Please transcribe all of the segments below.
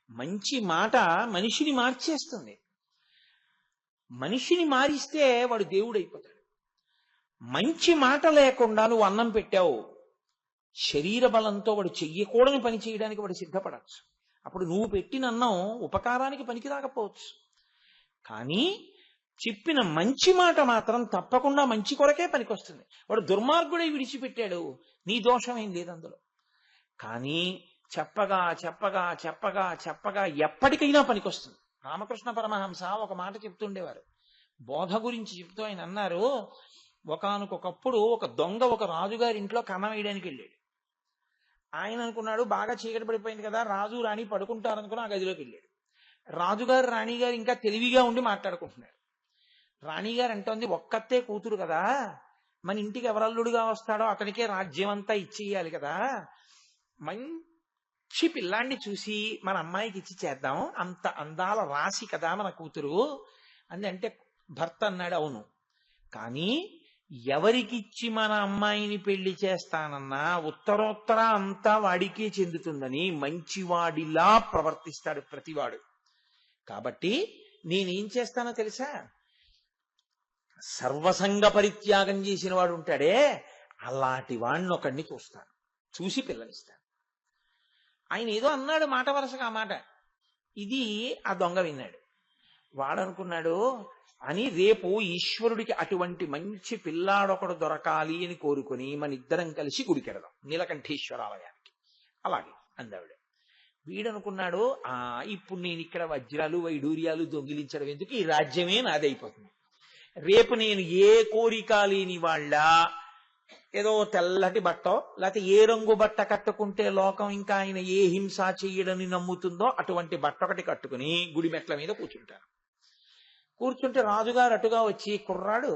మంచి మాట మనిషిని మార్చేస్తుంది. మనిషిని మారిస్తే వాడు దేవుడైపోతాడు. మంచి మాట లేకుండా నువ్వు అన్నం పెట్టావు, శరీర బలంతో వాడు చెయ్యకూడని పని చేయడానికి వాడు సిద్ధపడచ్చు. అప్పుడు నువ్వు పెట్టిన అన్నం ఉపకారానికి పనికి రాకపోవచ్చు. కానీ చెప్పిన మంచి మాట మాత్రం తప్పకుండా మంచి కొరకే పనికొస్తుంది. వాడు దుర్మార్గుడై విడిచిపెట్టాడు, నీ దోషమేం లేదు అందులో. కానీ చెప్పగా చెప్పగా చెప్పగా చెప్పగా ఎప్పటికైనా పనికొస్తుంది. రామకృష్ణ పరమహంస ఒక మాట చెప్తుండేవారు. బోధ గురించి చెప్తూ ఆయన అన్నారు, ఒకానొకప్పుడు ఒక దొంగ ఒక రాజుగారి ఇంట్లో కన్నం వేయడానికి వెళ్ళాడు. ఆయన అనుకున్నాడు బాగా చీకటి పడిపోయింది కదా, రాజు రాణి పడుకుంటారనుకుని ఆ గదిలోకి వెళ్ళాడు. రాజుగారు రాణిగారు ఇంకా తెలివిగా ఉండి మాట్లాడుకుంటున్నారు. రాణిగారు అంటోంది, ఒక్కతే కూతురు కదా, మన ఇంటికి ఎవరల్లుడుగా వస్తాడో అతనికే రాజ్యం అంతా ఇచ్చేయాలి కదా, మంచి పిల్లాన్ని చూసి మన అమ్మాయికి ఇచ్చి చేద్దాం, అంత అందాల రాశి కదా మన కూతురు అని అంటే భర్త అన్నాడు, అవును, కానీ ఎవరికిచ్చి మన అమ్మాయిని పెళ్లి చేస్తానన్నా ఉత్తరోత్తర అంతా వాడికే చెందుతుందని మంచివాడిలా ప్రవర్తిస్తాడు ప్రతివాడు. కాబట్టి నేనేం చేస్తానో తెలుసా, సర్వసంగ పరిత్యాగం చేసిన వాడు ఉంటాడే అలాంటి వాడిని ఒకడిని చూస్తాను, చూసి పిల్లనిస్తాను. ఆయన ఏదో అన్నాడు మాట వరుసగా ఆ మాట. ఇది ఆ దొంగ విన్నాడు. వాడనుకున్నాడు అని రేపు ఈశ్వరుడికి అటువంటి మంచి పిల్లాడొకడు దొరకాలి అని కోరుకుని మన ఇద్దరం కలిసి గుడికెడదాం నీలకంఠేశ్వరాలయానికి. అలాగే అందావిడ. వీడనుకున్నాడు, ఇప్పుడు నేను ఇక్కడ వజ్రాలు వైడూర్యాలు దొంగిలించడం ఎందుకు, ఈ రాజ్యమే నాదైపోతుంది. రేపు నేను ఏ కోరిక లేని వాళ్ళ ఏదో తెల్లటి బట్ట లేకపోతే ఏ రంగు బట్ట కట్టుకుంటే లోకం ఇంకా ఆయన ఏ హింస చెయ్యడని నమ్ముతుందో అటువంటి బట్ట ఒకటి కట్టుకుని గుడి మెట్ల మీద కూర్చుంటాను. కూర్చుంటే రాజుగారు అటుగా వచ్చి, కుర్రాడు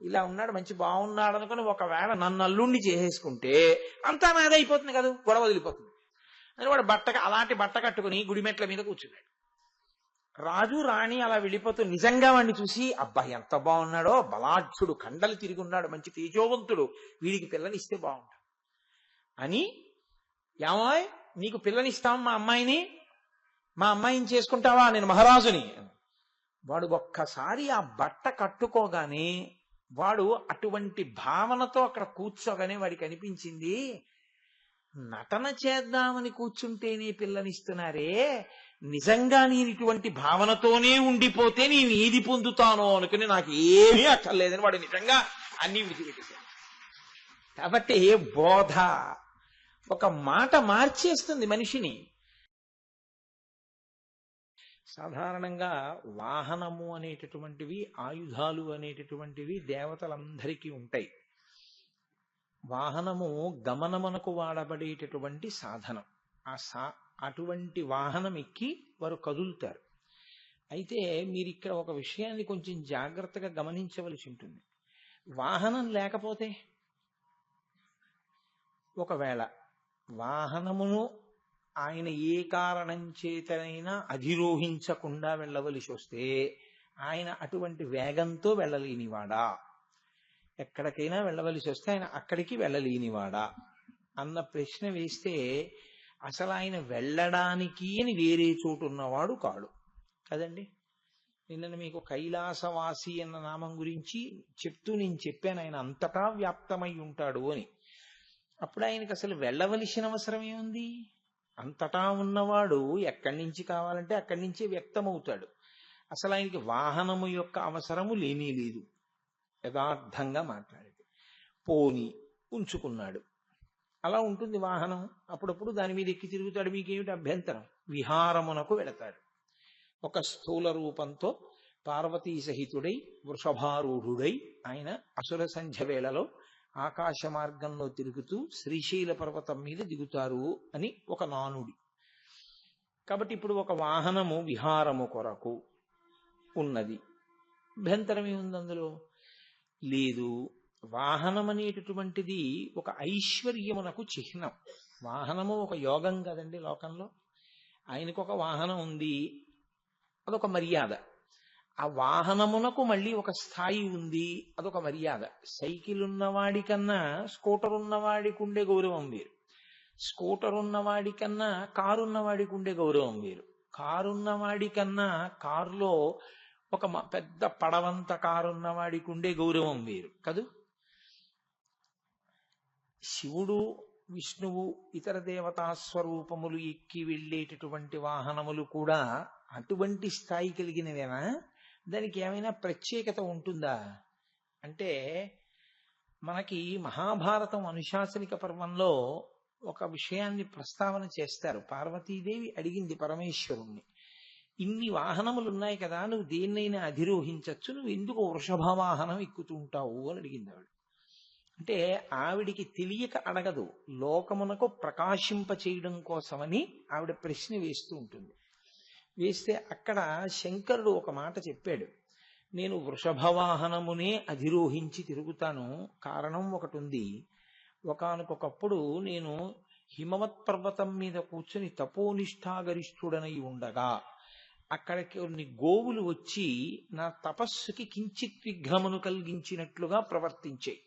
ఇలా ఉన్నాడు, మంచి బాగున్నాడు అనుకుని ఒకవేళ నన్ను అల్లుణ్ణి చేసేసుకుంటే అంతా నాదైపోతుంది కదా, గొడవ వదిలిపోతుంది అని వాడు అలాంటి బట్ట కట్టుకుని గుడి మెట్ల మీద కూర్చున్నాడు. రాజు రాణి అలా వెళ్ళిపోతూ నిజంగా వాడిని చూసి, అబ్బా ఎంత బాగున్నాడో, బలాఢ్యుడు, కండలు తిరిగి ఉన్నాడు, మంచి తేజోవంతుడు, వీడికి పిల్లనిస్తే బాగుంటాడు అని, ఏమాయ్ నీకు పిల్లనిస్తాం మా అమ్మాయిని చేసుకుంటావా, నేను మహారాజుని. వాడు ఒక్కసారి ఆ బట్ట కట్టుకోగానే వాడు అటువంటి భావనతో అక్కడ కూర్చోగానే వాడికి అనిపించింది, నటన చేద్దామని కూర్చుంటేనే పిల్లనిస్తున్నారే, నిజంగా నేను ఇటువంటి భావనతోనే ఉండిపోతే నేను ఏది పొందుతానో అనుకుని నాకు ఏమీ అక్కర్లేదని వాడు నిజంగా అన్ని విడిచిపెట్టేశాడు. కాబట్టి బోధ ఒక మాట మార్చేస్తుంది మనిషిని. సాధారణంగా వాహనము అనేటటువంటివి, ఆయుధాలు అనేటటువంటివి దేవతలందరికీ ఉంటాయి. వాహనము గమనమునకు వాడబడేటటువంటి సాధనం. అటువంటి వాహనం ఎక్కి వారు కదులుతారు. అయితే మీరు ఇక్కడ ఒక విషయాన్ని కొంచెం జాగ్రత్తగా గమనించవలసి ఉంటుంది. వాహనం లేకపోతే, ఒకవేళ వాహనమును ఆయన ఏ కారణం చేతనైనా అధిరోహించకుండా వెళ్ళవలసి వస్తే ఆయన అటువంటి వేగంతో వెళ్ళలేనివాడా, ఎక్కడికైనా వెళ్ళవలసి వస్తే ఆయన అక్కడికి వెళ్ళలేనివాడా అన్న ప్రశ్న వేస్తే, అసలు ఆయన వెళ్ళడానికి అని వేరే చోటు ఉన్నవాడు కాడు కదండి. నిన్న మీకు కైలాసవాసి అన్న నామం గురించి చెప్తూ నేను చెప్పాను, ఆయన అంతటా వ్యాప్తమై ఉంటాడు అని. అప్పుడు ఆయనకి అసలు వెళ్ళవలసిన అవసరం ఏముంది? అంతటా ఉన్నవాడు ఎక్కడి నుంచి కావాలంటే అక్కడి నుంచే వ్యక్తమవుతాడు. అసలు ఆయనకి వాహనము యొక్క అవసరము లేనే లేదు. యథార్థంగా మాట్లాడితే పోని ఉంచుకున్నాడు, అలా ఉంటుంది వాహనం. అప్పుడప్పుడు దాని మీద ఎక్కి తిరుగుతాడు, మీకేమిటి అభ్యంతరం? విహారమునకు వెళతాడు. ఒక స్థూల రూపంతో పార్వతీ సహితుడై వృషభారూఢుడై ఆయన అసుర సంధ్య వేళలో ఆకాశ మార్గంలో తిరుగుతూ శ్రీశైల పర్వతం మీద దిగుతారు అని ఒక నానుడి. కాబట్టి ఇప్పుడు ఒక వాహనము విహారము కొరకు ఉన్నది, అభ్యంతరమే ఉంది అందులో? లేదు. వాహనం అనేటటువంటిది ఒక ఐశ్వర్యమునకు చిహ్నం. వాహనము ఒక యోగం కదండి లోకంలో. ఆయనకు ఒక వాహనం ఉంది, అదొక మర్యాద. ఆ వాహనమునకు మళ్ళీ ఒక స్థాయి ఉంది, అదొక మర్యాద. సైకిల్ ఉన్నవాడి కన్నా స్కూటర్ ఉన్నవాడికి ఉండే గౌరవం వేరు, స్కూటర్ ఉన్నవాడి కన్నా కారు ఉన్నవాడికి ఉండే గౌరవం వేరు. కారున్నవాడి కన్నా కారులో ఒక పెద్ద పడవంత కారున్నవాడికి ఉండే గౌరవం వేరు కదూ. శివుడు విష్ణువు ఇతర దేవతా స్వరూపములు ఎక్కి వెళ్ళేటటువంటి వాహనములు కూడా అటువంటి స్థాయి కలిగినవేనా? దానికి ఏమైనా ప్రత్యేకత ఉంటుందా అంటే, మనకి మహాభారతం అనుశాసనిక పర్వంలో ఒక విషయాన్ని ప్రస్తావన చేస్తారు. పార్వతీదేవి అడిగింది పరమేశ్వరుణ్ణి, ఇన్ని వాహనములు ఉన్నాయి కదా, నువ్వు దేన్నైనా అధిరోహించచ్చు, నువ్వు ఎందుకు వృషభ వాహనం ఎక్కుతుంటావు అని అడిగింది ఆవిడ. అంటే ఆవిడికి తెలియక అడగదు, లోకమునకు ప్రకాశింప చేయడం కోసమని ఆవిడ ప్రశ్న వేస్తూ ఉంటుంది. వేస్తే అక్కడ శంకరుడు ఒక మాట చెప్పాడు, నేను వృషభ వాహనమునే అధిరోహించి తిరుగుతాను. కారణం ఒకటి ఉంది. ఒకానొకప్పుడు నేను హిమవత్ పర్వతం మీద కూర్చుని తపోనిష్ఠాగరిష్ఠుడనై ఉండగా అక్కడికి కొన్ని గోవులు వచ్చి నా తపస్సుకి కించిత్ విఘ్నమును కలిగించినట్లుగా ప్రవర్తించాయి.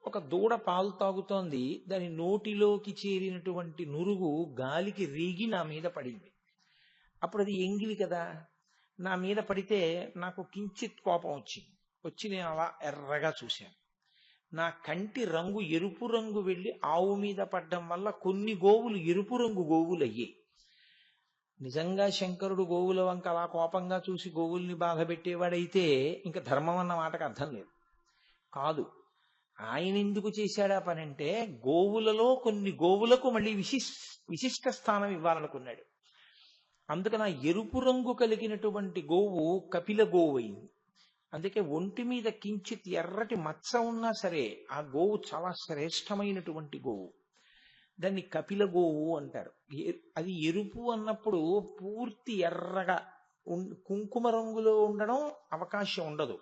ఒక దూడ పాలు తాగుతోంది, దాని నోటిలోకి చేరినటువంటి నురుగు గాలికి రీగి నా మీద పడింది. అప్పుడు అది ఎంగిలి కదా, నా మీద పడితే నాకు కించిత్ కోపం వచ్చి నేను అలా ఎర్రగా చూశాను. నా కంటి రంగు ఎరుపు రంగు వెళ్ళి ఆవు మీద పడ్డం వల్ల కొన్ని గోవులు ఎరుపు రంగు గోవులు అయ్యాయి. నిజంగా శంకరుడు గోవుల వంక అలా కోపంగా చూసి గోవుల్ని బాధ పెట్టేవాడైతే ఇంకా ధర్మం అన్న మాటకు అర్థం లేదు. కాదు, ఆయన ఎందుకు చేశాడా పని అంటే, గోవులలో కొన్ని గోవులకు మళ్ళీ విశిష్ట స్థానం ఇవ్వాలనుకున్నాడు. అందుకని ఆ ఎరుపు రంగు కలిగినటువంటి గోవు కపిల గోవు అయింది. అందుకే ఒంటి మీద కించిత్ ఎర్రటి మచ్చ ఉన్నా సరే ఆ గోవు చాలా శ్రేష్టమైనటువంటి గోవు. దాన్ని కపిల గోవు అంటారు. అది ఎరుపు అన్నప్పుడు పూర్తి ఎర్రగా కుంకుమ రంగులో ఉండడం అవకాశం ఉండదు.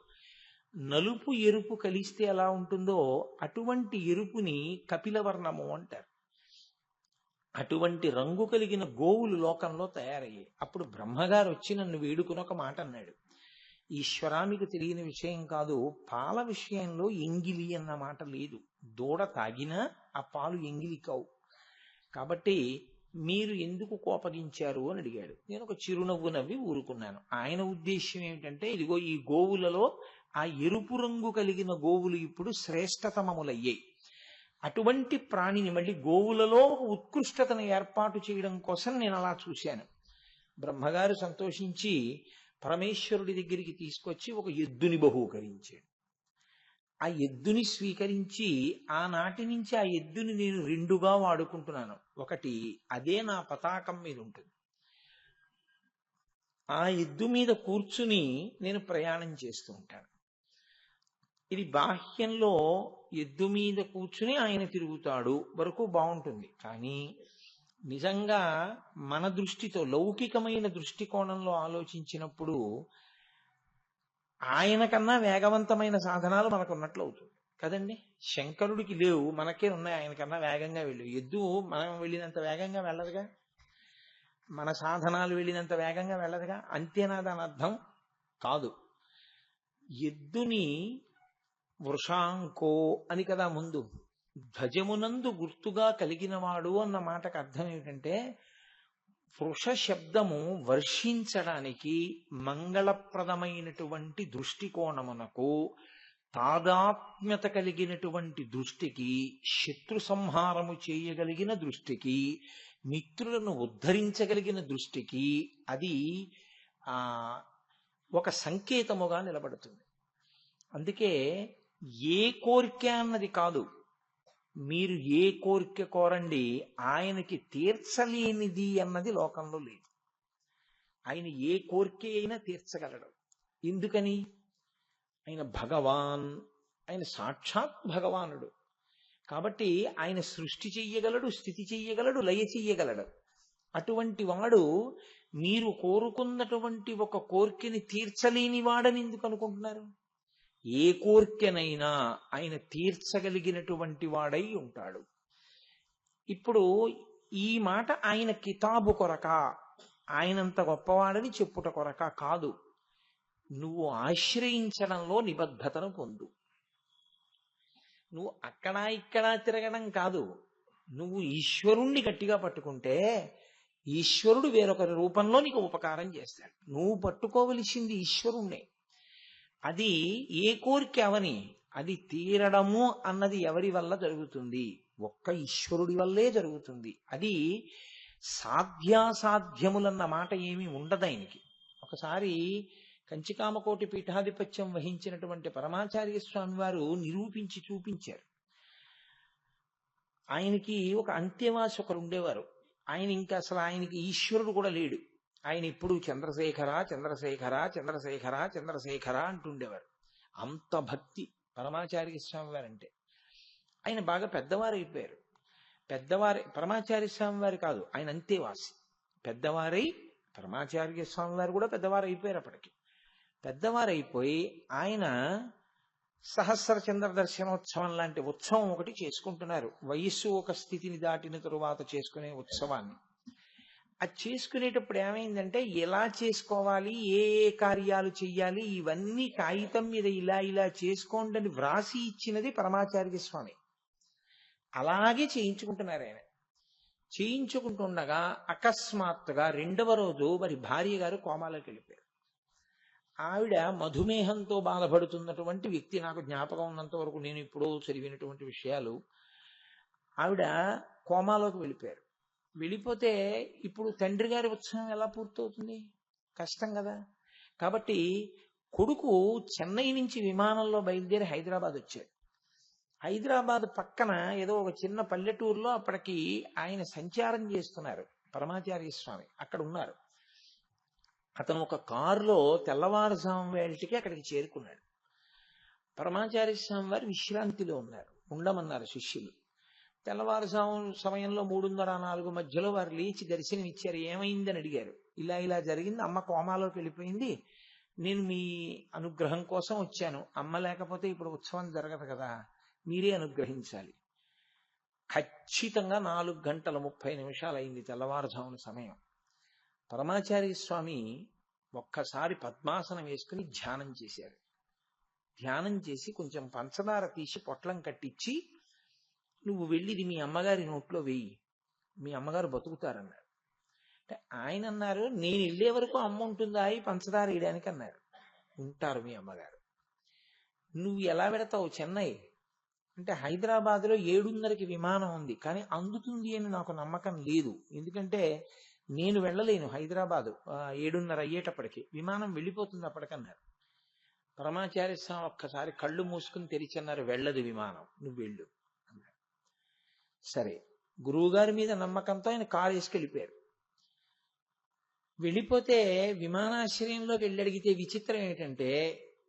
నలుపు ఎరుపు కలిస్తే ఎలా ఉంటుందో అటువంటి ఎరుపుని కపిలవర్ణము అంటారు. అటువంటి రంగు కలిగిన గోవులు లోకంలో తయారయ్యాయి. అప్పుడు బ్రహ్మగారు వచ్చి నన్ను వేడుకుని ఒక మాట అన్నాడు, ఈశ్వరా మీకు తెలియని విషయం కాదు, పాల విషయంలో ఎంగిలి అన్న మాట లేదు. దూడ తాగినా ఆ పాలు ఎంగిలి కావు. కాబట్టి మీరు ఎందుకు కోపగించారు అని అడిగాడు. నేను ఒక చిరునవ్వు నవ్వి ఊరుకున్నాను. ఆయన ఉద్దేశ్యం ఏమిటంటే, ఇదిగో ఈ గోవులలో ఆ ఎరుపు రంగు కలిగిన గోవులు ఇప్పుడు శ్రేష్టతమములయ్యాయి. అటువంటి ప్రాణిని మళ్ళీ గోవులలో ఉత్కృష్టతను ఏర్పాటు చేయడం కోసం నేను అలా చూశాను. బ్రహ్మగారు సంతోషించి పరమేశ్వరుడి దగ్గరికి తీసుకొచ్చి ఒక ఎద్దుని బహూకరించాడు. ఆ ఎద్దుని స్వీకరించి ఆనాటి నుంచి ఆ ఎద్దుని నేను రెండుగా వాడుకుంటున్నాను. ఒకటి అదే నా పతాకం మీద ఉంటుంది, ఆ ఎద్దు మీద కూర్చుని నేను ప్రయాణం చేస్తూ ఉంటాను. ఇది బాహ్యంలో ఎద్దు మీద కూర్చుని ఆయన తిరుగుతాడు వరకు బాగుంటుంది. కానీ నిజంగా మన దృష్టితో లౌకికమైన దృష్టికోణంలో ఆలోచించినప్పుడు ఆయన కన్నా వేగవంతమైన సాధనాలు మనకు ఉన్నట్లు అవుతుంది కదండి. శంకరుడికి లేవు, మనకే ఉన్నాయి. ఆయన కన్నా వేగంగా వెళ్ళు. ఎద్దు మనం వెళ్ళినంత వేగంగా వెళ్ళదుగా, మన సాధనాలు వెళ్ళినంత వేగంగా వెళ్ళదుగా. అంతేనా దాని అర్థం? కాదు. ఎద్దుని వృషాంకో అని కదా ముందు, ధ్వజమునందు గుర్తుగా కలిగినవాడు అన్న మాటకు అర్థం ఏమిటంటే, వృష శబ్దము వర్షించడానికి మంగళప్రదమైనటువంటి దృష్టికోణమునకు, తాదాత్మ్యత కలిగినటువంటి దృష్టికి, శత్రు సంహారము చేయగలిగిన దృష్టికి, మిత్రులను ఉద్ధరించగలిగిన దృష్టికి అది ఒక సంకేతముగా నిలబడుతుంది. అందుకే ఏ కోరిక అన్నది కాదు, మీరు ఏ కోరిక కోరండి, ఆయనకి తీర్చలేనిది అన్నది లోకంలో లేదు. ఆయన ఏ కోరిక అయినా తీర్చగలడు. ఎందుకని? ఆయన భగవాన్, ఆయన సాక్షాత్ భగవానుడు. కాబట్టి ఆయన సృష్టి చెయ్యగలడు, స్థితి చెయ్యగలడు, లయ చెయ్యగలడు. అటువంటి వాడు మీరు కోరుకున్నటువంటి ఒక కోరికని తీర్చలేని వాడని ఎందుకు అనుకుంటున్నారు? ఏ కోరికనైనా ఆయన తీర్చగలిగినటువంటి వాడై ఉంటాడు. ఇప్పుడు ఈ మాట ఆయన కితాబు కొరక, ఆయనంత గొప్పవాడని చెప్పుట కొరక కాదు. నువ్వు ఆశ్రయించడంలో నిబద్ధతను పొందు. నువ్వు అక్కడా ఇక్కడా తిరగడం కాదు. నువ్వు ఈశ్వరుణ్ణి గట్టిగా పట్టుకుంటే ఈశ్వరుడు వేరొకరి రూపంలో నీకు ఉపకారం చేస్తాడు. నువ్వు పట్టుకోవలసింది ఈశ్వరుణ్ణే. అది ఏ కోరిక అవని, అది తీరడము అన్నది ఎవరి వల్ల జరుగుతుంది? ఒక్క ఈశ్వరుడి వల్లే జరుగుతుంది. అది సాధ్యాసాధ్యములన్న మాట ఏమీ ఉండదు ఆయనకి. ఒకసారి కంచికామకోటి పీఠాధిపత్యం వహించినటువంటి పరమాచార్య స్వామి వారు నిరూపించి చూపించారు. ఆయనకి ఒక అంత్యవాసి ఒకరు ఉండేవారు. ఆయన ఇంకా అసలు ఆయనకి ఈశ్వరుడు కూడా లేడు. ఆయన ఇప్పుడు చంద్రశేఖర చంద్రశేఖర చంద్రశేఖర చంద్రశేఖర అంటుండేవారు. అంత భక్తి పరమాచార్య స్వామి వారంటే. ఆయన బాగా పెద్దవారు అయిపోయారు. పరమాచార్య స్వామి వారు కాదు, ఆయన అంతేవాసి. పెద్దవారై పరమాచార్య స్వామి వారు కూడా పెద్దవారు అయిపోయారు. అప్పటికి పెద్దవారైపోయి ఆయన సహస్ర చంద్ర దర్శనోత్సవం లాంటి ఉత్సవం ఒకటి చేసుకుంటున్నారు. వయస్సు ఒక స్థితిని దాటిన తరువాత చేసుకునే ఉత్సవాన్ని. అది చేసుకునేటప్పుడు ఏమైందంటే ఎలా చేసుకోవాలి, ఏ ఏ కార్యాలు చెయ్యాలి, ఇవన్నీ కాగితం మీద ఇలా ఇలా చేసుకోండి అని వ్రాసి ఇచ్చినది పరమాచార్య స్వామి. అలాగే చేయించుకుంటున్నారు ఆయన. చేయించుకుంటుండగా అకస్మాత్తుగా రెండవ రోజు మరి భార్య గారు కోమాలోకి వెళ్ళిపోయారు. ఆవిడ మధుమేహంతో బాధపడుతున్నటువంటి వ్యక్తి. నాకు జ్ఞాపకం ఉన్నంత వరకు నేను ఇప్పుడు చదివినటువంటి విషయాలు. ఆవిడ కోమాలోకి వెళ్ళిపోయారు. వెళ్ళిపోతే ఇప్పుడు తండ్రి గారి ఉత్సవం ఎలా పూర్తవుతుంది? కష్టం కదా. కాబట్టి కొడుకు చెన్నై నుంచి విమానంలో బయలుదేరి హైదరాబాద్ వచ్చాడు. హైదరాబాద్ పక్కన ఏదో ఒక చిన్న పల్లెటూరులో అప్పటికి ఆయన సంచారం చేస్తున్నారు పరమాచార్య స్వామి. అక్కడ ఉన్నారు. అతను ఒక కారులో తెల్లవారుజాము వేళటికి అక్కడికి చేరుకున్నాడు. పరమాచార్య స్వామి వారు విశ్రాంతిలో ఉన్నారు. ఉండమన్నారు శిష్యులు. తెల్లవారుజాము సమయంలో 3:30-4 మధ్యలో వారు లేచి దర్శనం ఇచ్చారు. ఏమైందని అడిగారు. ఇలా ఇలా జరిగింది, అమ్మ కోమాలోకి వెళ్ళిపోయింది, నేను మీ అనుగ్రహం కోసం వచ్చాను. అమ్మ లేకపోతే ఇప్పుడు ఉత్సవం జరగదు కదా, మీరే అనుగ్రహించాలి. ఖచ్చితంగా 4:30 అయింది తెల్లవారుజామున సమయం. పరమాచార్య స్వామి ఒక్కసారి పద్మాసనం వేసుకుని ధ్యానం చేశారు. ధ్యానం చేసి కొంచెం పంచదార తీసి పొట్లం కట్టించి, నువ్వు వెళ్ళిది మీ అమ్మగారి నోట్లో వెయ్యి, మీ అమ్మగారు బతుకుతారన్నారు. అంటే ఆయన అన్నారు, నేను వెళ్ళే వరకు అమ్మ ఉంటుందా ఈ పంచదార వేయడానికి అన్నారు. ఉంటారు మీ అమ్మగారు. నువ్వు ఎలా పెడతావు చెన్నై అంటే? హైదరాబాద్లో 7:30కి విమానం ఉంది, కానీ అందుతుంది అని నాకు నమ్మకం లేదు. ఎందుకంటే నేను వెళ్ళలేను హైదరాబాదు 7:30 అయ్యేటప్పటికి, విమానం వెళ్ళిపోతుంది అప్పటికన్నారు. పరమాచార్య స్వామి ఒక్కసారి కళ్ళు మూసుకుని తెరిచన్నారు, వెళ్ళదు విమానం, నువ్వు వెళ్ళు అన్నారు. సరే, గురువుగారి మీద నమ్మకంతో ఆయన కారు వేసుకెళ్ళిపోయారు. వెళ్ళిపోతే విమానాశ్రయంలోకి వెళ్ళి అడిగితే విచిత్రం ఏంటంటే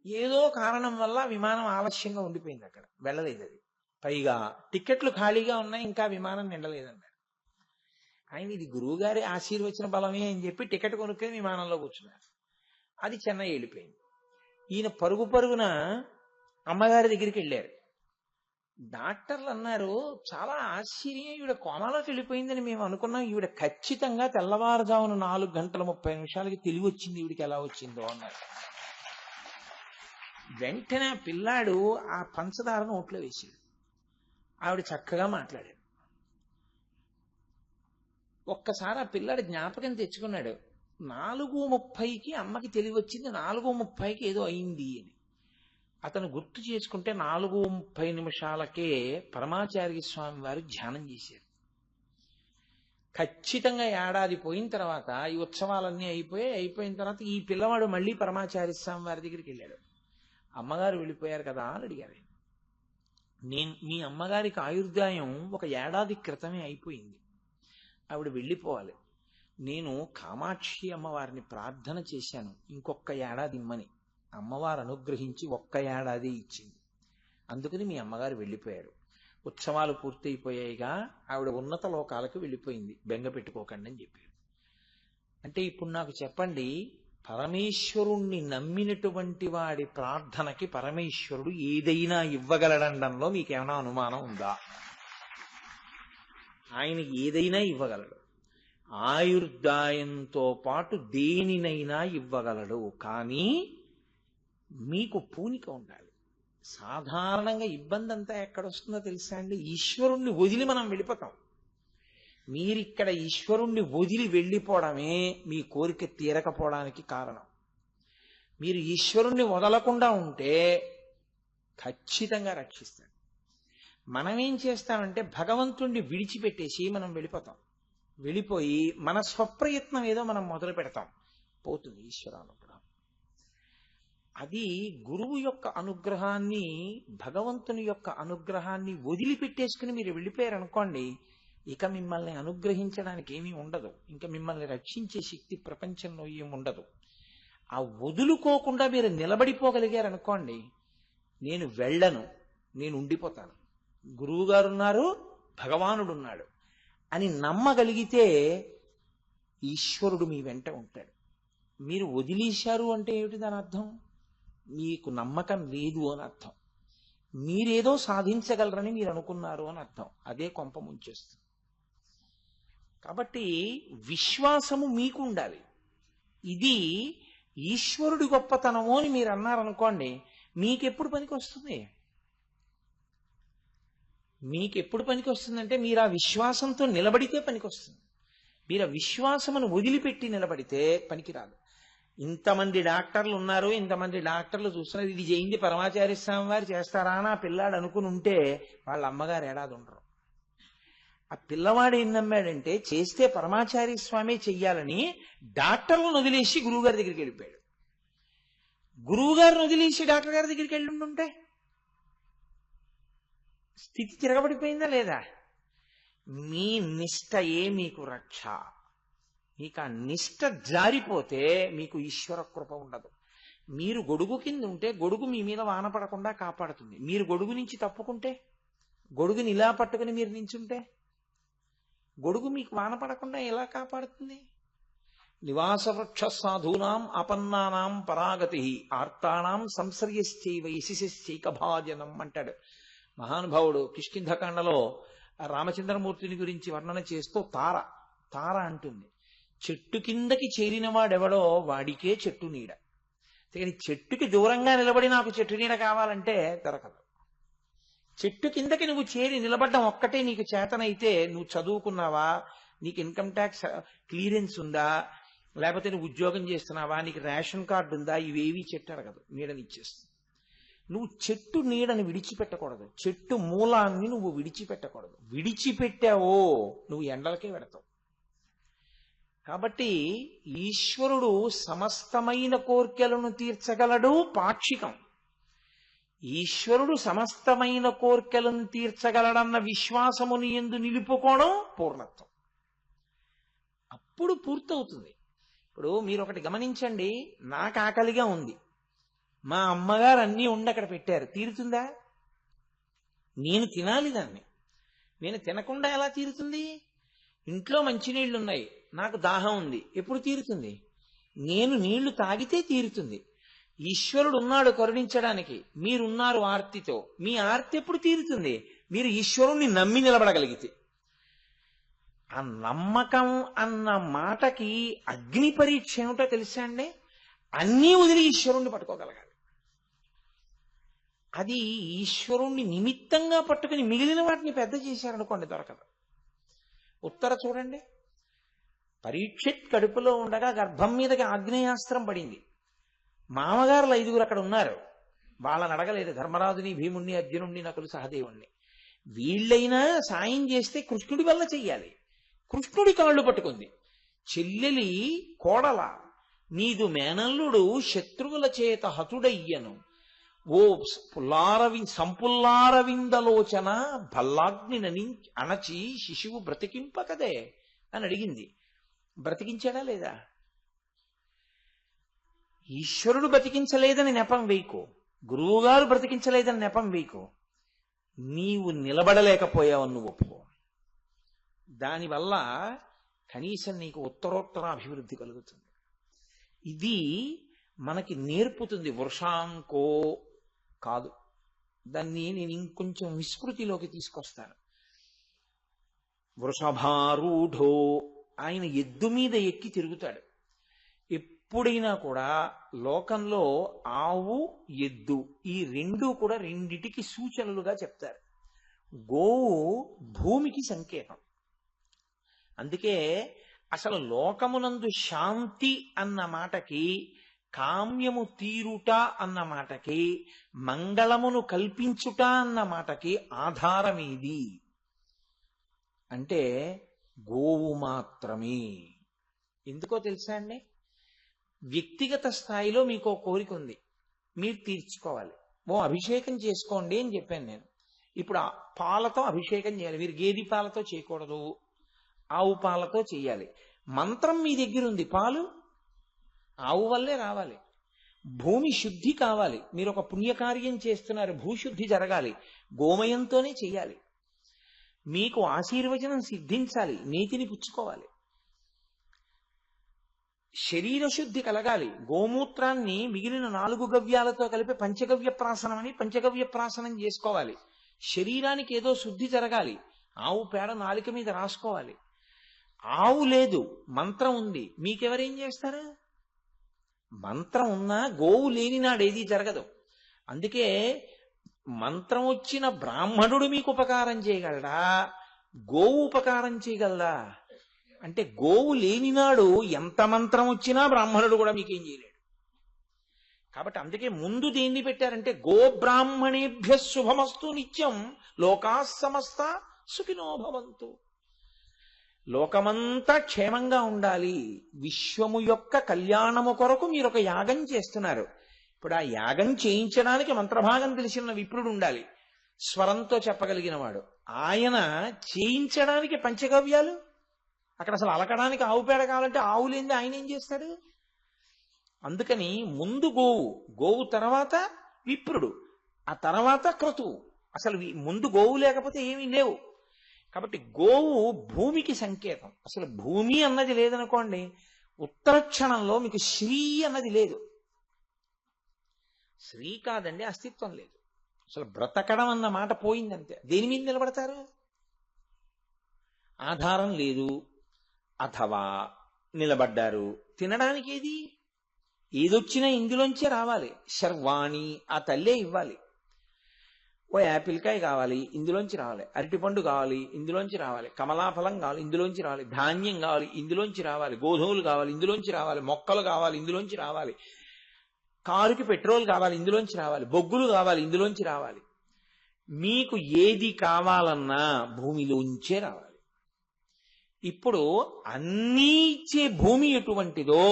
ఏదో కారణం వల్ల విమానం ఆలస్యంగా ఉండిపోయింది, అక్కడ వెళ్ళలేదు అది. పైగా టికెట్లు ఖాళీగా ఉన్నాయి, ఇంకా విమానం నిండలేదన్నారు. ఆయన ఇది గురువుగారి ఆశీర్వచన బలమే అని చెప్పి టికెట్ కొనుక్కొని విమానంలో కూర్చున్నారు. అది చెన్నై వెళ్ళిపోయింది. ఈయన పరుగు పరుగున అమ్మగారి దగ్గరికి వెళ్ళారు. డాక్టర్లు అన్నారు, చాలా ఆశ్చర్యం, ఈవిడ కోమాలోకి వెళ్ళిపోయిందని మేము అనుకున్నాం, ఈవిడ ఖచ్చితంగా తెల్లవారుజామున 4:30 తెలివి వచ్చింది, ఈవిడికి ఎలా వచ్చిందో అన్నారు. వెంటనే పిల్లాడు ఆ పంచదార నోట్లో వేసాడు. ఆవిడ చక్కగా మాట్లాడాడు. ఒక్కసారి ఆ పిల్లాడు జ్ఞాపకం తెచ్చుకున్నాడు, 4:30కి అమ్మకి తెలివి వచ్చింది, 4:30కి ఏదో అయింది అని. అతను గుర్తు చేసుకుంటే 4:30 పరమాచార్య స్వామి వారు ధ్యానం చేశారు. ఖచ్చితంగా ఏడాది పోయిన తర్వాత ఈ ఉత్సవాలన్నీ అయిపోయిన తర్వాత ఈ పిల్లవాడు మళ్ళీ పరమాచార్య స్వామి వారి దగ్గరికి వెళ్ళాడు. అమ్మగారు వెళ్ళిపోయారు కదా అని అడిగారు. మీ అమ్మగారికి ఆయుర్దాయం 1 ఏడాది క్రితమే అయిపోయింది, ఆవిడ వెళ్ళిపోవాలి. నేను కామాక్షి అమ్మవారిని ప్రార్థన చేశాను, ఇంకొక ఏడాది ఇమ్మని. అమ్మవారు అనుగ్రహించి 1 ఏడాది ఇచ్చింది. అందుకని మీ అమ్మగారు వెళ్ళిపోయారు. ఉత్సవాలు పూర్తయిపోయాయిగా, ఆవిడ ఉన్నత లోకాలకు వెళ్ళిపోయింది, బెంగ పెట్టుకోకండి అని చెప్పారు. అంటే ఇప్పుడు నాకు చెప్పండి, పరమేశ్వరుణ్ణి నమ్మినటువంటి వాడి ప్రార్థనకి పరమేశ్వరుడు ఏదైనా ఇవ్వగలడంలో మీకేమైనా అనుమానం ఉందా? ఆయన ఏదైనా ఇవ్వగలడు. ఆయుర్దాయంతో పాటు దేనినైనా ఇవ్వగలడు. కానీ మీకు పూనిక ఉండాలి. సాధారణంగా ఇబ్బంది అంతా ఎక్కడొస్తుందో తెలుసా అండి? ఈశ్వరుణ్ణి వదిలి మనం వెళ్ళిపోతాం. మీరిక్కడ ఈశ్వరుణ్ణి వదిలి వెళ్ళిపోవడమే మీ కోరిక తీరకపోవడానికి కారణం. మీరు ఈశ్వరుణ్ణి వదలకుండా ఉంటే ఖచ్చితంగా రక్షిస్తాడు. మనం ఏం చేస్తామంటే భగవంతుణ్ణి విడిచిపెట్టేసి మనం వెళ్ళిపోతాం. వెళ్ళిపోయి మన స్వప్రయత్నం ఏదో మనం మొదలు పెడతాం, పోతుంది ఈశ్వరానుగ్రహం. అది గురువు యొక్క అనుగ్రహాన్ని, భగవంతుని యొక్క అనుగ్రహాన్ని వదిలిపెట్టేసుకుని మీరు వెళ్ళిపోయారనుకోండి, ఇక మిమ్మల్ని అనుగ్రహించడానికి ఏమీ ఉండదు. ఇంకా మిమ్మల్ని రక్షించే శక్తి ప్రపంచంలో ఏమి ఉండదు. ఆ వదులుకోకుండా మీరు నిలబడిపోగలిగారనుకోండి, నేను వెళ్ళను, నేను ఉండిపోతాను, గురువుగారు ఉన్నారు, భగవానుడున్నాడు అని నమ్మగలిగితే ఈశ్వరుడు మీ వెంట ఉంటాడు. మీరు వదిలేశారు అంటే ఏమిటి దాని అర్థం? మీకు నమ్మకం లేదు అని అర్థం. మీరేదో సాధించగలరని మీరు అనుకున్నారు అని అర్థం. అదే కొంప ముంచేస్తుంది. కాబట్టి విశ్వాసము మీకు ఉండాలి. ఇది ఈశ్వరుడి గొప్పతనము అని మీరు అన్నారనుకోండి, మీకెప్పుడు పనికి వస్తుంది? మీకెప్పుడు పనికి వస్తుందంటే మీరు ఆ విశ్వాసంతో నిలబడితే పనికి వస్తుంది. మీరు ఆ విశ్వాసమును వదిలిపెట్టి నిలబడితే పనికిరాదు. ఇంతమంది డాక్టర్లు ఉన్నారు, ఇంతమంది డాక్టర్లు చూస్తున్నారు, ఇది జయంతి పరమాచార్య స్వామి వారు చేస్తారా అని ఆ పిల్లాడు అనుకుని ఉంటే వాళ్ళ అమ్మగారు ఏడాది ఉండరు. ఆ పిల్లవాడు ఏం నమ్మాడంటే చేస్తే పరమాచార్య స్వామి చెయ్యాలని డాక్టర్లను వదిలేసి గురువుగారి దగ్గరికి వెళ్ళిపోయాడు. గురువుగారిని వదిలేసి డాక్టర్ గారి దగ్గరికి వెళ్ళి ఉంటే స్థితి తిరగబడిపోయిందా లేదా? మీ నిష్టయే మీకు రక్ష. మీకు ఆ నిష్ట జారిపోతే మీకు ఈశ్వర కృప ఉండదు. మీరు గొడుగు కింద ఉంటే గొడుగు మీ మీద వాన పడకుండా కాపాడుతుంది. మీరు గొడుగు నుంచి తప్పుకుంటే, గొడుగుని ఇలా పట్టుకుని మీరు నించుంటే గొడుగు మీకు వాన పడకుండా ఎలా కాపాడుతుంది? నివాస వృక్ష సాధూనాం ఆపన్నానాం పరాగతి ఆర్తానాం సంశ్రయశ్చైవ యశిశ్చైక భాజనం అంటాడు మహానుభావుడు. కిష్కింధకాండలో రామచంద్రమూర్తిని గురించి వర్ణన చేస్తూ తార అంటుంది, చెట్టు కిందకి చేరిన వాడెవడో వాడికే చెట్టు నీడ. కానీ చెట్టుకి దూరంగా నిలబడి నాకు చెట్టు నీడ కావాలంటే దొరకదు. చెట్టు కిందకి నువ్వు చేరి నిలబడ్డం ఒక్కటే నీకు చేతనైతే, నువ్వు చదువుకున్నావా, నీకు ఇన్కమ్ ట్యాక్స్ క్లియరెన్స్ ఉందా, లేకపోతే నువ్వు ఉద్యోగం చేస్తున్నావా, నీకు రేషన్ కార్డు ఉందా, ఇవేవి చెట్టు అడగదు, నీడనిచ్చేస్తుంది. నువ్వు చెట్టు నీడని విడిచిపెట్టకూడదు, చెట్టు మూలాన్ని నువ్వు విడిచిపెట్టకూడదు. విడిచిపెట్టావో నువ్వు ఎండలకే పెడతావు. కాబట్టి ఈశ్వరుడు సమస్తమైన కోర్కెలను తీర్చగలడు, పాక్షికం. ఈశ్వరుడు సమస్తమైన కోర్కెలను తీర్చగలడన్న విశ్వాసముని యందు నిలుపుకోవడం పూర్ణత్వం. అప్పుడు పూర్తవుతుంది. ఇప్పుడు మీరు ఒకటి గమనించండి, నాకు ఆకలిగా ఉంది, మా అమ్మగారు అన్నీ ఉండి అక్కడ పెట్టారు, తీరుతుందా? నేను తినాలి దాన్ని. నేను తినకుండా ఎలా తీరుతుంది? ఇంట్లో మంచినీళ్లు ఉన్నాయి, నాకు దాహం ఉంది, ఎప్పుడు తీరుతుంది? నేను నీళ్లు తాగితే తీరుతుంది. ఈశ్వరుడు ఉన్నాడు కరుణించడానికి, మీరున్నారు ఆర్తితో, మీ ఆర్తి ఎప్పుడు తీరుతుంది? మీరు ఈశ్వరుణ్ణి నమ్మి నిలబడగలిగితే. ఆ నమ్మకం అన్న మాటకి అగ్ని పరీక్ష ఏమిటో తెలుసా అండి? అన్నీ వదిలి ఈశ్వరుణ్ణి పట్టుకోగలగాలి. అది ఈశ్వరుణ్ణి నిమిత్తంగా పట్టుకుని మిగిలిన వాటిని పెద్ద చేశారనుకోండి దొరకదు. ఉత్తర చూడండి, పరీక్షిత్ కడుపులో ఉండగా గర్భం మీదకి ఆగ్నేయాస్త్రం పడింది. మామగారులు 5 అక్కడ ఉన్నారు, వాళ్ళని అడగలేదు, ధర్మరాజుని, భీముణ్ణి, అర్జునుణ్ణి, నకులు, సహదేవుణ్ణి. వీళ్ళైనా సాయం చేస్తే కృష్ణుడి వల్ల చెయ్యాలి. కృష్ణుడి కాళ్ళు పట్టుకుంది. చెల్లెలి కోడల, నీదు మేనల్లుడు శత్రువుల చేత హతుడయ్యను, ఓ సంపుల్లారవిందలోచన భల్లాగ్ని అణచి శిశువు బ్రతికింపకదే అని అడిగింది. బ్రతికించాడా లేదా? ఈశ్వరుడు బ్రతికించలేదని నెపం వేయకు, గురువుగారు బ్రతికించలేదని నెపం వేయకు. నీవు నిలబడలేకపోయావు, నువ్వు ఒప్పుకో. దానివల్ల కనీసం నీకు ఉత్తరోత్తర అభివృద్ధి కలుగుతుంది. ఇది మనకి నేర్పుతుంది. వృషాంకో కాదు, దాన్ని నేను ఇంకొంచెం విస్మృతిలోకి తీసుకొస్తాను. వృషభారూఢో, ఆయన ఎద్దు మీద ఎక్కి తిరుగుతాడు. ఎప్పుడైనా కూడా లోకంలో ఆవు, ఎద్దు ఈ రెండూ కూడా రెండిటికి సూచనలుగా చెప్తారు. గోవు భూమికి సంకేతం. అందుకే అసలు లోకమునందు శాంతి అన్న మాటకి, కామ్యము తీరుట అన్న మాటకి, మంగళమును కల్పించుట అన్న మాటకి ఆధారమేది అంటే గోవు మాత్రమే. ఎందుకో తెలుసా అండి? వ్యక్తిగత స్థాయిలో మీకు కోరిక ఉంది, మీరు తీర్చుకోవాలి. అభిషేకం చేసుకోండి అని చెప్పాను నేను. ఇప్పుడు ఆ పాలతో అభిషేకం చేయాలి. మీరు గేదె పాలతో చేయకూడదు, ఆవు పాలతో చేయాలి. మంత్రం మీ దగ్గర ఉంది, పాలు ఆవు వల్లే రావాలి. భూమి శుద్ధి కావాలి, మీరు ఒక పుణ్యకార్యం చేస్తున్నారు, భూశుద్ధి జరగాలి, గోమయంతోనే చెయ్యాలి. మీకు ఆశీర్వచనం సిద్ధించాలి, నీతిని పుచ్చుకోవాలి. శరీర శుద్ధి కలగాలి. గోమూత్రాన్ని మిగిలిన 4 గవ్యాలతో కలిపి పంచగవ్య ప్రాసనం అని పంచగవ్య ప్రాసనం చేసుకోవాలి. శరీరానికి ఏదో శుద్ధి జరగాలి, ఆవు పేడ నాలిక మీద రాసుకోవాలి. ఆవు లేదు, మంత్రం ఉంది, మీకెవరేం చేస్తారు? మంత్రం ఉన్నా గోవు లేని నాడు ఏది జరగదు. అందుకే మంత్రం వచ్చిన బ్రాహ్మణుడు మీకు ఉపకారం చేయగలడా, గోవు ఉపకారం చేయగలదా అంటే గోవు లేనినాడు ఎంత మంత్రం వచ్చినా బ్రాహ్మణుడు కూడా మీకేం చేయలేడు. కాబట్టి అందుకే ముందు దేన్ని పెట్టారంటే గోబ్రాహ్మణేభ్య శుభమస్తు నిత్యం లోకా సమస్త సుఖినో భవంతు. లోకమంతా క్షేమంగా ఉండాలి, విశ్వము యొక్క కళ్యాణము కొరకు మీరు ఒక యాగం చేస్తున్నారు. ఇప్పుడు ఆ యాగం చేయించడానికి మంత్రభాగం తెలిసిన విప్రుడు ఉండాలి, స్వరంతో చెప్పగలిగిన వాడు. ఆయన చేయించడానికి పంచగవ్యాలు, అక్కడ అసలు అలకడానికి ఆవు పేడ కావాలంటే ఆవు లేనిది ఆయన ఏం చేస్తాడు? అందుకని ముందు గోవు తర్వాత విప్రుడు, ఆ తర్వాత క్రతువు. అసలు ముందు గోవు లేకపోతే ఏమీ లేవు. కాబట్టి గోవు భూమికి సంకేతం. అసలు భూమి అన్నది లేదనుకోండి, ఉత్తర క్షణంలో మీకు శ్రీ అన్నది లేదు. శ్రీ కాదండి, అస్తిత్వం లేదు. అసలు బ్రతకడం అన్న మాట పోయిందంతే. దేని మీద నిలబడతారు? ఆధారం లేదు, అథవా నిలబడ్డారు. తినడానికి ఏదొచ్చినా ఇందులోంచే రావాలి. శర్వాణి ఆ తల్లే ఇవ్వాలి. ఓ యాపిల్కాయ కావాలి, ఇందులోంచి రావాలి. అరటిపండు కావాలి, ఇందులోంచి రావాలి. కమలాఫలం కావాలి, ఇందులోంచి రావాలి. ధాన్యం కావాలి, ఇందులోంచి రావాలి. గోధుమలు కావాలి, ఇందులోంచి రావాలి. మొక్కలు కావాలి, ఇందులోంచి రావాలి. కారుకి పెట్రోల్ కావాలి, ఇందులోంచి రావాలి. బొగ్గులు కావాలి, ఇందులోంచి రావాలి. మీకు ఏది కావాలన్నా భూమిలోంచే రావాలి. ఇప్పుడు అన్నీ ఇచ్చే భూమి ఎటువంటిదో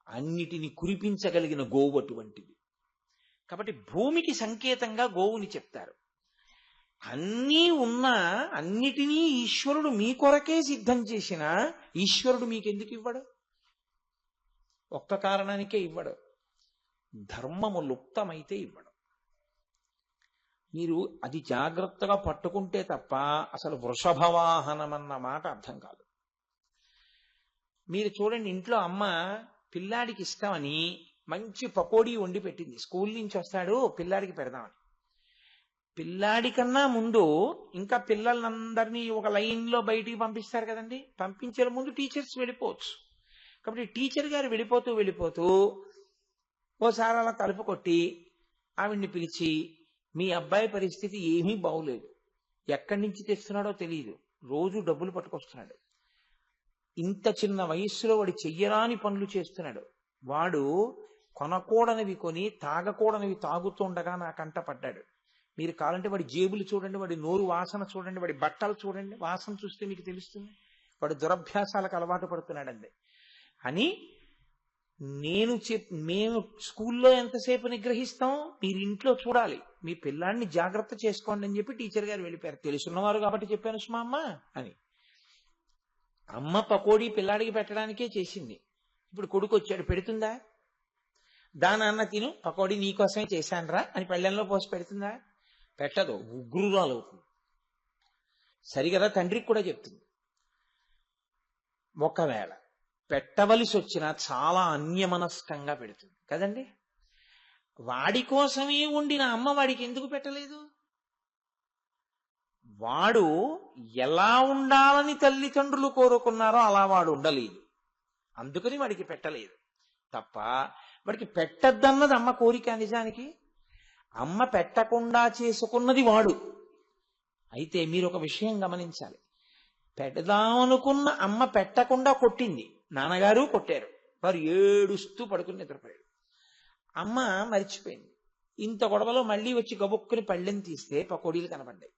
అన్నిటిని కురిపించగలిగిన గోవు అటువంటిది. కాబట్టి భూమికి సంకేతంగా గోవుని చెప్తారు. అన్నీ ఉన్నా అన్నిటినీ ఈశ్వరుడు మీ కొరకే సిద్ధం చేసిన ఈశ్వరుడు మీకెందుకు ఇవ్వడు? ఒక్క కారణానికే ఇవ్వడు, ధర్మము లుప్తమైతే ఇవ్వడు. మీరు అది జాగ్రత్తగా పట్టుకుంటే తప్ప అసలు వృషభవాహనం అన్న మాట అర్థం కాదు. మీరు చూడండి, ఇంట్లో అమ్మ పిల్లాడికి ఇష్టమని మంచి పకోడీ వండి పెట్టింది. స్కూల్ నుంచి వస్తాడు, పిల్లాడికి పెడదామని. పిల్లాడి కన్నా ముందు ఇంకా పిల్లలందరినీ ఒక లైన్లో బయటికి పంపిస్తారు కదండి. పంపించే ముందు టీచర్స్ వెళ్ళిపోవచ్చు. కాబట్టి టీచర్ గారు వెళ్ళిపోతూ ఓసారి అలా తలుపు కొట్టి ఆవిడ్ని పిలిచి, మీ అబ్బాయి పరిస్థితి ఏమీ బాగులేదు, ఎక్కడి నుంచి తెస్తున్నాడో తెలియదు, రోజు డబ్బులు పట్టుకొస్తున్నాడు, ఇంత చిన్న వయస్సులో వాడు చెయ్యరాని పనులు చేస్తున్నాడు, వాడు కొనకూడనివి కొని తాగకూడనివి తాగుతుండగా నా కంట పడ్డాడు. మీరు కావాలంటే వాడి జేబులు చూడండి, వాడి నోరు వాసన చూడండి, వాడి బట్టలు చూడండి, వాసన చూస్తే మీకు తెలుస్తుంది వాడు దురభ్యాసాలకు అలవాటు పడుతున్నాడండి అని. మేము స్కూల్లో ఎంతసేపు నిగ్రహిస్తాం, మీరు ఇంట్లో చూడాలి, మీ పిల్లాడిని జాగ్రత్త చేసుకోండి అని చెప్పి టీచర్ గారు వెళ్ళిపోయారు. తెలుసున్నవారు కాబట్టి చెప్పాను సుమా అమ్మ అని. అమ్మ పకోడీ పిల్లాడికి పెట్టడానికే చేసింది. ఇప్పుడు కొడుకు వచ్చాడు, పెడుతుందా? దానాన్న తిను, పకోడీ నీకోసమే చేశానురా అని పళ్ళెంలో పోసి పెడుతుందా? పెట్టదు, ఉగ్రురాలు అవుతుంది. సరిగదా తండ్రికి కూడా చెప్తుంది. ఒకవేళ పెట్టవలసి వచ్చినా చాలా అన్యమనస్కంగా పెడుతుంది కదండి. వాడి కోసమే వండిన అమ్మ వాడికి ఎందుకు పెట్టలేదు? వాడు ఎలా ఉండాలని తల్లిదండ్రులు కోరుకున్నారో అలా వాడు ఉండలేదు, అందుకని వాడికి పెట్టలేదు తప్ప వాడికి పెట్టద్దన్నది అమ్మ కోరిక. నిజానికి అమ్మ పెట్టకుండా చేసుకున్నది వాడు. అయితే మీరు ఒక విషయం గమనించాలి, పెడదామనుకున్న అమ్మ పెట్టకుండా కొట్టింది, నాన్నగారు కొట్టారు. వారు ఏడుస్తూ పడుకుని నిద్రపోయాడు. అమ్మ మరిచిపోయింది. ఇంత గొడవలో మళ్ళీ వచ్చి గబుక్కుని పళ్ళెం తీస్తే పకోడీలు కనబడ్డాయి.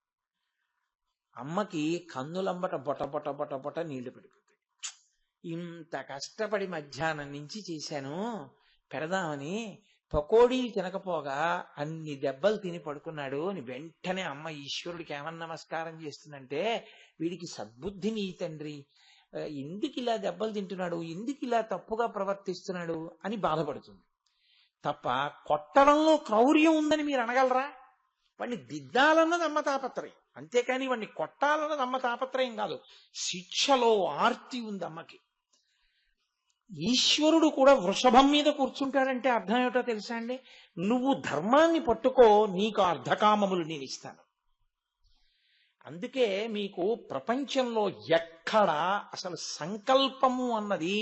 అమ్మకి కన్నులంబట బొట బొట బొట బొట నీళ్లు పడిపోతాయి. ఇంత కష్టపడి మధ్యాహ్నం నుంచి చేశాను పెడదామని, పకోడీలు తినకపోగా అన్ని దెబ్బలు తిని పడుకున్నాడు అని వెంటనే అమ్మ ఈశ్వరుడికి ఏమన్నా నమస్కారం చేస్తుందంటే, వీడికి సద్బుద్ధిని ఈ తండ్రి, ఎందుకు ఇలా దెబ్బలు తింటున్నాడు, ఎందుకు ఇలా తప్పుగా ప్రవర్తిస్తున్నాడు అని బాధపడుతుంది తప్ప కొట్టడంలో క్రౌర్యం ఉందని మీరు అనగలరా? వాడిని దిద్దాలన్నది అమ్మ తాపత్రయం, అంతేకాని వాడిని కొట్టాలన్నది అమ్మ తాపత్రయం కాదు. శిక్షలో ఆర్తి ఉంది అమ్మకి. ఈశ్వరుడు కూడా వృషభం మీద కూర్చుంటాడంటే అర్థం ఏమిటో తెలుసా అండి? నువ్వు ధర్మాన్ని పట్టుకో, నీకు అర్ధకామములు నేను ఇస్తాను. అందుకే మీకు ప్రపంచంలో ఎక్కడా అసలు సంకల్పము అన్నది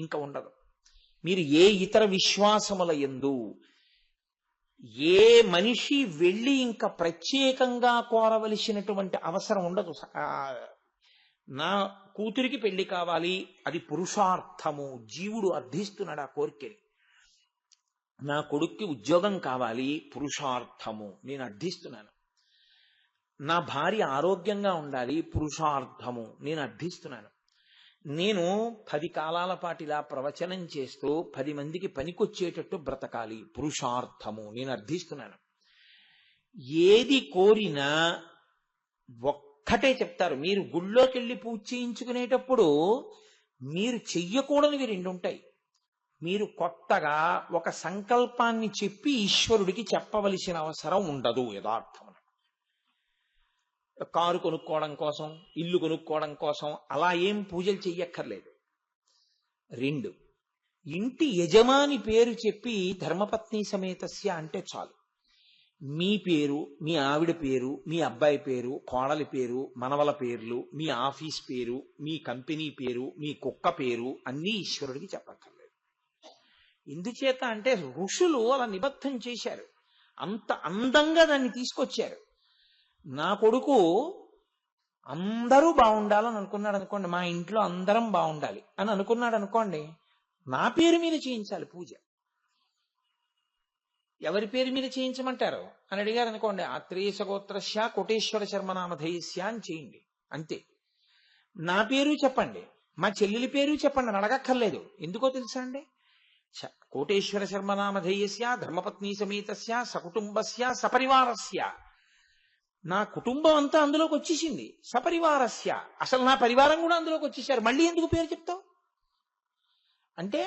ఇంకా ఉండదు. మీరు ఏ ఇతర విశ్వాసముల యందు ఏ మనిషి వెళ్ళి ఇంకా ప్రత్యేకంగా కోరవలసినటువంటి అవసరం ఉండదు. నా కూతురికి పెళ్లి కావాలి, అది పురుషార్థము, జీవుడు అర్థిస్తున్నాడు ఆ కోరికని. నా కొడుక్కి ఉద్యోగం కావాలి, పురుషార్థము, నేను అర్థిస్తున్నాను. నా భార్య ఆరోగ్యంగా ఉండాలి, పురుషార్థము, నేను అర్థిస్తున్నాను. నేను 10 కాలాల పాటు ఇలా ప్రవచనం చేస్తూ 10 మందికి పనికొచ్చేటట్టు బ్రతకాలి, పురుషార్థము, నేను అర్థిస్తున్నాను. ఏది కోరినా ఒక్కటే చెప్తారు. మీరు గుళ్ళోకి వెళ్ళి పూజ చేయించుకునేటప్పుడు మీరు చెయ్యకూడనివి 2 ఉంటాయి. మీరు కొత్తగా ఒక సంకల్పాన్ని చెప్పి ఈశ్వరుడికి చెప్పవలసిన అవసరం ఉండదు. యథార్థం కారు కొనుక్కోవడం కోసం, ఇల్లు కొనుక్కోవడం కోసం అలా ఏం పూజలు చెయ్యక్కర్లేదు. 2, ఇంటి యజమాని పేరు చెప్పి ధర్మపత్ని సమేతస్య అంటే చాలు. మీ పేరు, మీ ఆవిడ పేరు, మీ అబ్బాయి పేరు, కోడలి పేరు, మనవల పేర్లు, మీ ఆఫీస్ పేరు, మీ కంపెనీ పేరు, మీ కుక్క పేరు అన్నీ ఈశ్వరుడికి చెప్పక్కర్లేదు. ఎందుచేత అంటే ఋషులు అలా నిబద్ధం చేశారు, అంత అందంగా దాన్ని తీసుకొచ్చారు. నా కొడుకు అందరూ బాగుండాలని అనుకున్నాడు అనుకోండి, మా ఇంట్లో అందరం బాగుండాలి అని అనుకున్నాడు అనుకోండి, నా పేరు మీద చేయించాలి పూజ. ఎవరి పేరు మీద చేయించమంటారు అని అడిగారు అనుకోండి, ఆత్రేయ గోత్రస్య కోటేశ్వర శర్మనామధేయస్య అని చేయండి, అంతే. నా పేరు చెప్పండి, మా చెల్లెలి పేరు చెప్పండి అని అడగక్కర్లేదు. ఎందుకో తెలుసా అండి? కోటేశ్వర శర్మనామధేయస్య ధర్మపత్ని సమేతస్య సకుటుంబస్య సపరివారస్య, నా కుటుంబం అంతా అందులోకి వచ్చేసింది. సపరివారస్య, అసలు నా పరివారం కూడా అందులోకి వచ్చేసారు, మళ్ళీ ఎందుకు పేరు చెప్తావు? అంటే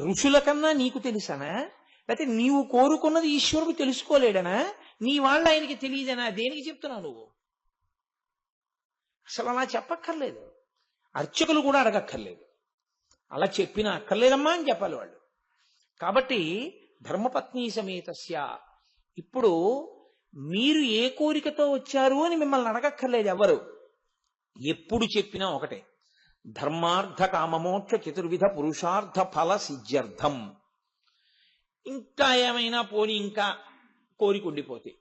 ఋషుల కన్నా నీకు తెలుసనా? లేకపోతే నీవు కోరుకున్నది ఈశ్వరుడు తెలుసుకోలేడనా? నీ వాళ్ళు ఆయనకి తెలియదనా? దేనికి చెప్తున్నావు నువ్వు? అసలు అలా చెప్పక్కర్లేదు. అర్చకులు కూడా అడగక్కర్లేదు. అలా చెప్పినా అక్కర్లేదమ్మా అని చెప్పాలి వాళ్ళు. కాబట్టి ధర్మపత్ని సమేతస్య, ఇప్పుడు మీరు ఏ కోరికతో వచ్చారు అని మిమ్మల్ని అడగక్కర్లేదు ఎవరు. ఎప్పుడు చెప్పినా ఒకటే, ధర్మార్థ కామమోక్ష చతుర్విధ పురుషార్థ ఫల సిద్ధ్యర్థం. ఇంకా ఏమైనా పోని ఇంకా కోరిక ఉండిపోతే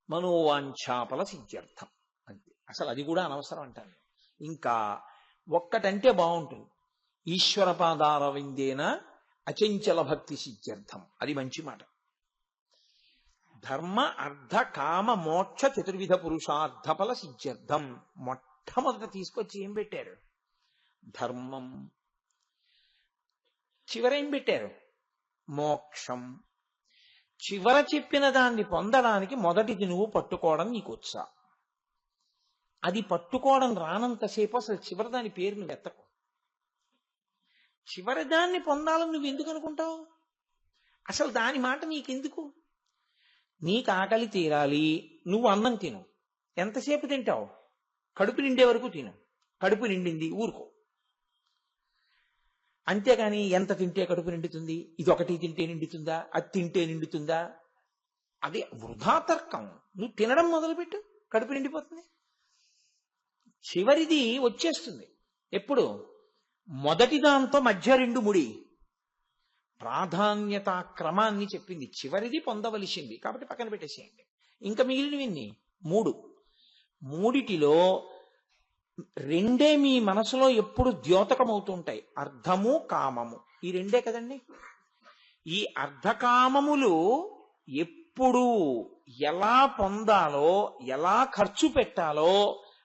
మనోవాంఛాఫల సిద్ధ్యర్థం అంతే. అసలు అది కూడా అనవసరం అంటాను. ఇంకా ఒక్కటంటే బాగుంటుంది, ఈశ్వర పాదార విందేన అచంచల భక్తి సిద్ధ్యర్థం. అది మంచి మాట. ధర్మ అర్థ కామ మోక్ష చతుర్విధ పురుషార్థ ఫల సిద్ధ్యర్థం. మొట్టమొదట తీసుకొచ్చి ఏం పెట్టారు? ధర్మం. చివరేం పెట్టారు? మోక్షం. చివర చెప్పిన దాన్ని పొందడానికి మొదటిది నువ్వు పట్టుకోవడం నీకు వచ్చా. అది పట్టుకోవడం రానంతసేపు అసలు చివరి దాని పేరు నువ్వు ఎత్తకు. చివరి దాన్ని పొందాలని నువ్వు ఎందుకు అనుకుంటావు? అసలు దాని మాట నీకెందుకు? నీకు ఆకలి తీరాలి, నువ్వు అన్నం తిను. ఎంతసేపు తింటావు? కడుపు నిండే వరకు తిను. కడుపు నిండింది ఊరుకో. అంతేగాని ఎంత తింటే కడుపు నిండుతుంది, ఇది ఒకటి తింటే నిండుతుందా, అది తింటే నిండుతుందా, అది వృధా తర్కం. నువ్వు తినడం మొదలుపెట్టు, కడుపు నిండిపోతుంది. చివరిది వచ్చేస్తుంది ఎప్పుడు? మొదటి దాంతో మధ్య 2 ముడి. ప్రాధాన్యత క్రమాన్ని చెప్పింది. చివరిది పొందవలసింది కాబట్టి పక్కన పెట్టేసేయండి. ఇంకా మిగిలినవి 3. 3 మూడిటిలో రెండే మీ మనసులో ఎప్పుడు ద్యోతకమవుతుంటాయి, అర్థము కామము. ఈ రెండే కదండి. ఈ అర్ధకామములు ఎప్పుడు ఎలా పొందాలో, ఎలా ఖర్చు పెట్టాలో,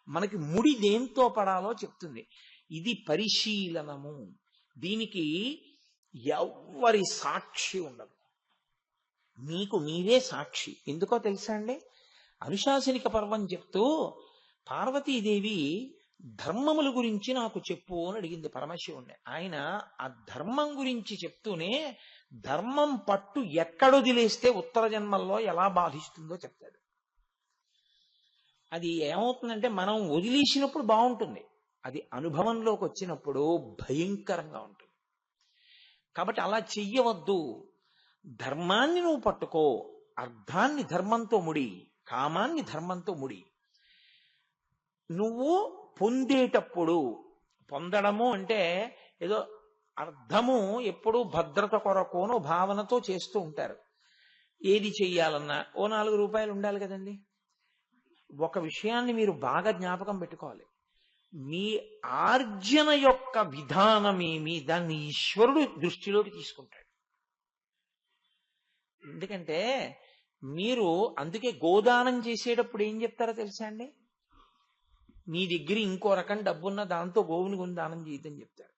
మనకి ముడి దేంతో పడాలో చెప్తుంది. ఇది పరిశీలనము. దీనికి ఎవ్వరి సాక్షి ఉండదు, మీకు మీరే సాక్షి. ఎందుకో తెలుసా అండి? అనుశాసనిక పర్వం చెప్తూ పార్వతీదేవి ధర్మముల గురించి నాకు చెప్పు అని అడిగింది పరమశివుణ్ణి. ఆయన ఆ ధర్మం గురించి చెప్తూనే ధర్మం పట్టు ఎక్కడొదిలేస్తే ఉత్తర జన్మల్లో ఎలా బాధిస్తుందో చెప్తాడు. అది ఏమవుతుందంటే మనం వదిలేసినప్పుడు బాగుంటుంది, అది అనుభవంలోకి వచ్చినప్పుడు భయంకరంగా ఉంటుంది. కాబట్టి అలా చెయ్యవద్దు. ధర్మాన్ని నువ్వు పట్టుకో, అర్థాన్ని ధర్మంతో ముడి, కామాన్ని ధర్మంతో ముడి. నువ్వు పొందేటప్పుడు, పొందడము అంటే ఏదో అర్థము ఎప్పుడూ భద్రత కొరకును భావనతో చేస్తూ ఉంటారు. ఏది చెయ్యాలన్నా ఓ 4 రూపాయలు ఉండాలి కదండి. ఒక విషయాన్ని మీరు బాగా జ్ఞాపకం పెట్టుకోవాలి, మీ ఆర్జన యొక్క విధానమేమి దాన్ని ఈశ్వరుడు దృష్టిలోకి తీసుకుంటాడు. ఎందుకంటే మీరు అందుకే గోదానం చేసేటప్పుడు ఏం చెప్తారో తెలుసా అండి? మీ దగ్గర ఇంకో రకం డబ్బున్న దాంతో గోవుని కొని దానం చేయదని చెప్తారు.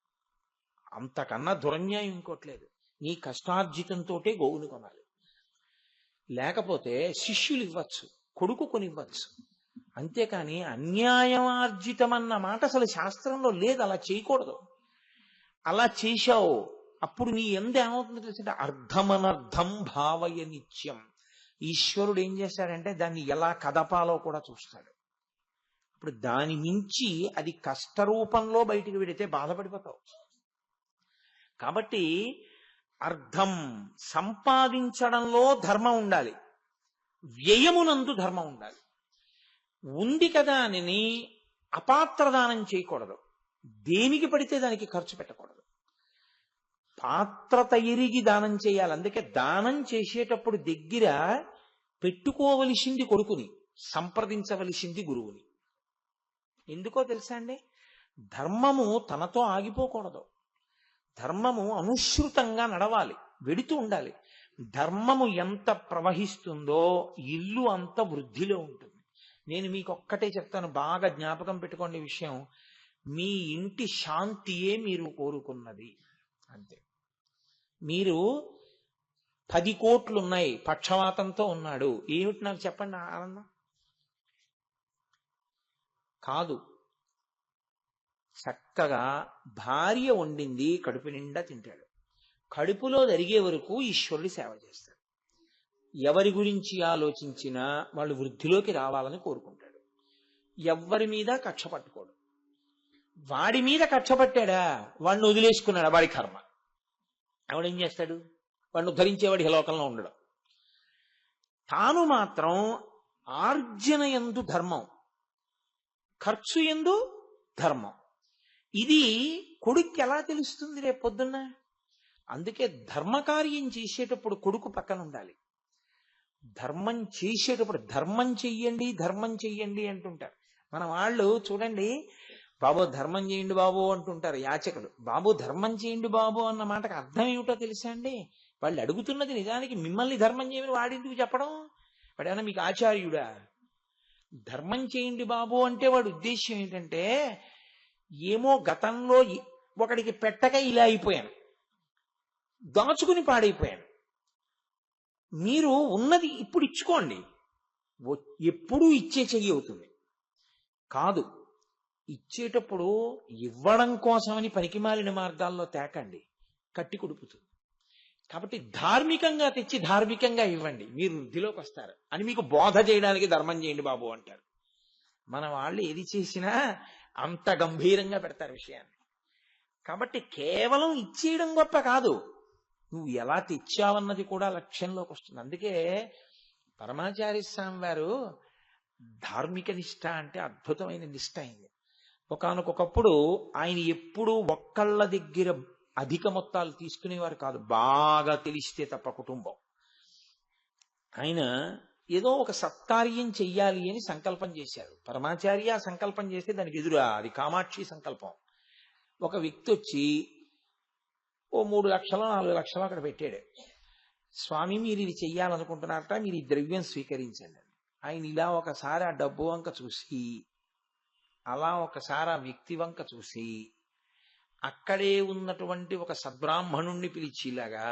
అంతకన్నా దురన్యాయం ఇంకోట్లేదు. నీ కష్టార్జితంతో గోవుని కొనాలి. లేకపోతే శిష్యులు ఇవ్వచ్చు, కొడుకు కొనివ్వచ్చు. అంతేకాని అన్యాయమార్జితమన్న మాట అసలు శాస్త్రంలో లేదు. అలా చేయకూడదు. అలా చేశావు అప్పుడు నీ ఎందు ఏమవుతుందో తెలిసింటే అర్థమనర్థం భావయ నిత్యం. ఈశ్వరుడు ఏం చేశాడంటే దాన్ని ఎలా కదపాలో కూడా చూస్తాడు. ఇప్పుడు దాని మించి అది కష్టరూపంలో బయటికి వెడితే బాధపడిపోతావు. కాబట్టి అర్థం సంపాదించడంలో ధర్మం ఉండాలి, వ్యయమునందు ధర్మం ఉండాలి. ఉంది కదా అని అపాత్రదానం చేయకూడదు, దేనికి పడితే దానికి ఖర్చు పెట్టకూడదు. పాత్రత ఎరిగి దానం చేయాలి. అందుకే దానం చేసేటప్పుడు దగ్గర పెట్టుకోవలసింది కొడుకుని, సంప్రదించవలసింది గురువుని. ఎందుకో తెలుసా అండి? ధర్మము తనతో ఆగిపోకూడదు. ధర్మము అనుసృతంగా నడవాలి, వెడుతూ ఉండాలి. ధర్మము ఎంత ప్రవహిస్తుందో ఇల్లు అంత వృద్ధిలో ఉంటుంది. నేను మీకు ఒక్కటే చెప్తాను, బాగా జ్ఞాపకం పెట్టుకోండి విషయం. మీ ఇంటి శాంతియే మీరు కోరుకున్నది. అంతే. మీరు 10 కోట్లు ఉన్నాయి, పక్షవాతంతో ఉన్నాడు, ఏమిటి నాకు చెప్పండి ఆనందం? కాదు. చక్కగా భార్య వండింది కడుపు నిండా తింటాడు, కడుపులో జరిగే వరకు ఈశ్వరుడి సేవ చేస్తాడు. ఎవరి గురించి ఆలోచించినా వాళ్ళు వృద్ధిలోకి రావాలని కోరుకుంటాడు. ఎవ్వరి మీద కక్ష పట్టుకోడు. వాడి మీద కక్ష పట్టాడా, వాడిని వదిలేసుకున్నాడా, వాడి కర్మ. ఆవిడేం చేస్తాడు? వాడిని ఉద్ధరించేవాడి లోకంలో ఉండడం. తాను మాత్రం ఆర్జన యందు ధర్మం, ఖర్చు యందు ధర్మం. ఇది కొడుక్కి ఎలా తెలుస్తుంది రేపు పొద్దున్న? అందుకే ధర్మకార్యం చేసేటప్పుడు కొడుకు పక్కన ఉండాలి. ధర్మం చేసేటప్పుడు ధర్మం చెయ్యండి, ధర్మం చెయ్యండి అంటుంటారు మన వాళ్ళు. చూడండి, బాబు ధర్మం చేయండి బాబు అంటుంటారు యాచకులు. బాబు ధర్మం చేయండి బాబు అన్న మాటకు అర్థం ఏమిటో తెలుసా అండి? వాళ్ళు అడుగుతున్నది నిజానికి మిమ్మల్ని ధర్మం చేయమని వాడెందుకు చెప్పడం? వాడేమన్నా మీకు ఆచార్యుడా? ధర్మం చేయండి బాబు అంటే వాడి ఉద్దేశ్యం ఏంటంటే, ఏమో గతంలో ఒకడికి పెట్టక ఇలా అయిపోయాను, దాచుకుని పాడైపోయాను, మీరు ఉన్నది ఇప్పుడు ఇచ్చుకోండి. ఎప్పుడూ ఇచ్చే చెయ్యి అవుతుంది కాదు. ఇచ్చేటప్పుడు ఇవ్వడం కోసమని పనికిమాలిన మార్గాల్లో తేకండి, కట్టి కుడుపుతుంది. కాబట్టి ధార్మికంగా తెచ్చి ధార్మికంగా ఇవ్వండి, మీరు వృద్ధిలోకి వస్తారు అని మీకు బోధ చేయడానికి ధర్మం చేయండి బాబు అంటారు. మన వాళ్ళు ఏది చేసినా అంత గంభీరంగా పెడతారు విషయాన్ని. కాబట్టి కేవలం ఇచ్చేయడం గొప్ప కాదు, నువ్వు ఎలా తెచ్చావన్నది కూడా లక్ష్యంలోకి వస్తుంది. అందుకే పరమాచార్య స్వామి వారు ధార్మిక నిష్ఠ అంటే అద్భుతమైన నిష్ఠ అయింది. ఒకానొకప్పుడు ఆయన ఎప్పుడూ ఒక్కళ్ళ దగ్గర అధిక మొత్తాలు తీసుకునేవారు కాదు, బాగా తెలిస్తే తప్ప కుటుంబం. ఆయన ఏదో ఒక సత్కార్యం చెయ్యాలి అని సంకల్పం చేశారు. పరమాచార్య సంకల్పం చేస్తే దానికి ఎదురా అది కామాక్షి సంకల్పం. ఒక వ్యక్తి వచ్చి ఓ 3 లక్షలు 4 లక్షలు అక్కడ పెట్టాడు. స్వామి మీరు ఇది చెయ్యాలనుకుంటున్నారట, మీరు ఈ ద్రవ్యం స్వీకరించండి. ఆయన ఇలా ఒకసారి ఆ డబ్బు వంక చూసి, అలా ఒకసారి ఆ వ్యక్తి వంక చూసి, అక్కడే ఉన్నటువంటి ఒక సద్బ్రాహ్మణుణ్ణి పిలిచిలాగా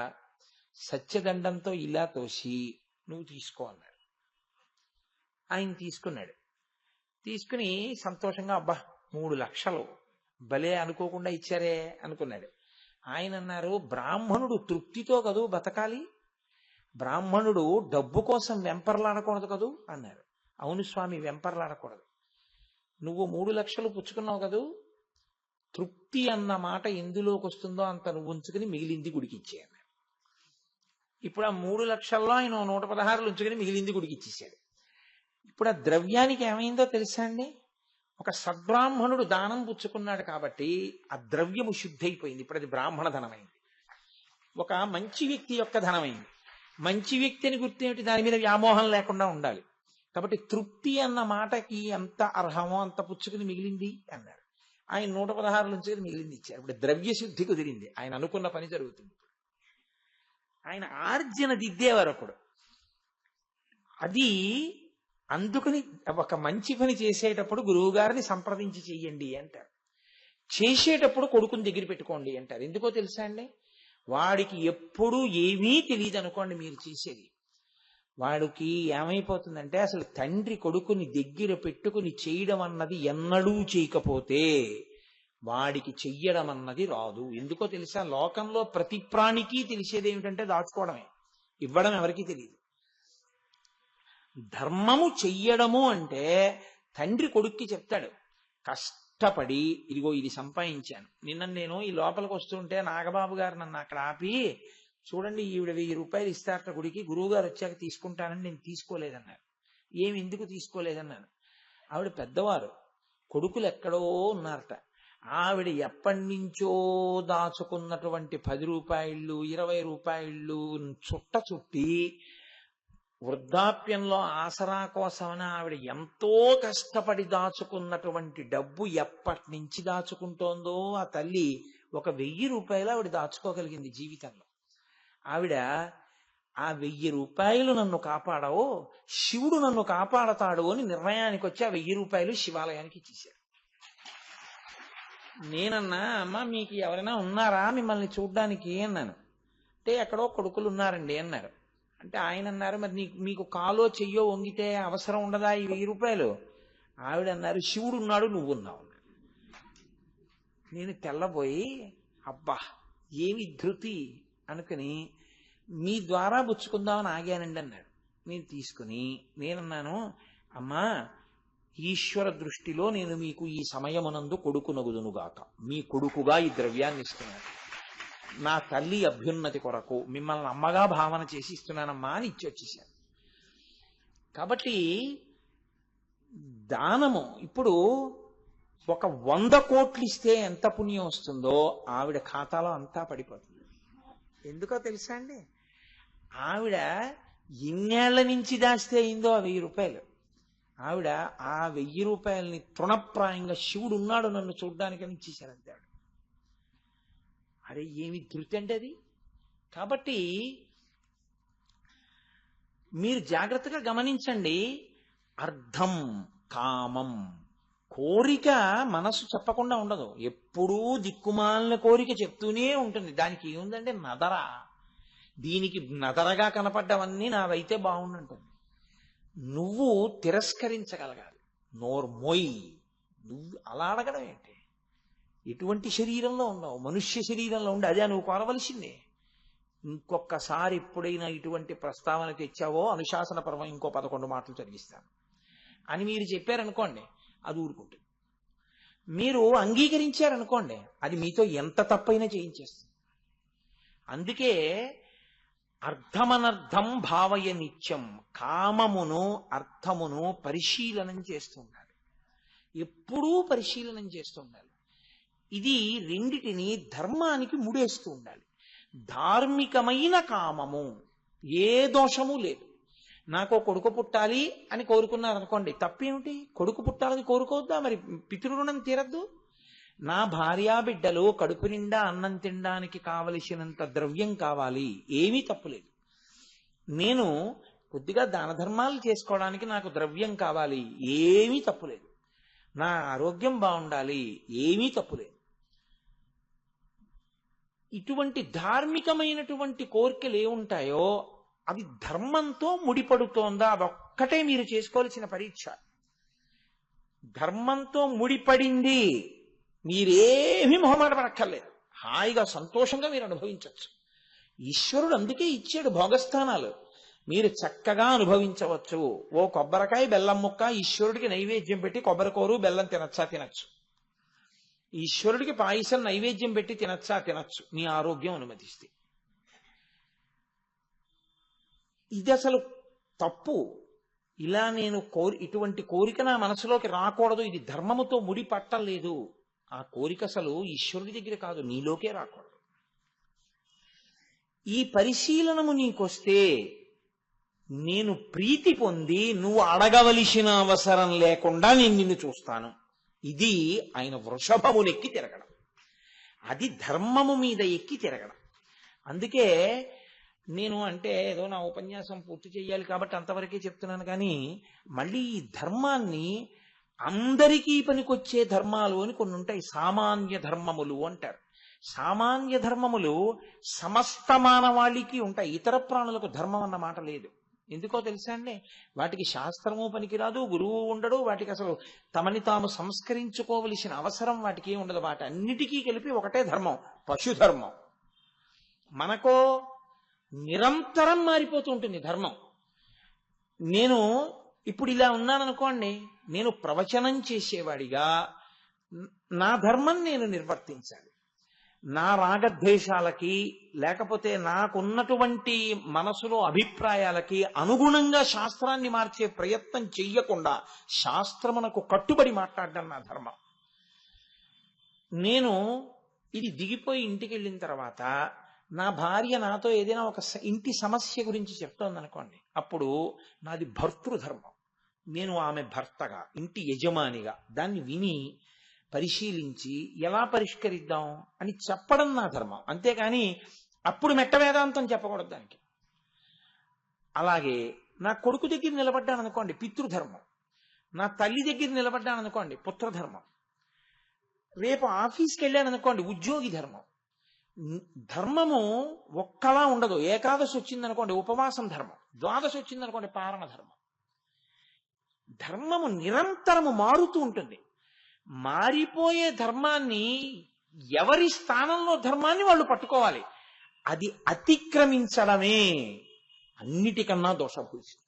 సత్యదండంతో ఇలా తోసి నువ్వు తీసుకో అన్నాడు. ఆయన తీసుకున్నాడు. తీసుకుని సంతోషంగా అబ్బా 3 లక్షలు భలే అనుకోకుండా ఇచ్చారే అనుకున్నాడు. ఆయన అన్నారు, బ్రాహ్మణుడు తృప్తితో కదూ బతకాలి, బ్రాహ్మణుడు డబ్బు కోసం వెంపర్లాడకూడదు కదూ అన్నారు. అవును స్వామి, వెంపర్లాడకూడదు. నువ్వు 3 లక్షలు పుచ్చుకున్నావు కదూ, తృప్తి అన్న మాట ఎందులోకి వస్తుందో అంత నువ్వు ఉంచుకుని మిగిలింది గుడికి ఇచ్చే అన్నారు. ఇప్పుడు ఆ 3 లక్షల్లో ఆయన 116 ఉంచుకుని మిగిలింది గుడికి ఇచ్చేసాడు. ఇప్పుడు ఆ ద్రవ్యానికి ఏమైందో తెలుసా అండి? ఒక సద్బ్రాహ్మణుడు దానం పుచ్చుకున్నాడు కాబట్టి ఆ ద్రవ్యము శుద్ధి అయిపోయింది. ఇప్పుడు అది బ్రాహ్మణ ధనమైంది. ఒక మంచి వ్యక్తి యొక్క ధనమైంది. మంచి వ్యక్తి అని గుర్తేమిటి? దాని మీద వ్యామోహం లేకుండా ఉండాలి. కాబట్టి తృప్తి అన్న మాటకి ఎంత అర్హమో అంత పుచ్చుకుని మిగిలింది అన్నారు. ఆయన 116 నుంచి మిగిలింది ఇచ్చారు. ఇప్పుడు ద్రవ్య శుద్ధి కుదిరింది. ఆయన అనుకున్న పని జరుగుతుంది. ఆయన ఆర్జన దిద్దేవారు ఒకడు. అది అందుకని ఒక మంచి పని చేసేటప్పుడు గురువు గారిని సంప్రదించి చెయ్యండి అంటారు. చేసేటప్పుడు కొడుకుని దగ్గర పెట్టుకోండి అంటారు. ఎందుకో తెలుసా అండి? వాడికి ఎప్పుడూ ఏమీ తెలియదు అనుకోండి మీరు చేసేది. వాడికి ఏమైపోతుందంటే అసలు తండ్రి కొడుకుని దగ్గర పెట్టుకుని చేయడం అన్నది ఎన్నడూ చేయకపోతే వాడికి చెయ్యడం అన్నది రాదు. ఎందుకో తెలుసా? లోకంలో ప్రతి ప్రాణికి తెలిసేది ఏమిటంటే దాచుకోవడమే, ఇవ్వడం ఎవరికీ తెలియదు. ధర్మము చెయ్యడము అంటే తండ్రి కొడుక్కి చెప్తాడు, కష్టపడి ఇదిగో ఇది సంపాదించాను. నిన్న నేను ఈ లోపలికి వస్తుంటే నాగబాబు గారు నన్ను అక్కడ ఆపి, చూడండి ఈవిడ 1000 రూపాయలు ఇస్తారట గుడికి, గురువు గారు వచ్చాక తీసుకుంటానని నేను తీసుకోలేదన్నారు. ఏమి ఎందుకు తీసుకోలేదన్నాను. ఆవిడ పెద్దవారు, కొడుకులు ఎక్కడో ఉన్నారట. ఆవిడ ఎప్పటి నుంచో దాచుకున్నటువంటి 10 రూపాయలు 20 రూపాయలు చుట్టి వృద్ధాప్యంలో ఆసరా కోసమని ఆవిడ ఎంతో కష్టపడి దాచుకున్నటువంటి డబ్బు ఎప్పటి నుంచి దాచుకుంటోందో ఆ తల్లి, ఒక 1000 రూపాయలు ఆవిడ దాచుకోగలిగింది జీవితంలో. ఆవిడ ఆ 1000 రూపాయలు నన్ను కాపాడవో శివుడు నన్ను కాపాడతాడు అని నిర్ణయానికి వచ్చి ఆ 1000 రూపాయలు శివాలయానికి ఇచ్చేశారు. నేనన్నా, అమ్మ మీకు ఎవరైనా ఉన్నారా మిమ్మల్ని చూడ్డానికి అన్నాను. అంటే ఎక్కడో కొడుకులు ఉన్నారండి అన్నారు. అంటే ఆయన అన్నారు, మరి మీకు కాలో చెయ్యో వంగితే అవసరం ఉండదా ఈ 1000 రూపాయలు? ఆవిడ అన్నారు, శివుడు ఉన్నాడు నువ్వు ఉన్నావు. నేను తెల్లబోయి అబ్బా ఏమి ధృతి అనుకుని మీ ద్వారా పుచ్చుకుందామని ఆగానండి అన్నాడు. నేను తీసుకుని నేనన్నాను, అమ్మా ఈశ్వర దృష్టిలో నేను మీకు ఈ సమయమునందు కొడుకునగుదునుగాక, మీ కొడుకుగా ఈ ద్రవ్యాన్ని ఇస్తున్నాను, నా తల్లి అభ్యున్నతి కొరకు మిమ్మల్ని అమ్మగా భావన చేసి ఇస్తున్నానమ్మా అని ఇచ్చి వచ్చేసాను. కాబట్టి దానము ఇప్పుడు ఒక 100 కోట్లు ఇస్తే ఎంత పుణ్యం వస్తుందో ఆవిడ ఖాతాలో అంతా పడిపోతుంది. ఎందుకో తెలుసా అండి? ఆవిడ ఇన్నేళ్ల నుంచి దాస్తే అయిందో ఆ 1000 రూపాయలు. ఆవిడ ఆ 1000 రూపాయలని తృణప్రాయంగా శివుడు ఉన్నాడు నన్ను చూడ్డానికి అని ఇచ్చేశారంతే. ఆవిడ అరే ఏమి ధృతి అంటే అది. కాబట్టి మీరు జాగ్రత్తగా గమనించండి. అర్థం కామం, కోరిక మనసు చెప్పకుండా ఉండదు, ఎప్పుడూ దిక్కుమాలిన కోరిక చెప్తూనే ఉంటుంది. దానికి ఏముందంటే నదర, దీనికి నదరగా కనపడ్డవన్నీ నావైతే బాగుంటుంది. నువ్వు తిరస్కరించగలగాలి, నోర్మొయ్. నువ్వు అలా అడగడం ఏంటి? ఎటువంటి శరీరంలో ఉన్నావు? మనుష్య శరీరంలో ఉండి అదే నువ్వు కోరవలసిందే. ఇంకొకసారి ఎప్పుడైనా ఇటువంటి ప్రస్తావన తెచ్చావో అనుశాసన పర్వం ఇంకో 11 మాటలు చదివిస్తాను అని మీరు చెప్పారనుకోండి, అది ఊరుకుంటుంది. మీరు అంగీకరించారనుకోండి, అది మీతో ఎంత తప్పైనా చేయించేస్తుంది. అందుకే అర్థమనర్థం భావయ నిత్యం, కామమును అర్థమును పరిశీలనం చేస్తూ ఉండాలి, ఎప్పుడూ పరిశీలనం చేస్తూ ఉండాలి. ఇది రెండిటిని ధర్మానికి ముడేస్తూ ఉండాలి. ధార్మికమైన కామము ఏ దోషము లేదు, నాకు కొడుకు పుట్టాలి అని కోరుకున్నారు అనుకోండి, తప్పేమిటి? కొడుకు పుట్టాలని కోరుకోవద్దా? మరి పితృరుణం తీరద్దు? నా భార్యా బిడ్డలు కడుపు నిండా అన్నం తినడానికి కావలసినంత ద్రవ్యం కావాలి, ఏమీ తప్పులేదు. నేను కొద్దిగా దాన ధర్మాలు చేసుకోవడానికి నాకు ద్రవ్యం కావాలి, ఏమీ తప్పులేదు. నా ఆరోగ్యం బాగుండాలి, ఏమీ తప్పులేదు. ఇటువంటి ధార్మికమైనటువంటి కోరికలు ఏముంటాయో అవి ధర్మంతో ముడిపడుతోందా? అదొక్కటే మీరు చేసుకోవాల్సిన పరీక్ష. ధర్మంతో ముడిపడింది, మీరేమీ మొహమాట పడక్కర్లేదు, హాయిగా సంతోషంగా మీరు అనుభవించవచ్చు. ఈశ్వరుడు అందుకే ఇచ్చాడు భోగస్థానాలు, మీరు చక్కగా అనుభవించవచ్చు. ఓ కొబ్బరికాయ బెల్లం ముక్క ఈశ్వరుడికి నైవేద్యం పెట్టి కొబ్బరికూరు బెల్లం తినచ్చా? తినచ్చు. ఈశ్వరుడికి పాయసం నైవేద్యం పెట్టి తినచ్చా? తినచ్చు, మీ ఆరోగ్యం అనుమతిస్తే. ఇది అసలు తప్పు. ఇలా నేను ఇటువంటి కోరిక నా మనసులోకి రాకూడదు, ఇది ధర్మముతో ముడి పట్టలేదు. ఆ కోరిక అసలు ఈశ్వరుడి దగ్గర కాదు, నీలోకే రాకూడదు. ఈ పరిశీలనము నీకొస్తే నేను ప్రీతి పొంది నువ్వు అడగవలసిన అవసరం లేకుండా నేను నిన్ను చూస్తాను. ఇది ఆయన వృషభమునెక్కి తిరగడం, అది ధర్మము మీద ఎక్కి తిరగడం. అందుకే నేను అంటే ఏదో నా ఉపన్యాసం పూర్తి చేయాలి కాబట్టి అంతవరకే చెప్తున్నాను, కానీ మళ్ళీ ఈ ధర్మాన్ని అందరికీ పనికొచ్చే ధర్మాలు అని కొన్ని ఉంటాయి, సామాన్య ధర్మములు అంటారు. సామాన్య ధర్మములు సమస్త మానవాళికి ఉంటాయి, ఇతర ప్రాణులకు ధర్మం అన్న మాట లేదు. ఎందుకో తెలుసా అండి? వాటికి శాస్త్రము పనికిరాదు, గురువు ఉండడు, వాటికి అసలు తమని తాము సంస్కరించుకోవలసిన అవసరం వాటికి ఉండదు. వాటి అన్నిటికీ కలిపి ఒకటే ధర్మం, పశుధర్మం. మనకో నిరంతరం మారిపోతూ ఉంటుంది ధర్మం. నేను ఇప్పుడు ఇలా ఉన్నాననుకోండి, నేను ప్రవచనం చేసేవాడిగా నా ధర్మం నేను నిర్వర్తించాలి. నా రాగద్వేషాలకి లేకపోతే నాకున్నటువంటి మనసులో అభిప్రాయాలకి అనుగుణంగా శాస్త్రాన్ని మార్చే ప్రయత్నం చెయ్యకుండా శాస్త్రమునకు కట్టుబడి మాట్లాడడం నా ధర్మం. నేను ఇది దిగిపోయి ఇంటికి వెళ్ళిన తర్వాత నా భార్య నాతో ఏదైనా ఒక ఇంటి సమస్య గురించి చెప్తోందనుకోండి, అప్పుడు నాది భర్తృధర్మం. నేను ఆమె భర్తగా, ఇంటి యజమానిగా దాన్ని విని పరిశీలించి ఎలా పరిష్కరిద్దాం అని చెప్పడం నా ధర్మం. అంతేకాని అప్పుడు మెట్ట వేదాంతం చెప్పకూడదు దానికి. అలాగే నా కొడుకు దగ్గర నిలబడ్డాను అనుకోండి, పితృధర్మం. నా తల్లి దగ్గర నిలబడ్డాను అనుకోండి, పుత్రధర్మం. రేపు ఆఫీస్కి వెళ్ళాను అనుకోండి, ఉద్యోగి ధర్మం. ధర్మము ఒక్కలా ఉండదు. ఏకాదశి వచ్చిందనుకోండి ఉపవాసం ధర్మం, ద్వాదశి వచ్చిందనుకోండి పారణ ధర్మం. ధర్మము నిరంతరము మారుతూ ఉంటుంది. మారిపోయే ధర్మాన్ని, ఎవరి స్థానంలో ధర్మాన్ని వాళ్ళు పట్టుకోవాలి. అది అతిక్రమించడమే అన్నిటికన్నా దోషభూషితం.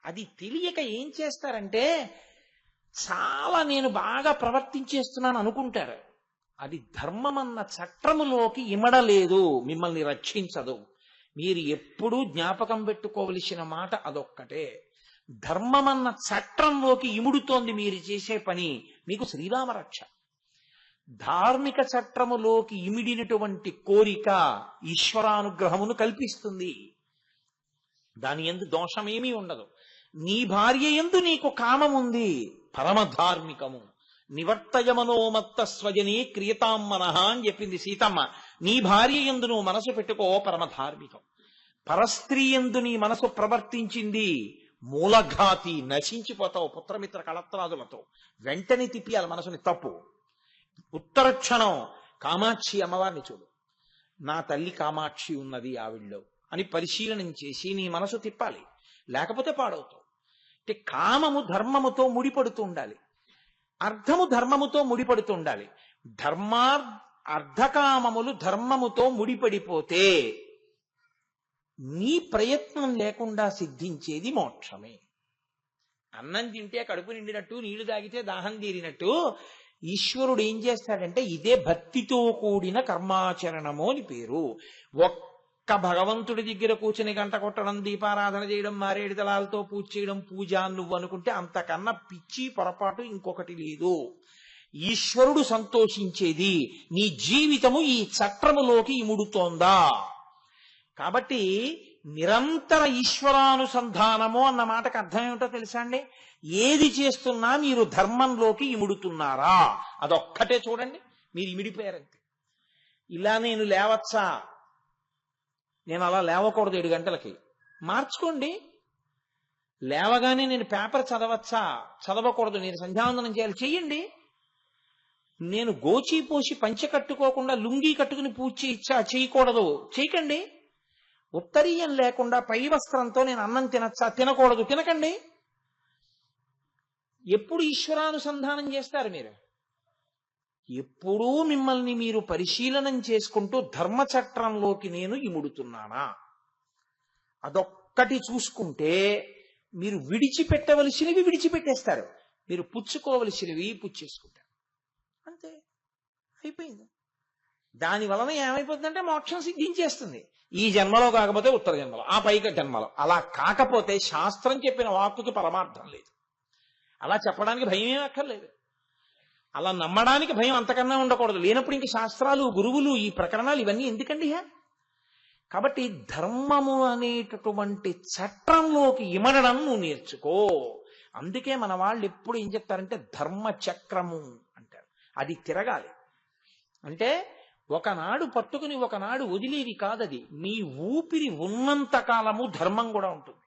అది తెలియక ఏం చేస్తారంటే, చాలా నేను బాగా ప్రవర్తించేస్తున్నాను అనుకుంటారు. అది ధర్మమన్న చట్రములోకి ఇమడలేదు, మిమ్మల్ని రక్షించదు. మీరు ఎప్పుడూ జ్ఞాపకం పెట్టుకోవలసిన మాట అదొక్కటే. ధర్మమన్న చట్రంలోకి ఇముడుతోంది మీరు చేసే పని, మీకు శ్రీరామ రక్ష. ధార్మిక చట్రములోకి ఇమిడినటువంటి కోరిక ఈశ్వరానుగ్రహమును కల్పిస్తుంది. దాని యందు దోషమేమీ ఉండదు. నీ భార్య యందు నీకు కామముంది, పరమధార్మికము. నివర్తయమనోమత్త స్వజనే క్రియతాం మనః అని చెప్పింది సీతమ్మ. నీ భార్య యందు నువ్వు మనసు పెట్టుకో, పరమధార్మికం. పరస్త్రీ యందు నీ మనసు ప్రవర్తించింది, మూలఘాతి, నశించిపోతావు పుత్రమిత్ర కళత్రాదులతో. వెంటనే తిప్పియాలి మనసుని, తప్పు. ఉత్తర క్షణం కామాక్షి అమ్మవారిని చూడు, నా తల్లి కామాక్షి ఉన్నది ఆవిడ్లో అని పరిశీలనం చేసి నీ మనసు తిప్పాలి, లేకపోతే పాడవుతావు. అంటే కామము ధర్మముతో ముడిపడుతూ ఉండాలి, అర్థము ధర్మముతో ముడిపడుతూ ఉండాలి. అర్ధకామములు ధర్మముతో ముడిపడిపోతే నీ ప్రయత్నం లేకుండా సిద్ధించేది మోక్షమే. అన్నం తింటే కడుపు నిండినట్టు, నీళ్లు తాగితే దాహం తీరినట్టు ఈశ్వరుడు ఏం చేస్తాడంటే, ఇదే భక్తితో కూడిన కర్మాచరణము అని పేరు. ఒక్క భగవంతుడి దగ్గర కూర్చుని గంట కొట్టడం, దీపారాధన చేయడం, మారేడు దళాలతో పూజ చేయడం పూజ నువ్వు అనుకుంటే అంతకన్నా పిచ్చి పొరపాటు ఇంకొకటి లేదు. ఈశ్వరుడు సంతోషించేది నీ జీవితము ఈ చట్రములోకి ఇముడుతోందా. కాబట్టి నిరంతర ఈశ్వరానుసంధానము అన్న మాటకు అర్థం ఏమిటో తెలుసా అండి? ఏది చేస్తున్నా మీరు ధర్మంలోకి ఇముడుతున్నారా అదొక్కటే చూడండి, మీరు ఇమిడిపోయారంతే. ఇలా నేను లేవచ్చా, నేను అలా లేవకూడదు 7 గంటలకి, మార్చుకోండి. లేవగానే నేను పేపర్ చదవచ్చా, చదవకూడదు, నేను సంధ్యావందనం చేయాలి, చెయ్యండి. నేను గోచి పోసి పంచె కట్టుకోకుండా లుంగీ కట్టుకుని పూజ చేయచ్చా, చేయకూడదు, చేయకండి. ఉత్తరీయం లేకుండా పై వస్త్రంతో నేను అన్నం తినచ్చా, తినకూడదు, తినకండి. ఎప్పుడు ఈశ్వరానుసంధానం చేస్తారు మీరు? ఎప్పుడూ మిమ్మల్ని మీరు పరిశీలనం చేసుకుంటూ ధర్మచట్రంలోకి నేను ఇముడుతున్నానా అదొక్కటి చూసుకుంటే మీరు విడిచిపెట్టవలసినవి విడిచిపెట్టేస్తారు, మీరు పుచ్చుకోవలసినవి పుచ్చేసుకుంటారు. అంతే, అయిపోయింది. దాని వలన ఏమైపోతుందంటే మోక్షం సిద్ధించేస్తుంది. ఈ జన్మలో కాకపోతే ఉత్తర జన్మలో, ఆ పైక జన్మలో. అలా కాకపోతే శాస్త్రం చెప్పిన వాక్కుకి పరమార్థం లేదు. అలా చెప్పడానికి భయం ఏమీ అక్కర్లేదు, అలా నమ్మడానికి భయం అంతకన్నా ఉండకూడదు. లేనప్పుడు ఇంక శాస్త్రాలు, గురువులు, ఈ ప్రకరణాలు ఇవన్నీ ఎందుకండి? కాబట్టి ధర్మము అనేటటువంటి చట్రంలోకి ఇమడడం నువ్వు నేర్చుకో. అందుకే మన వాళ్ళు ఎప్పుడు ఏం చెప్తారంటే ధర్మ చక్రము అంటారు. అది తిరగాలి. అంటే ఒకనాడు పట్టుకుని ఒకనాడు వదిలేవి కాదది. నీ ఊపిరి ఉన్నంత కాలము ధర్మం కూడా ఉంటుంది.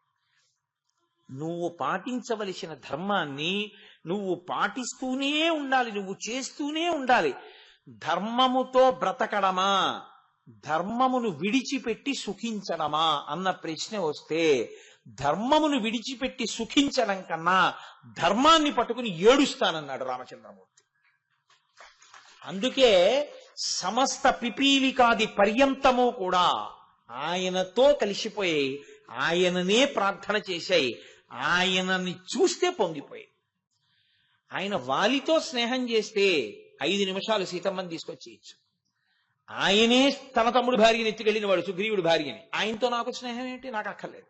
నువ్వు పాటించవలసిన ధర్మాన్ని నువ్వు పాటిస్తూనే ఉండాలి, నువ్వు చేస్తూనే ఉండాలి. ధర్మముతో బ్రతకడమా, ధర్మమును విడిచిపెట్టి సుఖించడమా అన్న ప్రశ్న వస్తే, ధర్మమును విడిచిపెట్టి సుఖించడం కన్నా ధర్మాన్ని పట్టుకుని ఏడుస్తానన్నాడు రామచంద్రమూర్తి. అందుకే సమస్త పిపీలికాది పర్యంతము కూడా ఆయనతో కలిసిపోయి ఆయననే ప్రార్థన చేశాయి, ఆయనని చూస్తే పొంగిపోయి. ఆయన వాలితో స్నేహం చేస్తే 5 నిమిషాలు సీతమ్మని తీసుకొచ్చేయచ్చు. ఆయనే తన తమ్ముడు భార్యని ఎత్తుకెళ్ళిన వాడు, సుగ్రీవుడి భార్యని. ఆయనతో నాకు స్నేహం ఏంటి? నాకు అక్కర్లేదు.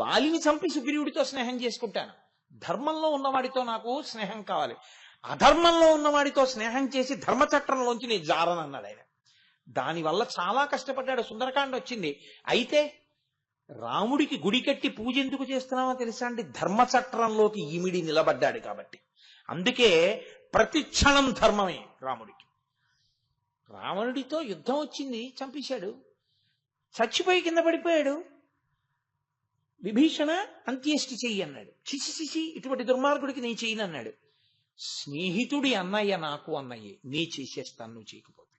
వాలిని చంపి సుగ్రీవుడితో స్నేహం చేసుకుంటాను. ధర్మంలో ఉన్నవాడితో నాకు స్నేహం కావాలి. అధర్మంలో ఉన్నవాడితో స్నేహం చేసి ధర్మచట్రంలోంచి నేను జారనన్నాడు ఆయన. దానివల్ల చాలా కష్టపడ్డాడు. సుందరకాండ వచ్చింది. అయితే రాముడికి గుడి కట్టి పూజ ఎందుకు చేస్తున్నామో తెలుసా అండి? ధర్మచట్రంలోకి ఈమిడి నిలబడ్డాడు కాబట్టి. అందుకే ప్రతి క్షణం ధర్మమే రాముడికి. రావణుడితో యుద్ధం వచ్చింది, చంపేశాడు, చచ్చిపోయి కింద పడిపోయాడు. విభీషణ అంత్యేష్టి చెయ్యి అన్నాడు. చిచి ఇటువంటి దుర్మార్గుడికి నేను చెయ్యను అన్నాడు. స్నేహితుడి అన్నయ్య నాకు అన్నయ్యే, నీ చేసేస్తాను నువ్వు చేయకపోతే.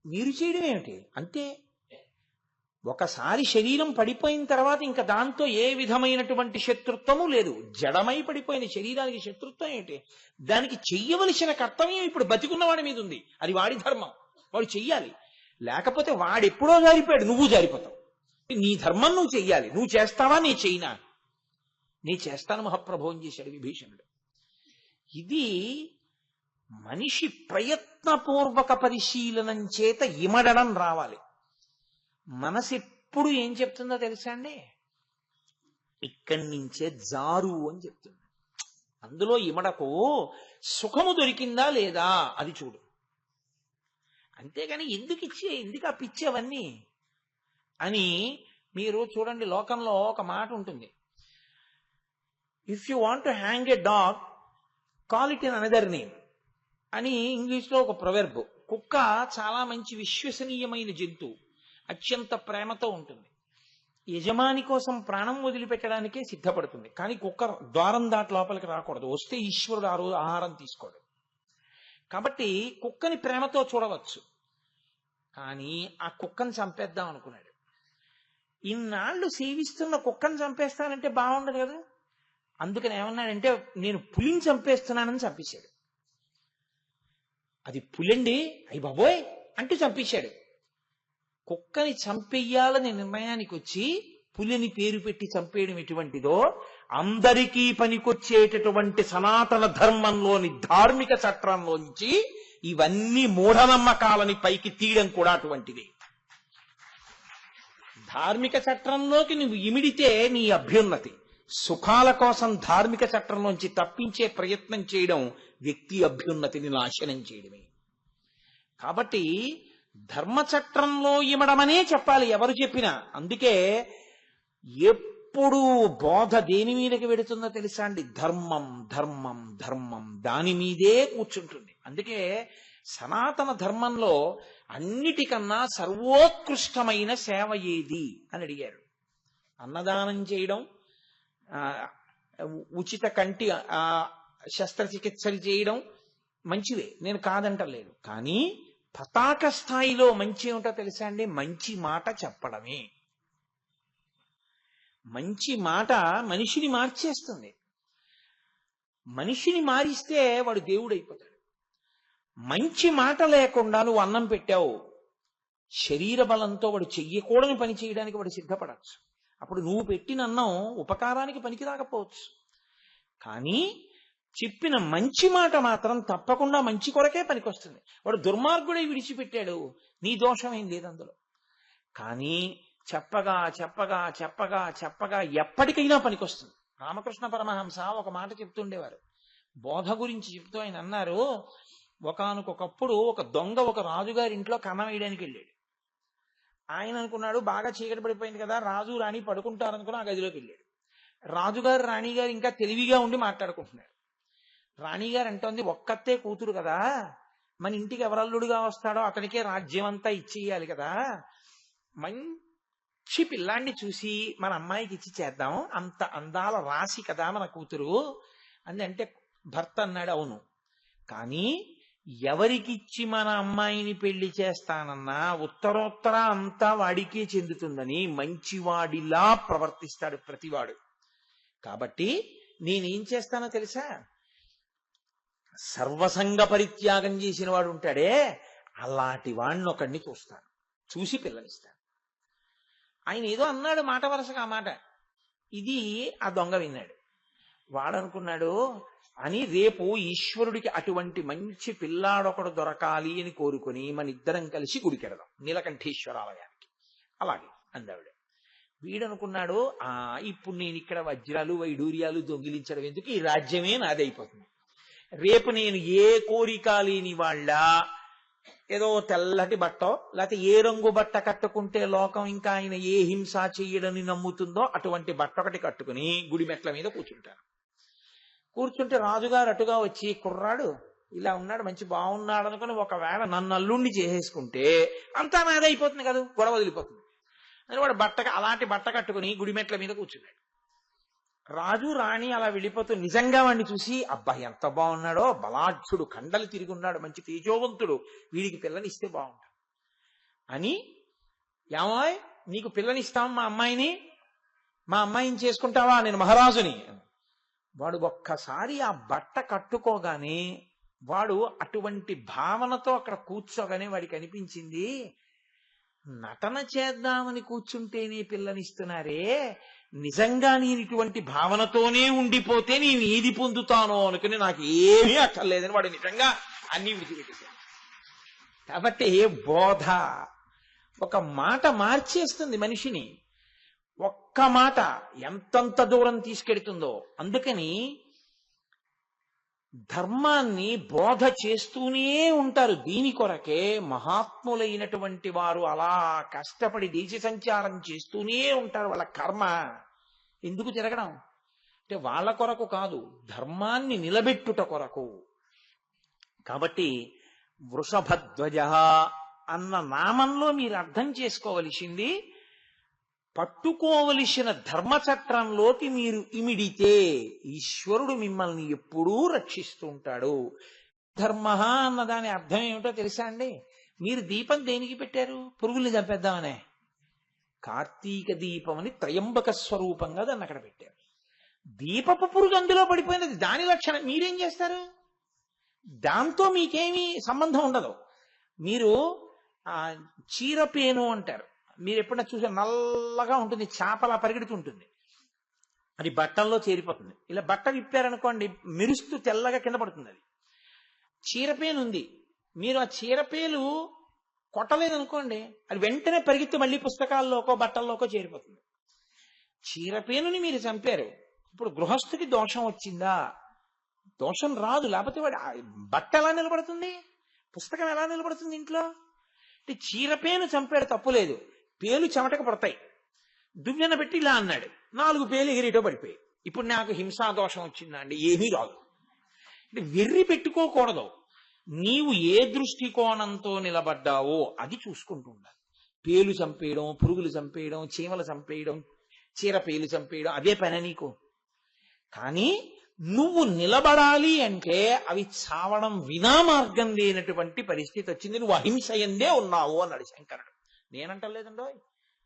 మీరు చేయడం ఏమిటి? అంతే. ఒకసారి శరీరం పడిపోయిన తర్వాత ఇంకా దాంతో ఏ విధమైనటువంటి శత్రుత్వము లేదు. జడమై పడిపోయిన శరీరానికి శత్రుత్వం ఏంటి? దానికి చెయ్యవలసిన కర్తవ్యం ఇప్పుడు బతికున్నవాడి మీద ఉంది. అది వాడి ధర్మం, వాడు చెయ్యాలి. లేకపోతే వాడెప్పుడో జారిపోయాడు, నువ్వు జారిపోతావు. నీ ధర్మం నువ్వు చెయ్యాలి. నువ్వు చేస్తావా? నీ చెయ్యినా? నీ చేస్తాను మహాప్రభోం చేశాడు విభీషణుడు. ఇది మనిషి ప్రయత్నపూర్వక పరిశీలనం చేత ఇమడడం రావాలి. మనసు ఎప్పుడు ఏం చెప్తుందో తెలుసా అండి? ఇక్కడి నుంచే జారు అని చెప్తుంది. అందులో ఇమడకు, సుఖము దొరికిందా లేదా అది చూడు. అంతేగాని ఎందుకు ఆ పిచ్చేవన్నీ అని. మీరు చూడండి, లోకంలో ఒక మాట ఉంటుంది, if you want to hang a dog call it in another name అని ఇంగ్లీష్లో ఒక ప్రొవెర్బ్. కుక్క చాలా మంచి విశ్వసనీయమైన జంతువు, అత్యంత ప్రేమతో ఉంటుంది. యజమాని కోసం ప్రాణం వదిలిపెట్టడానికే సిద్ధపడుతుంది. కానీ కుక్క ద్వారం దాటి లోపలికి రాకూడదు, వస్తే ఈశ్వరుడు ఆ రోజు ఆహారం తీసుకోడు. కాబట్టి కుక్కని ప్రేమతో చూడవచ్చు. కానీ ఆ కుక్కను చంపేద్దాం అనుకున్నాడు. ఇన్నాళ్ళు సేవిస్తున్న కుక్కను చంపేస్తానంటే బాగుండదు కదా. అందుకని ఏమన్నాడంటే, నేను పులిని చంపేస్తున్నానని చంపేశాడు. అది పులండి, అయ్యి బాబోయ్ అంటూ చంపేశాడు. కుక్కని చంపెయ్యాలని నిర్ణయానికి వచ్చి పులిని పేరు పెట్టి చంపేయడం ఎటువంటిదో, అందరికీ పనికొచ్చేటటువంటి సనాతన ధర్మంలోని ధార్మిక చట్రంలోంచి ఇవన్నీ మూఢనమ్మకాలని పైకి తీయడం కూడా అటువంటిదే. ధార్మిక చట్రంలోకి నువ్వు ఇమిడితే నీ అభ్యున్నతి. సుఖాల కోసం ధార్మిక చట్రంలోంచి తప్పించే ప్రయత్నం చేయడం వ్యక్తి అభ్యున్నతిని నాశనం చేయడమే. కాబట్టి ధర్మచట్రంలో ఇమడమనే చెప్పాలి ఎవరు చెప్పినా. అందుకే ఎప్పుడు బోధ దేని మీదకి వెడుతుందో తెలుసా అండి? ధర్మం ధర్మం ధర్మం, దాని మీదే కూర్చుంటుంది. అందుకే సనాతన ధర్మంలో అన్నిటికన్నా సర్వోత్కృష్టమైన సేవ ఏది అని అడిగారు. అన్నదానం చేయడం, ఉచిత కంటి శస్త్రచికిత్సలు చేయడం మంచివే, నేను కాదంటలేదు. కానీ పతాక స్థాయిలో మంచి ఏమిటో తెలుసా అండి? మంచి మాట చెప్పడమే. మంచి మాట మనిషిని మార్చేస్తుంది. మనిషిని మారిస్తే వాడు దేవుడైపోతాడు. మంచి మాట లేకుండా నువ్వు అన్నం పెట్టావు, శరీర బలంతో వాడు చెయ్యకూడని పని చేయడానికి వాడు సిద్ధపడచ్చు. అప్పుడు నువ్వు పెట్టిన అన్నం ఉపకారానికి పనికి రాకపోవచ్చు. కానీ చెప్పిన మంచి మాట మాత్రం తప్పకుండా మంచి కొరకే పనికొస్తుంది. వాడు దుర్మార్గుడే విడిచిపెట్టాడు, నీ దోషం ఏం లేదు అందులో. కానీ చెప్పగా చెప్పగా చెప్పగా చెప్పగా ఎప్పటికైనా పనికొస్తుంది. రామకృష్ణ పరమహంస ఒక మాట చెప్తుండేవారు. బోధ గురించి చెప్తూ ఆయన అన్నారు, ఒకానొకప్పుడు ఒక దొంగ ఒక రాజుగారి ఇంట్లో కన్నం వేయడానికి వెళ్ళాడు. ఆయన అనుకున్నాడు బాగా చీకటి పడిపోయింది కదా, రాజు రాణి పడుకుంటారనుకుని ఆ గదిలోకి వెళ్ళాడు. రాజుగారు రాణిగారు ఇంకా తెలివిగా ఉండి మాట్లాడుకుంటున్నారు. రాణిగారు అంటోంది, ఒక్కతే కూతురు కదా, మన ఇంటికి ఎవరల్లుడుగా వస్తాడో అతనికే రాజ్యం అంతా ఇచ్చేయాలి కదా, మంచి పిల్లాన్ని చూసి మన అమ్మాయికి ఇచ్చి చేద్దాం, అంత అందాల రాశి కదా మన కూతురు అని అంటే భర్త అన్నాడు, అవును, కానీ ఎవరికిచ్చి మన అమ్మాయిని పెళ్లి చేస్తానన్నా ఉత్తరోత్తర అంతా వాడికే చెందుతుందని మంచివాడిలా ప్రవర్తిస్తాడు ప్రతివాడు. కాబట్టి నేనేం చేస్తానో తెలుసా? సర్వసంగ పరిత్యాగం చేసిన వాడు ఉంటాడే, అలాంటి వాడిని ఒకడిని చూస్తాను, చూసి పిల్లనిస్తాను. ఆయన ఏదో అన్నాడు మాట వరుసగా ఆ మాట. ఇది ఆ దొంగ విన్నాడు. వాడనుకున్నాడు అని రేపు ఈశ్వరుడికి అటువంటి మంచి పిల్లాడొకడు దొరకాలి అని కోరుకొని మన ఇద్దరం కలిసి గుడికెడదాం నీలకంఠేశ్వరాలయానికి. అలాగే అందావిడ. వీడనుకున్నాడు, ఇప్పుడు నేను ఇక్కడ వజ్రాలు వైడూర్యాలు దొంగిలించడం ఎందుకు, ఈ రాజ్యమే నాదైపోతుంది. రేపు నేను ఏ కోరిక లేని వాళ్ళ ఏదో తెల్లటి బట్టో లేకపోతే ఏ రంగు బట్ట కట్టుకుంటే లోకం ఇంకా ఆయన ఏ హింస చెయ్యడని నమ్ముతుందో అటువంటి బట్ట ఒకటి కట్టుకుని గుడి మెట్ల మీద కూర్చుంటాను. కూర్చుంటే రాజుగారు అటుగా వచ్చి, కుర్రాడు ఇలా ఉన్నాడు, మంచి బాగున్నాడు అనుకుని ఒకవేళ నన్ను అల్లుణ్ణి చేసేసుకుంటే అంతా నాదైపోతుంది కదా, గొడవ వదిలిపోతుంది అని వాడు అలాంటి బట్ట కట్టుకుని గుడి మెట్ల మీద కూర్చున్నాడు. రాజు రాణి అలా వెళ్ళిపోతూ నిజంగా వాడిని చూసి, అబ్బాయి ఎంత బాగున్నాడో, బలాఢ్యుడు, కండలు తిరిగి ఉన్నాడు, మంచి తేజోవంతుడు, వీడికి పిల్లనిస్తే బాగుంటాడు అని, ఏమాయ్ నీకు పిల్లనిస్తాం, మా అమ్మాయిని చేసుకుంటావా, నేను మహారాజుని. వాడు ఒక్కసారి ఆ బట్ట కట్టుకోగానే, వాడు అటువంటి భావనతో అక్కడ కూర్చోగానే వాడికి అనిపించింది, నటన చేద్దామని కూర్చుంటేనే పిల్లనిస్తున్నారే, నిజంగా నేను ఇటువంటి భావనతోనే ఉండిపోతే నేను ఏది పొందుతానో అనుకుని నాకు ఏమీ అక్కర్లేదని వాడు నిజంగా అన్ని విడిచిపెట్టేశాడు. కాబట్టి బోధ ఒక మాట మార్చేస్తుంది మనిషిని. ఒక్క మాట ఎంతంత దూరం తీసుకెడుతుందో. అందుకని ధర్మాన్ని బోధ చేస్తూనే ఉంటారు. దీని కొరకే మహాత్ములైనటువంటి వారు అలా కష్టపడి దేశ సంచారం చేస్తూనే ఉంటారు. వాళ్ళ కర్మ ఎందుకు జరగడం అంటే వాళ్ళ కొరకు కాదు, ధర్మాన్ని నిలబెట్టుట కొరకు. కాబట్టి వృషభధ్వజ అన్న నామంలో మీరు అర్థం చేసుకోవలసింది, పట్టుకోవలసిన ధర్మచట్రంలోకి మీరు ఇమిడితే ఈశ్వరుడు మిమ్మల్ని ఎప్పుడూ రక్షిస్తూ ఉంటాడు. ధర్మ అన్న దాని అర్థం ఏమిటో తెలుసా అండి? మీరు దీపం దేనికి పెట్టారు? పురుగుల్ని చంపేద్దామనే. కార్తీక దీపం అని త్రయంబక స్వరూపంగా దాన్ని అక్కడ పెట్టారు. దీపపు పురుగు అందులో పడిపోయినది, దాని లక్షణం. మీరేం చేస్తారు? దాంతో మీకేమీ సంబంధం ఉండదు. మీరు చీరపేను అంటారు, మీరు ఎప్పుడైనా చూసే నల్లగా ఉంటుంది, చేపలా పరిగెడుతుంటుంది, అది బట్టల్లో చేరిపోతుంది. ఇలా బట్ట విప్పారనుకోండి, మెరుస్తూ తెల్లగా కింద పడుతుంది. అది చీరపేను ఉంది, మీరు ఆ చీరపేలు కొట్టలేదనుకోండి, అది వెంటనే పరిగెత్తి మళ్ళీ పుస్తకాల్లోకో బట్టల్లోకో చేరిపోతుంది. చీరపేనుని మీరు చంపారు. ఇప్పుడు గృహస్థుకి దోషం వచ్చిందా? దోషం రాదు, లేకపోతే వాడు బట్ట ఎలా నిలబడుతుంది, పుస్తకం ఎలా నిలబడుతుంది ఇంట్లో? అంటే చీరపేను చంపాడు తప్పులేదు, పేలు చెమటకు పడతాయి. దువ్వెన పెట్టి ఇలా అన్నాడు, 4 పేలు ఎగిరిటో పడిపోయి. ఇప్పుడు నాకు హింసాదోషం వచ్చిందా అండి? ఏమీ రాదు. అంటే వెర్రి పెట్టుకోకూడదు. నీవు ఏ దృష్టికోణంతో నిలబడ్డావో అది చూసుకుంటూ ఉండాలి. పేలు చంపేయడం, పురుగులు చంపేయడం, చీమలు చంపేయడం, చీర పేలు చంపేయడం అదే పని నీకు. కానీ నువ్వు నిలబడాలి అంటే అవి చావడం వినా మార్గం లేనటువంటి పరిస్థితి వచ్చింది. నువ్వు అహింసయందే ఉన్నావు అన్నాడు శంకరుడు. నేనంటలేదండో,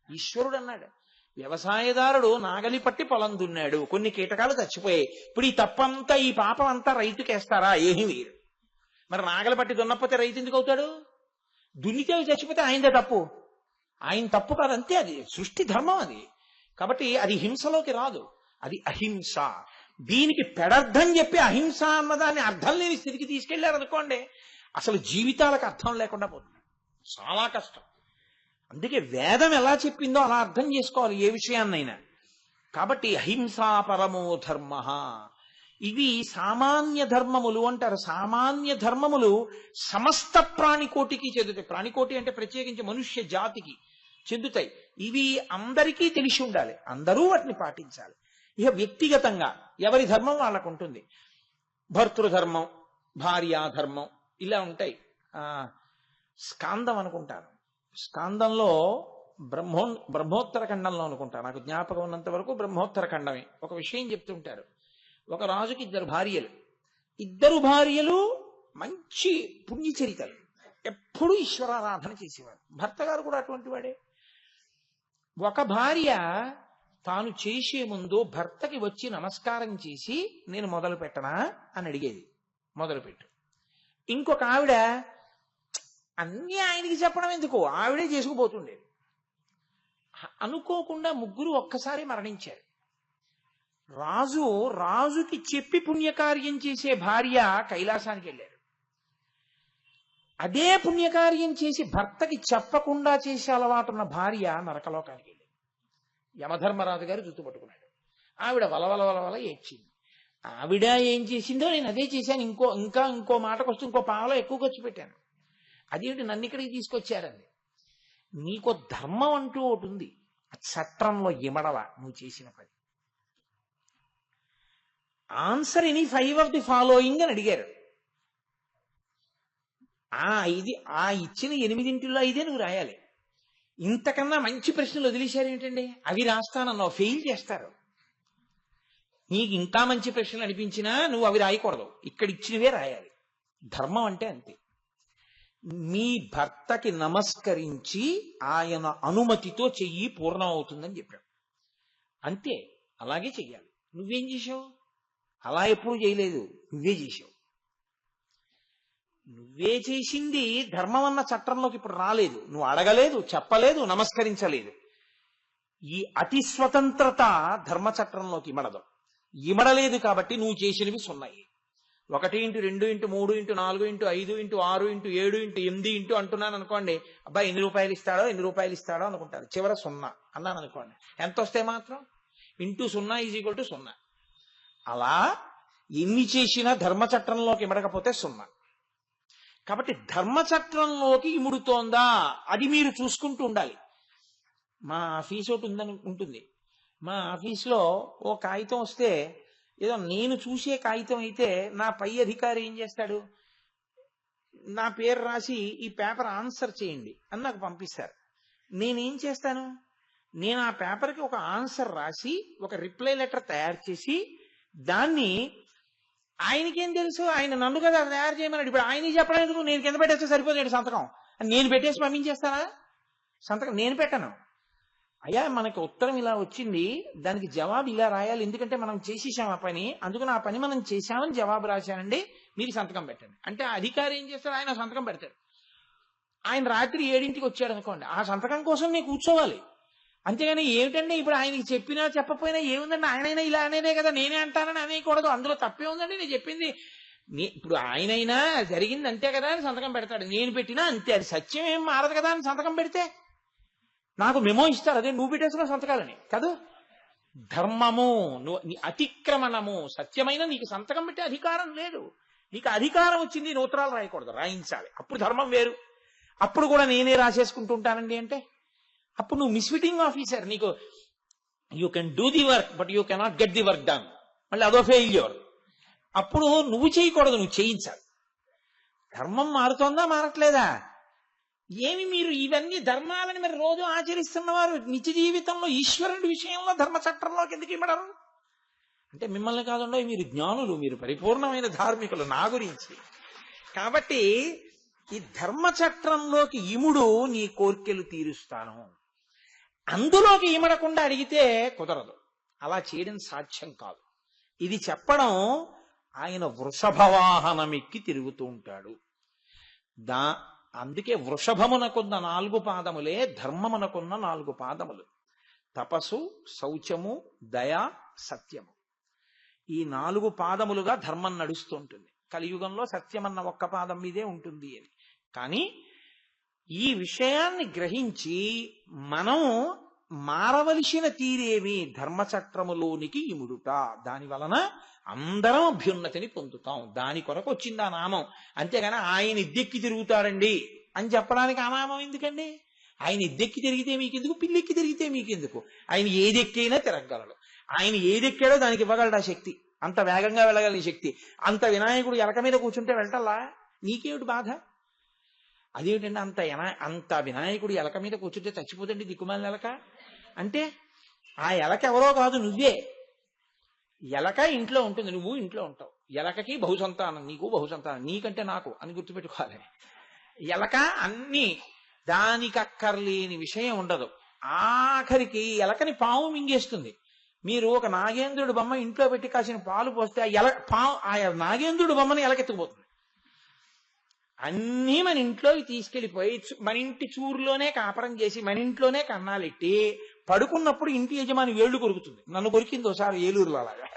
ఈశ్వరుడు అన్నాడు. వ్యవసాయదారుడు నాగలి పట్టి పొలం దున్నాడు, కొన్ని కీటకాలు చచ్చిపోయాయి. ఇప్పుడు ఈ తప్పంతా, ఈ పాపం అంతా రైతుకేస్తారా? ఏమీ వేరు. మరి నాగలి పట్టి దున్నపోతే రైతు ఎందుకు అవుతాడు? దున్నితే చచ్చిపోతే ఆయనదే తప్పు. ఆయన తప్పు కాదంతే, అది సృష్టి ధర్మం అది. కాబట్టి అది హింసలోకి రాదు, అది అహింస. దీనికి పెడర్థం చెప్పి అహింస అన్నదాన్ని అర్థం లేని స్థితికి తీసుకెళ్లారనుకోండి, అసలు జీవితాలకు అర్థం లేకుండా పోతుంది. చాలా కష్టం. అందుకే వేదం ఎలా చెప్పిందో అలా అర్థం చేసుకోవాలి ఏ విషయాన్నైనా. కాబట్టి అహింసా పరమో ధర్మ. ఇవి సామాన్య ధర్మములు అంటారు. సామాన్య ధర్మములు సమస్త ప్రాణికోటికి చెందుతాయి. ప్రాణికోటి అంటే ప్రత్యేకించి మనుష్య జాతికి చెందుతాయి. ఇవి అందరికీ తెలిసి ఉండాలి, అందరూ వాటిని పాటించాలి. ఇక వ్యక్తిగతంగా ఎవరి ధర్మం వాళ్ళకు ఉంటుంది. భర్తృధర్మం, భార్యాధర్మం ఇలా ఉంటాయి. స్కాందం అనుకుంటాను, స్కాందంలో బ్రహ్మోత్తర ఖండంలో అనుకుంటా, నాకు జ్ఞాపకం ఉన్నంత వరకు బ్రహ్మోత్తర ఖండమే. ఒక విషయం చెప్తుంటారు. ఒక రాజుకి 2 భార్యలు. 2 భార్యలు మంచి పుణ్యచరితలు, ఎప్పుడూ ఈశ్వరారాధన చేసేవారు. భర్త గారు కూడా అటువంటి వాడే. ఒక భార్య తాను చేసే ముందు భర్తకి వచ్చి నమస్కారం చేసి నేను మొదలు పెట్టనా అని అడిగేది, మొదలుపెట్టు. ఇంకొక ఆవిడ అన్నీ ఆయనకి చెప్పడం ఎందుకు, ఆవిడే చేసుకుపోతుండేది. అనుకోకుండా ముగ్గురు ఒక్కసారి మరణించారు. రాజుకి చెప్పి పుణ్యకార్యం చేసే భార్య కైలాసానికి వెళ్ళారు. అదే పుణ్యకార్యం చేసి భర్తకి చెప్పకుండా చేసే అలవాటున్న భార్య నరకలోకానికి వెళ్ళింది. యమధర్మరాజు గారు జుట్టు పట్టుకున్నాడు. ఆవిడ వలవల ఏడ్చింది. ఆవిడ ఏం చేసిందో నేను అదే చేశాను, ఇంకో మాటకు వస్తూ ఇంకో పావలో ఎక్కువ ఖర్చు పెట్టాను. అదేంటి నన్ను ఇక్కడికి తీసుకొచ్చారండి. నీకో ధర్మం అంటూ ఒకటి ఉంది, చట్రంలో ఇమడవా నువ్వు చేసిన పని. Answer any 5 of the following అని అడిగారు. ఇచ్చిన 8 5 నువ్వు రాయాలి. ఇంతకన్నా మంచి ప్రశ్నలు వదిలేశారు ఏంటండి? అవి రాస్తానన్నావు, ఫెయిల్ చేస్తారు. నీకు ఇంకా మంచి ప్రశ్నలు అనిపించినా నువ్వు అవి రాయకూడదు, ఇక్కడ ఇచ్చినవే రాయాలి. ధర్మం అంటే అంతే. మీ భర్తకి నమస్కరించి ఆయన అనుమతితో చెయ్యి పూర్ణం అవుతుందని చెప్పాడు. అంతే, అలాగే చెయ్యాలి. నువ్వేం చేసావు? అలా ఎప్పుడు చేయలేదు, నువ్వే చేసావు. నువ్వే చేసింది ధర్మం అన్న చట్టంలోకి ఇప్పుడు రాలేదు. నువ్వు అడగలేదు, చెప్పలేదు, నమస్కరించలేదు. ఈ అతి స్వతంత్రత ధర్మచట్రంలోకి ఇమడలేదు కాబట్టి నువ్వు చేసినవి 0. 1 into 2 into 3 into 4 into 5 into 6 into 7 into 8 into అంటున్నాను అనుకోండి, అబ్బాయి ఎన్ని రూపాయలు ఇస్తాడో అనుకుంటారు. చివర 0 అన్నాను అనుకోండి, ఎంత వస్తే మాత్రం ఇంటూ 0 = 0. అలా ఎన్ని చేసినా ధర్మచట్రంలోకి ఇమడకపోతే 0. కాబట్టి ధర్మచట్రంలోకి ఇముడుతోందా అది మీరు చూసుకుంటూ ఉండాలి. మా ఆఫీసు ఒకటి ఉంటుంది. మా ఆఫీసులో ఓ కాగితం వస్తే, ఏదో నేను చూసే కాగితం అయితే నా పై అధికారి ఏం చేస్తాడు, నా పేరు రాసి ఈ పేపర్ ఆన్సర్ చేయండి అని నాకు పంపిస్తారు. నేనేం చేస్తాను, నేను ఆ పేపర్కి ఒక ఆన్సర్ రాసి ఒక రిప్లై లెటర్ తయారు చేసి దాన్ని, ఆయనకేం తెలుసు, ఆయన నన్ను కదా తయారు చేయమన్నాడు. ఇప్పుడు ఆయన చెప్పడం ఎందుకు, నేను కింద పెట్టేస్తే సరిపోతుంది సంతకం. నేను పెట్టేసి పంపించేస్తానా? సంతకం నేను పెట్టను. అయ్యా మనకి ఉత్తరం ఇలా వచ్చింది, దానికి జవాబు ఇలా రాయాలి, ఎందుకంటే మనం చేసేసాం ఆ పని, అందుకని ఆ పని మనం చేశామని జవాబు రాశానండి, మీరు సంతకం పెట్టండి అంటే ఆ అధికారి ఏం చేస్తాడు, ఆయన సంతకం పెడతాడు. ఆయన రాత్రి 7ంటికి వచ్చాడు అనుకోండి, ఆ సంతకం కోసం నేను కూర్చోవాలి. అంతేగాని ఏమిటండి ఇప్పుడు ఆయనకి చెప్పినా చెప్పకపోయినా ఏముందండి, ఆయనైనా ఇలా అనేదే కదా, నేనే అంటానని అనేయకూడదు. అందులో తప్పే ఉందండి, నేను చెప్పింది. ఇప్పుడు ఆయనైనా జరిగింది అంతే కదా అని సంతకం పెడతాడు, నేను పెట్టినా అంతే, అది సత్యం ఏం మారదు కదా అని సంతకం పెడితే నాకు మెమో ఇస్తారు, అదే నువ్వు పెట్టేసిన సంతకాలని కాదు. ధర్మము అతిక్రమణము, సత్యమైన నీకు సంతకం పెట్టే అధికారం లేదు. నీకు అధికారం వచ్చింది, ఉత్తరాలు రాయకూడదు, రాయించాలి, అప్పుడు ధర్మం వేరు. అప్పుడు కూడా నేనే రాసేసుకుంటూ ఉంటానండి అంటే అప్పుడు నువ్వు మిస్ఫిటింగ్ ఆఫీసర్. నీకు you can do the work but you cannot get the work done. మళ్ళీ అదో ఫెయిల్యూర్. అప్పుడు నువ్వు చేయకూడదు, నువ్వు చేయించాలి. ధర్మం మారుతోందా మారట్లేదా? ఏమి మీరు ఇవన్నీ ధర్మాలని మరి రోజు ఆచరిస్తున్నవారు నిత్య జీవితంలో ఈశ్వరుడి విషయంలో ధర్మ చట్టంలోకి ఎందుకు ఇవ్వడరు? అంటే మిమ్మల్ని కాకుండా మీరు జ్ఞానులు, మీరు పరిపూర్ణమైన ధార్మికులు నా గురించి. కాబట్టి ఈ ధర్మ చట్రంలోకి ఇముడు, నీ కోర్కెలు తీరుస్తాను. అందులోకి ఇమడకుండా అడిగితే కుదరదు. అలా చేయడం సాధ్యం కాదు. ఇది చెప్పడం ఆయన వృషభవాహనమెక్కి తిరుగుతూ ఉంటాడు. అందుకే వృషభమునకున్న 4 పాదములే ధర్మమునకున్న 4 పాదములు. తపస్సు, శౌచము, దయ, సత్యము. ఈ 4 పాదములుగా ధర్మం నడుస్తుంటుంది. కలియుగంలో సత్యమన్న ఒక్క పాదం మీదే ఉంటుంది అని. కానీ ఈ విషయాన్ని గ్రహించి మనం మారవలసిన తీరేమి ధర్మచట్రములోనికి ఇముడుట. దాని వలన అందరం అభ్యున్నతిని పొందుతాం. దాని కొరకు వచ్చింది ఆ నామం. అంతేగాని ఆయన ఇద్దెక్కి తిరుగుతాడండి అని చెప్పడానికి ఆ నామం ఎందుకండి? ఆయన ఇద్దెక్కి తిరిగితే మీకెందుకు, పిల్లెక్కి తిరిగితే మీకెందుకు? ఆయన ఏదెక్కైనా తిరగగలడు. ఆయన ఏదెక్కాడో దానికి ఇవ్వగలడు ఆ శక్తి. అంత వేగంగా వెళ్ళగలిగిన శక్తి. అంత వినాయకుడు ఎలక మీద కూర్చుంటే వెళ్ళటల్లా, నీకేమిటి బాధ? అదేమిటండి అంత వినాయకుడు ఎలక మీద కూర్చుంటే చచ్చిపోతండి దిక్కుమాలిన ఎలక అంటే? ఆ ఎలక ఎవరో కాదు, నువ్వే. ఎలక ఇంట్లో ఉంటుంది, నువ్వు ఇంట్లో ఉంటావు. ఎలకకి బహుసంతానం, నీకు బహుసంతానం. నీకంటే నాకు అని గుర్తుపెట్టుకోవాలి. ఎలక అన్ని, దానికక్కర్లేని విషయం ఉండదు. ఆఖరికి ఎలకని పాము మింగేస్తుంది. మీరు ఒక నాగేంద్రుడి బొమ్మ ఇంట్లో పెట్టి కాసిన పాలు పోస్తే ఆ నాగేంద్రుడి బొమ్మని ఎలకెత్తుకుపోతుంది. అన్నీ మన ఇంట్లోకి తీసుకెళ్లిపోయి మన ఇంటి చూరులోనే కాపరం చేసి మన ఇంట్లోనే కన్నాలెట్టి పడుకున్నప్పుడు ఇంటి యజమాని వేళ్లు కొరుకుతుంది. నన్ను కొరికింది ఒకసారి ఏలూరులో అలాగా.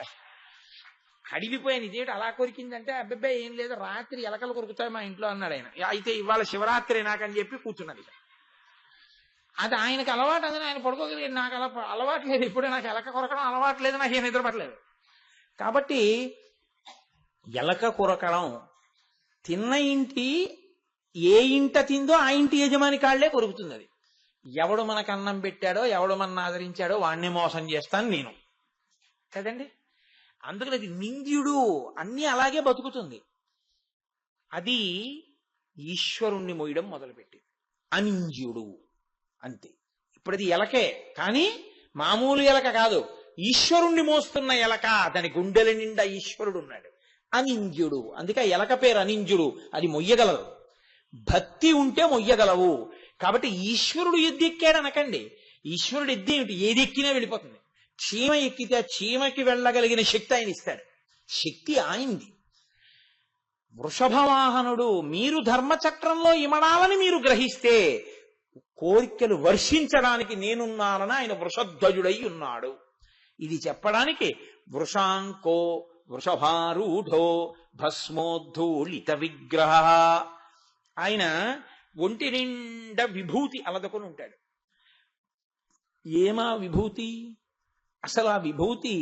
అడిగిపోయాను, ఇదేంటి అలా కొరికిందంటే, అబ్బాయి ఏం లేదు, రాత్రి ఎలకలు కొరుకుతాయి మా ఇంట్లో అన్నాడు ఆయన. అయితే ఇవాళ శివరాత్రి నాకని చెప్పి కూర్చున్నది. అది ఆయనకు అలవాటు, అని ఆయన పడుకోగలిగాడు. నాకు అలవాటు లేదు, ఇప్పుడే నాకు ఎలక కొరకడం అలవాటు లేదు, నాకు ఏం నిద్రపట్టలేదు. కాబట్టి ఎలక కొరకడం తిన్న ఇంటి ఏ ఇంట తిందో ఆ ఇంటి యజమాని కాళ్లే కొరుకుతుంది. అది ఎవడు మనకు అన్నం పెట్టాడో, ఎవడు మన ఆదరించాడో వాణ్ణి మోసం చేస్తాను నేను కదండి. అందుకని అది నింద్యుడు, అన్నీ అలాగే బతుకుతుంది. అది ఈశ్వరుణ్ణి మోయడం మొదలుపెట్టింది. అనింద్యుడు అంతే. ఇప్పుడు అది ఎలకే, కానీ మామూలు ఎలక కాదు, ఈశ్వరుణ్ణి మోస్తున్న ఎలక. దాని గుండెల నిండా ఈశ్వరుడు ఉన్నాడు. అనింద్యుడు, అందుకే ఎలక పేరు అనింద్యుడు. అది మొయ్యగలదు, భక్తి ఉంటే మొయ్యగలవు. కాబట్టి ఈశ్వరుడు ఎద్దెక్కాడు అనకండి. ఈశ్వరుడు ఎద్దేమిటి, ఏదెక్కినా వెళ్ళిపోతుంది. చీమ ఎక్కితే ఆ చీమకి వెళ్ళగలిగిన శక్తి ఆయన ఇస్తాడు. శక్తి ఆయనది. వృషభవాహనుడు. మీరు ధర్మచక్రంలో ఇమడాలని మీరు గ్రహిస్తే కోరికలు వర్షించడానికి నేనున్నానని ఆయన వృషధ్వజుడై ఉన్నాడు. ఇది చెప్పడానికి వృషాంకో వృషభారూఢో భస్మోద్ధూళిత విగ్రహ. ఆయన ఒంటి నిండా విభూతి అలదకొని ఉంటాడు. ఏమా విభూతి? అసలు ఆ విభూతి,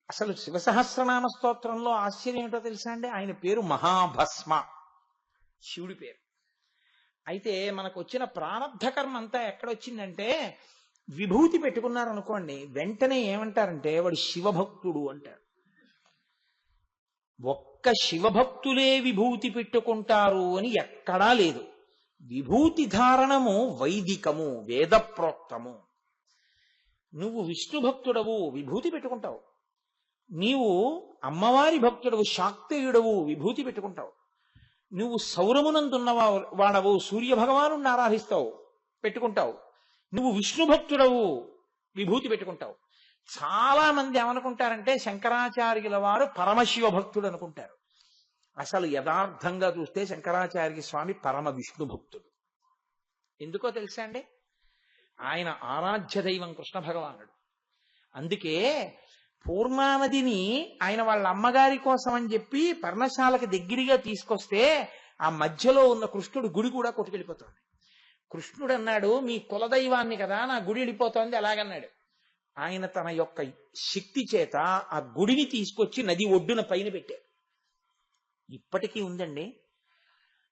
అసలు శివసహస్రనామ స్తోత్రంలో ఆశ్చర్యం ఏంటో తెలుసా అండి? ఆయన పేరు మహాభస్మ, శివుడి పేరు. అయితే మనకు వచ్చిన ప్రారంధ కర్మ అంతా ఎక్కడొచ్చిందంటే, విభూతి పెట్టుకున్నారనుకోండి, వెంటనే ఏమంటారంటే వాడు శివభక్తుడు అంటారు. ఒక్క శివభక్తులే విభూతి పెట్టుకుంటారు అని ఎక్కడా లేదు. విభూతి ధారణము వైదికము, వేదప్రోక్తము. నువ్వు విష్ణు భక్తుడవు, విభూతి పెట్టుకుంటావు. నీవు అమ్మవారి భక్తుడవు, శాక్తేయుడవు, విభూతి పెట్టుకుంటావు. నువ్వు సౌరమునందున్న వాడవు, సూర్య భగవాను ఆరాధిస్తావు, పెట్టుకుంటావు. నువ్వు విష్ణు భక్తుడవు, విభూతి పెట్టుకుంటావు. చాలా మంది ఏమనుకుంటారంటే శంకరాచార్యుల వారు పరమశివ భక్తుడు అనుకుంటారు. అసలు యథార్థంగా చూస్తే శంకరాచార్య స్వామి పరమ విష్ణు భక్తుడు. ఎందుకో తెలుసా అండి? ఆయన ఆరాధ్య దైవం కృష్ణ భగవానుడు. అందుకే పూర్ణానదిని ఆయన వాళ్ళ అమ్మగారి కోసం అని చెప్పి పర్ణశాలకు దగ్గరగా తీసుకొస్తే ఆ మధ్యలో ఉన్న కృష్ణుడు గుడి కూడా కొట్టుకెళ్ళిపోతుంది. కృష్ణుడు అన్నాడు, మీ కులదైవాన్ని కదా నా గుడి వెళ్ళిపోతోంది అలాగన్నాడు. ఆయన తన యొక్క శక్తి చేత ఆ గుడిని తీసుకొచ్చి నది ఒడ్డున పైన పెట్టాడు. ఇప్పటికీ ఉందండి.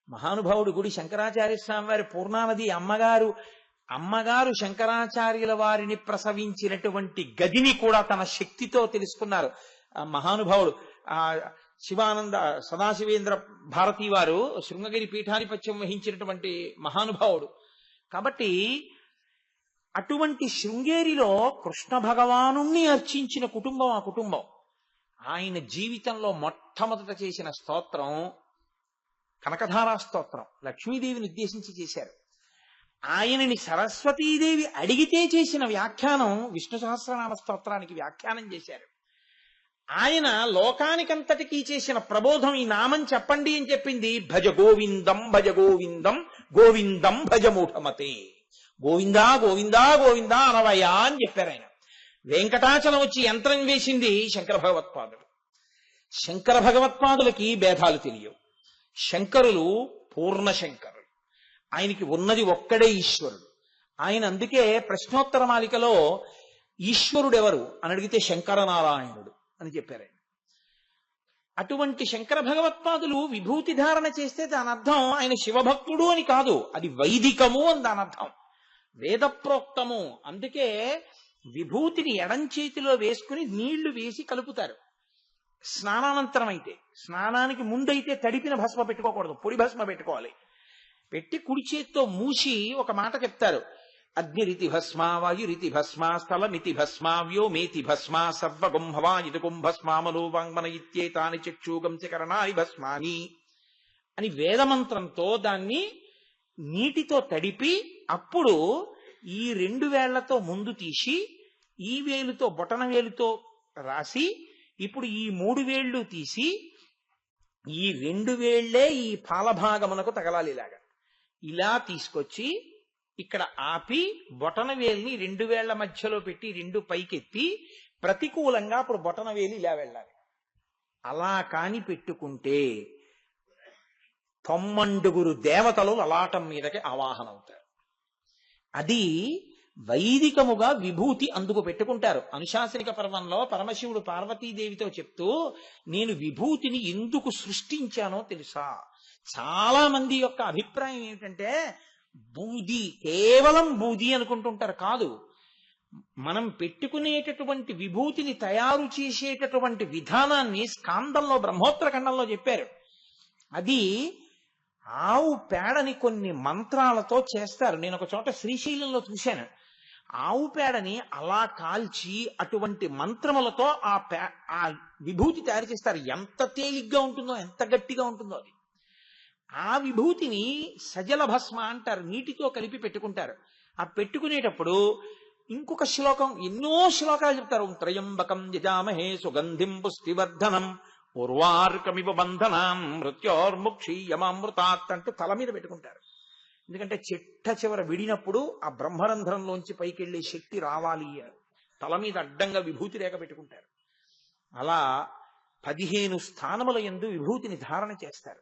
మహానుభావుడు గుడి శంకరాచార్య స్వామి వారి పూర్ణావతి అమ్మగారు శంకరాచార్యుల వారిని ప్రసవించినటువంటి గదిని కూడా తన శక్తితో తెలుసుకున్నారు. ఆ మహానుభావుడు ఆ శివానంద సదాశివేంద్ర భారతి వారు శృంగగిరి పీఠాధిపత్యం వహించినటువంటి మహానుభావుడు. కాబట్టి అటువంటి శృంగేరిలో కృష్ణ భగవానుణ్ణి అర్చించిన కుటుంబం ఆ కుటుంబం. ఆయన జీవితంలో మొట్టమొదట చేసిన స్తోత్రం కనకధారా స్తోత్రం, లక్ష్మీదేవిని ఉద్దేశించి చేశారు. ఆయనని సరస్వతీదేవి అడిగితే చేసిన వ్యాఖ్యానం విష్ణు సహస్రనామ స్తోత్రానికి వ్యాఖ్యానం చేశారు. ఆయన లోకానికంతటికీ చేసిన ప్రబోధం ఈ నామం చెప్పండి అని చెప్పింది భజ గోవిందం భజ గోవిందం గోవిందం భజ మూఢమతే. గోవిందా గోవిందా గోవిందా అనవయ్యా అని చెప్పారు ఆయన. వెంకటాచలం వచ్చి యంత్రం వేసింది శంకర భగవత్పాదులు. శంకర భగవత్పాదులకి భేదాలు తెలియవు. శంకరులు పూర్ణ శంకరులు, ఆయనకి ఉన్నది ఒక్కడే ఈశ్వరుడు. ఆయన అందుకే ప్రశ్నోత్తర మాలికలో ఈశ్వరుడెవరు అని అడిగితే శంకరనారాయణుడు అని చెప్పారు ఆయన. అటువంటి శంకర భగవత్పాదులు విభూతి ధారణ చేస్తే దాని అర్థం ఆయన శివభక్తుడు అని కాదు, అది వైదికము అని దాని అర్థం, వేదప్రోక్తము. అందుకే విభూతిని ఎడం చేతిలో వేసుకుని నీళ్లు వేసి కలుపుతారు. స్నానానంతరం అయితే, స్నానానికి ముందైతే తడిపిన భస్మ పెట్టుకోకూడదు, పొడి భస్మ పెట్టుకోవాలి. పెట్టి కుడి చేత్తో మూసి ఒక మాట చెప్తారు, అగ్నిరితి భస్మ వాయురితి భస్మ స్థలమితి భస్మ వ్యోమేతి భస్మ సర్వగుంభవా ఇది కుంభస్మ మనోవాంగ్మన ఇత్యేతాని చక్షుగంశకరణాని భస్మాని అని వేదమంత్రంతో దాన్ని నీటితో తడిపి అప్పుడు ఈ 2 వేళ్లతో ముందు తీసి ఈ వేలుతో బొటన వేలుతో రాసి ఇప్పుడు ఈ 3 వేళ్లు తీసి ఈ 2 వేళ్లే ఈ పాలభాగమునకు తగలాలి. ఇలా తీసుకొచ్చి ఇక్కడ ఆపి బొటన వేలిని 2 వేళ్ల మధ్యలో పెట్టి 2 పైకెత్తి ప్రతికూలంగా అప్పుడు బొటన వేలి ఇలా వెళ్ళాలి. అలా కాని పెట్టుకుంటే 9 దేవతలు లలాటం మీదకి ఆవాహన అవుతారు. అది వైదికముగా విభూతి అందుకు పెట్టుకుంటారు. అనుశాసనిక పర్వంలో పరమశివుడు పార్వతీదేవితో చెప్తూ నేను విభూతిని ఎందుకు సృష్టించానో తెలుసా? చాలా మంది యొక్క అభిప్రాయం ఏమిటంటే బూది, కేవలం బూది అనుకుంటుంటారు. కాదు, మనం పెట్టుకునేటటువంటి విభూతిని తయారు చేసేటటువంటి విధానాన్ని స్కాందంలో బ్రహ్మోత్తర ఖండంలో చెప్పారు. అది ఆవు పేడని కొన్ని మంత్రాలతో చేస్తారు. నేను ఒక చోట శ్రీశైలంలో చూశాను. ఆవు పేడని అలా కాల్చి అటువంటి మంత్రములతో ఆ విభూతి తయారు చేస్తారు. ఎంత తేలిగ్గా ఉంటుందో, ఎంత గట్టిగా ఉంటుందో అది. ఆ విభూతిని సజల భస్మ అంటారు, నీటితో కలిపి పెట్టుకుంటారు. ఆ పెట్టుకునేటప్పుడు ఇంకొక శ్లోకం, ఎన్నో శ్లోకాలు చెప్తారు. త్రయంబకం యజామహే సుగంధిం పుష్టివర్ధనం ఉర్వార్కమివ బంధనం మృత్యోర్ముక్షీయమామృతాత్ అంటూ తల మీద పెట్టుకుంటారు. ఎందుకంటే చిట్ట చివర విడినప్పుడు ఆ బ్రహ్మరంధ్రంలోంచి పైకి వెళ్లే శక్తి రావాలి. తల మీద అడ్డంగా విభూతి రేఖ పెట్టుకుంటారు. అలా 15 స్థానముల యందు విభూతిని ధారణ చేస్తారు.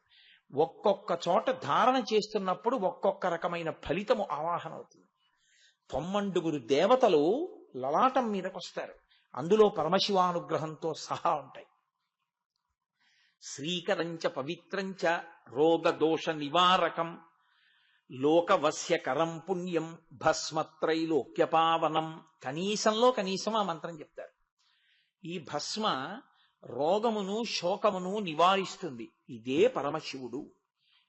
ఒక్కొక్క చోట ధారణ చేస్తున్నప్పుడు ఒక్కొక్క రకమైన ఫలితము ఆవాహన అవుతుంది. 9 దేవతలు లలాటం మీదకి వస్తారు. అందులో పరమశివానుగ్రహంతో సహా ఉంటాయి. శ్రీకరంచ పవిత్రంచ రోగదోష నివారకం లోకవస్యకరం పుణ్యం భస్మత్రైలోక్యపావనం. కనీసంలో కనీసం ఆ మంత్రం చెప్తారు. ఈ భస్మ రోగమును శోకమును నివారిస్తుంది. ఇదే పరమశివుడు,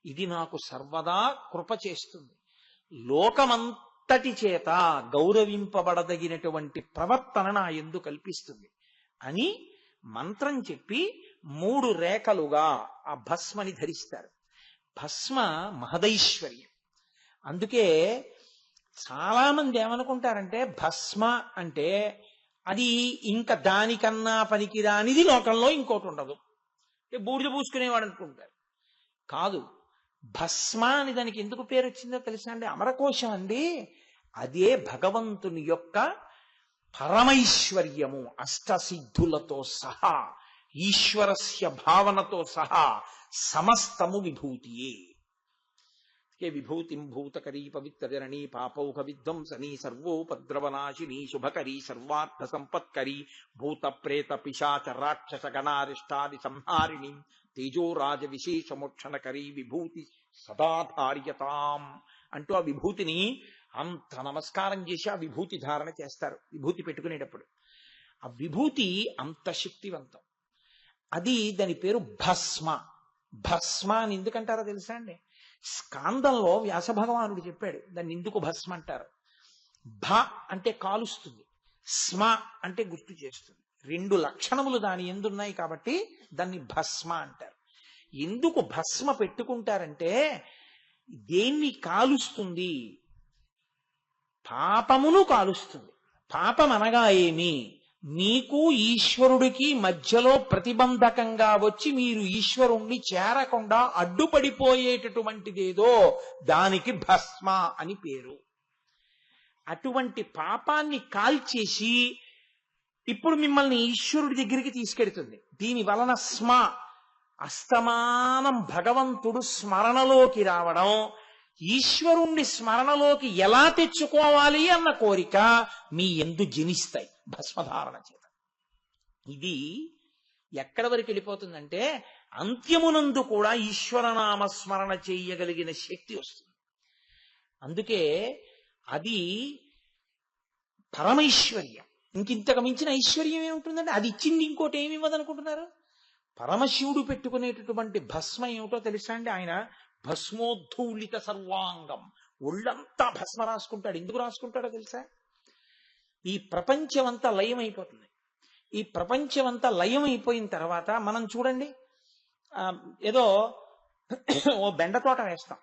ఇది నాకు సర్వదా కృప చేస్తుంది, లోకమంతటి చేత గౌరవింపబడదగినటువంటి ప్రవర్తన నా యందు కల్పిస్తుంది అని మంత్రం చెప్పి 3 రేఖలుగా ఆ భస్మని ధరిస్తారు. భస్మ మహదైశ్వర్యం. అందుకే చాలా మంది ఏమనుకుంటారంటే భస్మ అంటే అది ఇంకా దానికన్నా పనికిరానిది లోకంలో ఇంకోటి ఉండదు, బూడిద పూసుకునేవాడు అనుకుంటారు. కాదు, భస్మ అని దానికి ఎందుకు పేరు వచ్చిందో తెలుసా అండి? అమరకోశం అండి. అదే భగవంతుని యొక్క పరమైశ్వర్యము, అష్టసిద్ధులతో సహా ఈశ్వరస్య భావనతో సహా సమస్తము విభూతియే. విభూతిం భూతకరీ పవిత్రజననీ పాపౌఘ విధ్వంసనీ సర్వోపద్రవనాశినీ శుభకరీ సర్వార్థ సంపత్కరీ భూత ప్రేత పిశాచ రాక్షస గణారిష్టాది సంహారిణీ తేజోరాజ విశేషమోక్షణకరీ విభూతి సదాధార్యతాం అంటూ ఆ విభూతిని అంత నమస్కారం చేసి ఆ విభూతి ధారణ చేస్తారు విభూతి పెట్టుకునేటప్పుడు. ఆ విభూతి అంత శక్తివంతం. అది దాని పేరు భస్మ. భస్మ అని ఎందుకంటారో తెలుసా అండి? స్కాందంలో వ్యాస భగవానుడు చెప్పాడు దాన్ని ఎందుకు భస్మ అంటారు. భ అంటే కాలుస్తుంది, స్మ అంటే గుర్తు చేస్తుంది. రెండు లక్షణములు దాని ఎందున్నాయి కాబట్టి దాన్ని భస్మ అంటారు. ఎందుకు భస్మ పెట్టుకుంటారంటే దేన్ని కాలుస్తుంది? పాపమును కాలుస్తుంది. పాపం అనగా ఏమి? మీకు ఈశ్వరుడికి మధ్యలో ప్రతిబంధకంగా వచ్చి మీరు ఈశ్వరుణ్ణి చేరకుండా అడ్డుపడిపోయేటటువంటిదేదో దానికి భస్మ అని పేరు. అటువంటి పాపాన్ని కాల్చేసి ఇప్పుడు మిమ్మల్ని ఈశ్వరుడి దగ్గరికి తీసుకెడుతుంది. దీని వలన స్మ అస్తమానం భగవంతుడు స్మరణలోకి రావడం, ఈశ్వరుణ్ణి స్మరణలోకి ఎలా తెచ్చుకోవాలి అన్న కోరిక మీ యందు జనిస్తాయి భస్మధారణ చేత. ఇది ఎక్కడి వరకు వెళ్ళిపోతుందంటే అంత్యమునందు కూడా ఈశ్వరనామ స్మరణ చేయగలిగిన శక్తి వస్తుంది. అందుకే అది పరమైశ్వర్యం. ఇంకింతకు మించిన ఐశ్వర్యం ఏముంటుందంటే అది ఇచ్చింది ఇంకోటి ఏమి ఇవ్వదనుకుంటున్నారు? పరమశివుడు పెట్టుకునేటటువంటి భస్మ ఏమిటో తెలుసా అండి? ఆయన భస్మోద్ధూళిత సర్వాంగం, ఒళ్ళంతా భస్మ రాసుకుంటాడు. ఎందుకు రాసుకుంటాడో తెలుసా? ఈ ప్రపంచమంతా లయం అయిపోతుంది. ఈ ప్రపంచమంతా లయం అయిపోయిన తర్వాత మనం చూడండి, ఏదో ఓ బెండ తోట వేస్తాం.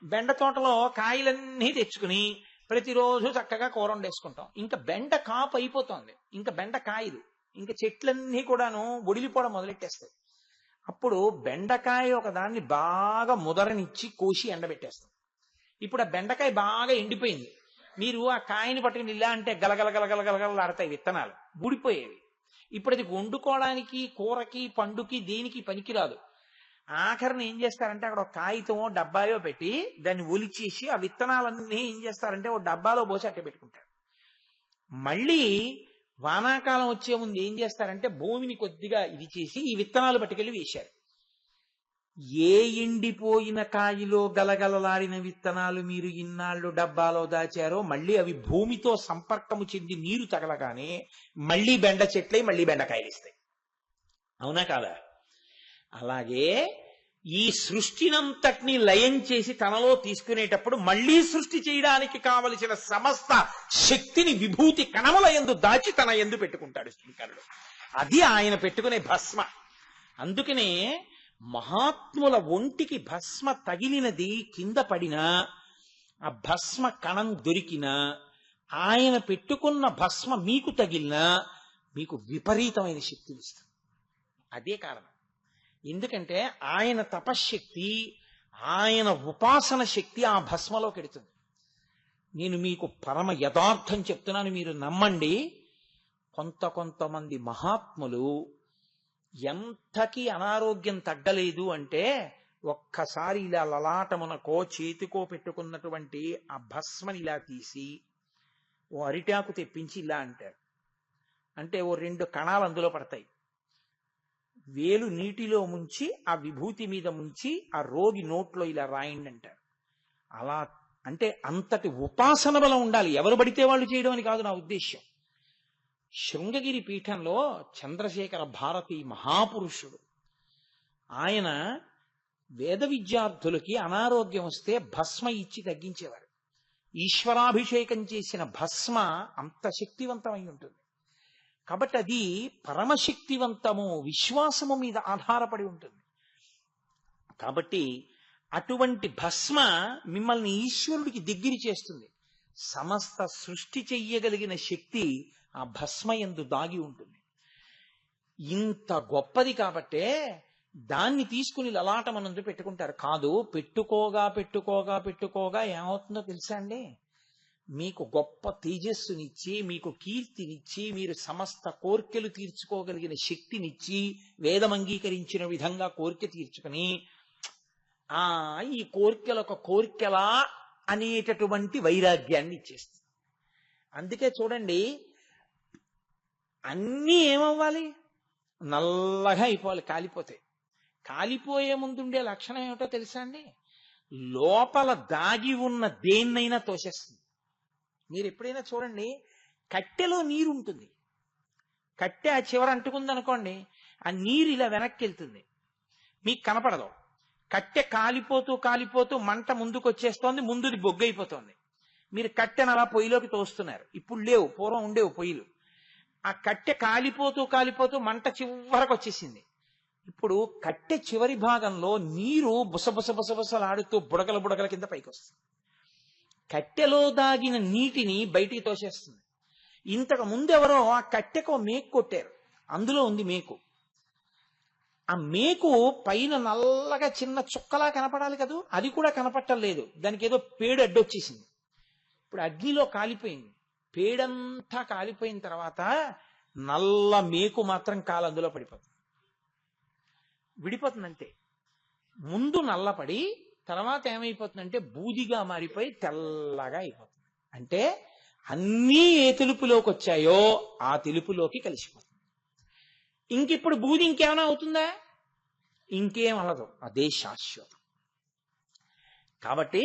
బెండ తోటలో కాయలన్నీ తెచ్చుకుని ప్రతిరోజు చక్కగా కూర వండేసుకుంటాం. ఇంకా బెండ కాపు అయిపోతుంది, ఇంకా బెండ కాయలు, ఇంకా చెట్లన్నీ కూడాను ఒడిలిపోవడం మొదలెట్టేస్తాయి. అప్పుడు బెండకాయ ఒక దాన్ని బాగా ముదరనిచ్చి కోసి ఎండబెట్టేస్తాం. ఇప్పుడు ఆ బెండకాయ బాగా ఎండిపోయింది. మీరు ఆ కాయని పట్టుకుని ఇలా అంటే గలగల గలగల గలగలలాడతాయి, విత్తనాలు ఊడిపోయేవి. ఇప్పుడు అది వండుకోవడానికి, కూరకి, పండుకి, దేనికి పనికిరాదు. ఆఖరిని ఏం చేస్తారంటే అక్కడ ఒక కాగితమో డబ్బాయో పెట్టి దాన్ని ఒలిచేసి ఆ విత్తనాలన్నీ ఏం చేస్తారంటే ఓ డబ్బాలో పోసి అట్టే పెట్టుకుంటారు. మళ్ళీ వానాకాలం వచ్చే ముందు ఏం చేస్తారంటే భూమిని కొద్దిగా ఇది చేసి ఈ విత్తనాలు పట్టుకెళ్ళి వేశారు. ఏ ఎండిపోయిన కాయలో గలగలలాడిన విత్తనాలు మీరు ఇన్నాళ్ళు డబ్బాలో దాచారో మళ్ళీ అవి భూమితో సంపర్కము చెంది నీరు తగలగానే మళ్ళీ బెండ చెట్లై మళ్ళీ బెండకాయలు ఇస్తాయి. అవునా కాదా? అలాగే ఈ సృష్టినంతటినీ లయం చేసి తనలో తీసుకునేటప్పుడు మళ్ళీ సృష్టి చేయడానికి కావలసిన సమస్త శక్తిని విభూతి కణముల యందు దాచి తన యందు పెట్టుకుంటాడు శంకరుడు. అది ఆయన పెట్టుకునే భస్మ. అందుకనే మహాత్ముల ఒంటికి భస్మ తగిలినది కింద పడినా, ఆ భస్మ కణం దొరికినా, ఆయన పెట్టుకున్న భస్మ మీకు తగిలినా మీకు విపరీతమైన శక్తిని ఇస్తుంది. అదే కారణం. ఎందుకంటే ఆయన తపశ్శక్తి, ఆయన ఉపాసన శక్తి ఆ భస్మలో కెడుతుంది. నేను మీకు పరమ యథార్థం చెప్తున్నాను, మీరు నమ్మండి. కొంతమంది మహాత్ములు ఎంతకీ అనారోగ్యం తగ్గలేదు అంటే ఒక్కసారి ఇలా లలాటమునకో చేతికో పెట్టుకున్నటువంటి ఆ భస్మని ఇలా తీసి ఓ అరిటాకు తెప్పించి ఇలా అంటారు. అంటే ఓ 2 కణాలు అందులో పడతాయి. వేలు నీటిలో ముంచి ఆ విభూతి మీద ముంచి ఆ రోగి నోట్లో ఇలా రాయండి అంటారు. అలా అంటే అంతటి ఉపాసన బలం ఉండాలి. ఎవరు పడితే వాళ్ళు చేయడం అని కాదు నా ఉద్దేశ్యం. శృంగగిరి పీఠంలో చంద్రశేఖర భారతి మహాపురుషుడు, ఆయన వేద విద్యార్థులకి అనారోగ్యం వస్తే భస్మ ఇచ్చి తగ్గించేవారు. ఈశ్వరాభిషేకం చేసిన భస్మ అంత శక్తివంతమై ఉంటుంది. కాబట్టి అది పరమశక్తివంతము, విశ్వాసము మీద ఆధారపడి ఉంటుంది. కాబట్టి అటువంటి భస్మ మిమ్మల్ని ఈశ్వరుడికి దగ్గర చేస్తుంది. సమస్త సృష్టి చెయ్యగలిగిన శక్తి ఆ భస్మ యందు దాగి ఉంటుంది. ఇంత గొప్పది కాబట్టే దాన్ని తీసుకుని లలాటమనందు పెట్టుకుంటారు. కాదు, పెట్టుకోగా ఏమవుతుందో తెలుసా అండి? మీకు గొప్ప తేజస్సునిచ్చి, మీకు కీర్తినిచ్చి, మీరు సమస్త కోర్కెలు తీర్చుకోగలిగిన శక్తినిచ్చి, వేదం అంగీకరించిన విధంగా కోరిక తీర్చుకుని ఈ కోర్కెలా అనేటటువంటి వైరాగ్యాన్ని ఇచ్చేస్తుంది. అందుకే చూడండి, అన్నీ ఏమవ్వాలి? నల్లగా అయిపోవాలి, కాలిపోతే. కాలిపోయే ముందుండే లక్షణం ఏమిటో తెలుసా అండి? లోపల దాగి ఉన్న దేన్నైనా తోసేస్తుంది. మీరు ఎప్పుడైనా చూడండి, కట్టెలో నీరు ఉంటుంది, కట్టె ఆ చివర అంటుకుందనుకోండి, ఆ నీరు ఇలా వెనక్కి వెళ్తుంది, మీకు కనపడదు. కట్టె కాలిపోతూ కాలిపోతూ మంట ముందుకు వచ్చేస్తోంది, ముందుది బొగ్గైపోతోంది. మీరు కట్టెను అలా పొయ్యిలోకి తోస్తున్నారు. ఇప్పుడు లేవు, పూర్వం ఉండేవు పొయ్యిలు. ఆ కట్టె కాలిపోతూ కాలిపోతూ మంట చివరకు వచ్చేసింది. ఇప్పుడు కట్టె చివరి భాగంలో నీరు బుసబుసలాడుతూ బుడగల బుడగల కింద పైకి వస్తుంది. కట్టెలో దాగిన నీటిని బయటికి తోసేస్తుంది. ఇంతకు ముందెవరో ఆ కట్టెకు మేకు కొట్టారు, అందులో ఉంది మేకు. ఆ మేకు పైన నల్లగా చిన్న చుక్కలా కనపడాలి కదా, అది కూడా కనపట్టలేదు. దానికి ఏదో పేడు అడ్డొచ్చేసింది. ఇప్పుడు అగ్నిలో కాలిపోయింది. పేడంతా కాలిపోయిన తర్వాత నల్ల మేకు మాత్రం కాలు అందులో పడిపోతుంది, విడిపోతుంది అంతే. ముందు నల్లపడి తర్వాత ఏమైపోతుందంటే బూదిగా మారిపోయి తెల్లగా అయిపోతుంది. అంటే అన్నీ ఏ తెలుపులోకి వచ్చాయో ఆ తెలుపులోకి కలిసిపోతుంది. ఇంకిప్పుడు బూది ఇంకేమైనా అవుతుందా? ఇంకేం అలదు, అదే శాశ్వతం. కాబట్టి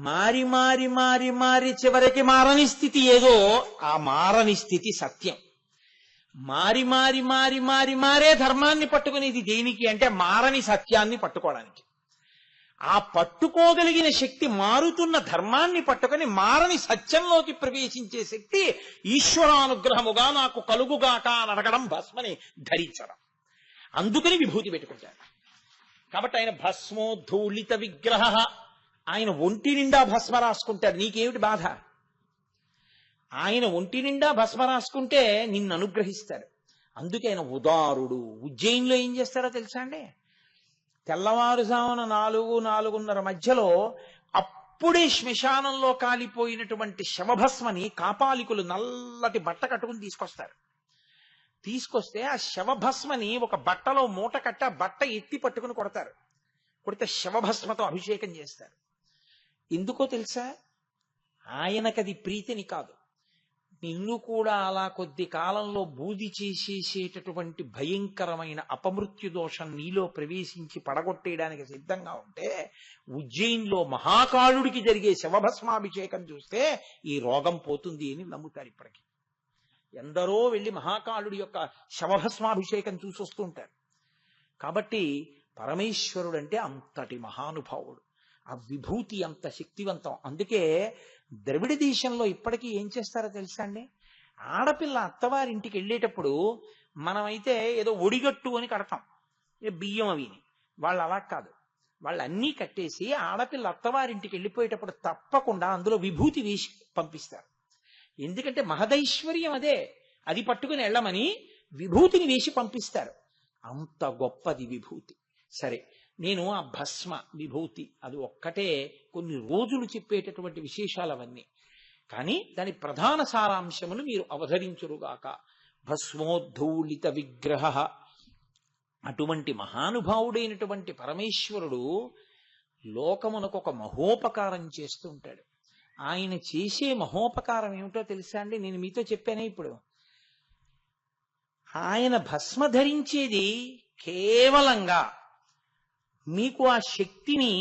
మారి మారి మారి మారి చివరికి మారని స్థితి ఏదో ఆ మారని స్థితి సత్యం. మారి మారి మారి మారి మారే ధర్మాన్ని పట్టుకునేది దేనికి అంటే మారని సత్యాన్ని పట్టుకోవడానికి. ఆ పట్టుకోగలిగిన శక్తి మారుతున్న ధర్మాన్ని పట్టుకొని మారని సత్యంలోకి ప్రవేశించే శక్తి ఈశ్వరానుగ్రహముగా నాకు కలుగుగాక అని అడగడం, భస్మని ధరించడం. అందుకని విభూతి పెట్టుకుంటాడు. కాబట్టి ఆయన భస్మోద్ధూళిత విగ్రహ, ఆయన ఒంటి నిండా భస్మ రాసుకుంటాడు. నీకేమిటి బాధ? ఆయన ఒంటి నిండా భస్మ రాసుకుంటే నిన్ను అనుగ్రహిస్తాడు. అందుకే ఆయన ఉదారుడు. ఉజ్జయినిలో ఏం చేస్తాడో తెలుసా అండి? తెల్లవారుజామున 4-4:30 మధ్యలో అప్పుడే శ్మశానంలో కాలిపోయినటువంటి శవభస్మని కాపాలికులు నల్లటి బట్ట కట్టుకుని తీసుకొస్తారు. తీసుకొస్తే ఆ శవభస్మని ఒక బట్టలో మూట కట్టి ఆ బట్ట ఎత్తి పట్టుకుని కొడతారు. కొడితే శవభస్మతో అభిషేకం చేస్తారు. ఎందుకో తెలుసా? ఆయనకది ప్రీతిని కాదు, నిన్ను కూడా అలా కొద్ది కాలంలో బూది చేసేసేటటువంటి భయంకరమైన అపమృత్యు దోషం నీలో ప్రవేశించి పడగొట్టేయడానికి సిద్ధంగా ఉంటే ఉజ్జయిన్లో మహాకాళుడికి జరిగే శవభస్మాభిషేకం చూస్తే ఈ రోగం పోతుంది అని నమ్ముతారు. ఇప్పటికీ ఎందరో వెళ్ళి మహాకాళుడి యొక్క శవభస్మాభిషేకం చూసొస్తూ ఉంటారు. కాబట్టి పరమేశ్వరుడు అంటే అంతటి మహానుభావుడు, ఆ విభూతి అంత శక్తివంతం. అందుకే ద్రవిడ దేశంలో ఇప్పటికీ ఏం చేస్తారో తెలుసా అండి? ఆడపిల్ల అత్తవారింటికి వెళ్ళేటప్పుడు మనమైతే ఏదో ఒడిగట్టు అని కడతాం, బియ్యం అవిని. వాళ్ళు అలా కాదు, వాళ్ళు అన్నీ కట్టేసి ఆడపిల్ల అత్తవారింటికి వెళ్ళిపోయేటప్పుడు తప్పకుండా అందులో విభూతి వేసి పంపిస్తారు. ఎందుకంటే మహదైశ్వర్యం అదే, అది పట్టుకుని వెళ్ళమని విభూతిని వేసి పంపిస్తారు. అంత గొప్పది విభూతి. సరే, నేను ఆ భస్మ విభూతి అది ఒక్కటే కొన్ని రోజులు చెప్పేటటువంటి విశేషాలు అవన్నీ. కానీ దాని ప్రధాన సారాంశమును మీరు అవధరించురుగాక. భస్మోద్ధూళిత విగ్రహ, అటువంటి మహానుభావుడైనటువంటి పరమేశ్వరుడు లోకమునకు ఒక మహోపకారం చేస్తూ ఉంటాడు. ఆయన చేసే మహోపకారం ఏమిటో తెలుసా అండి? నేను మీతో చెప్పానే ఇప్పుడు. ఆయన భస్మ ధరించేది కేవలంగా మీకు ఆ శక్తిని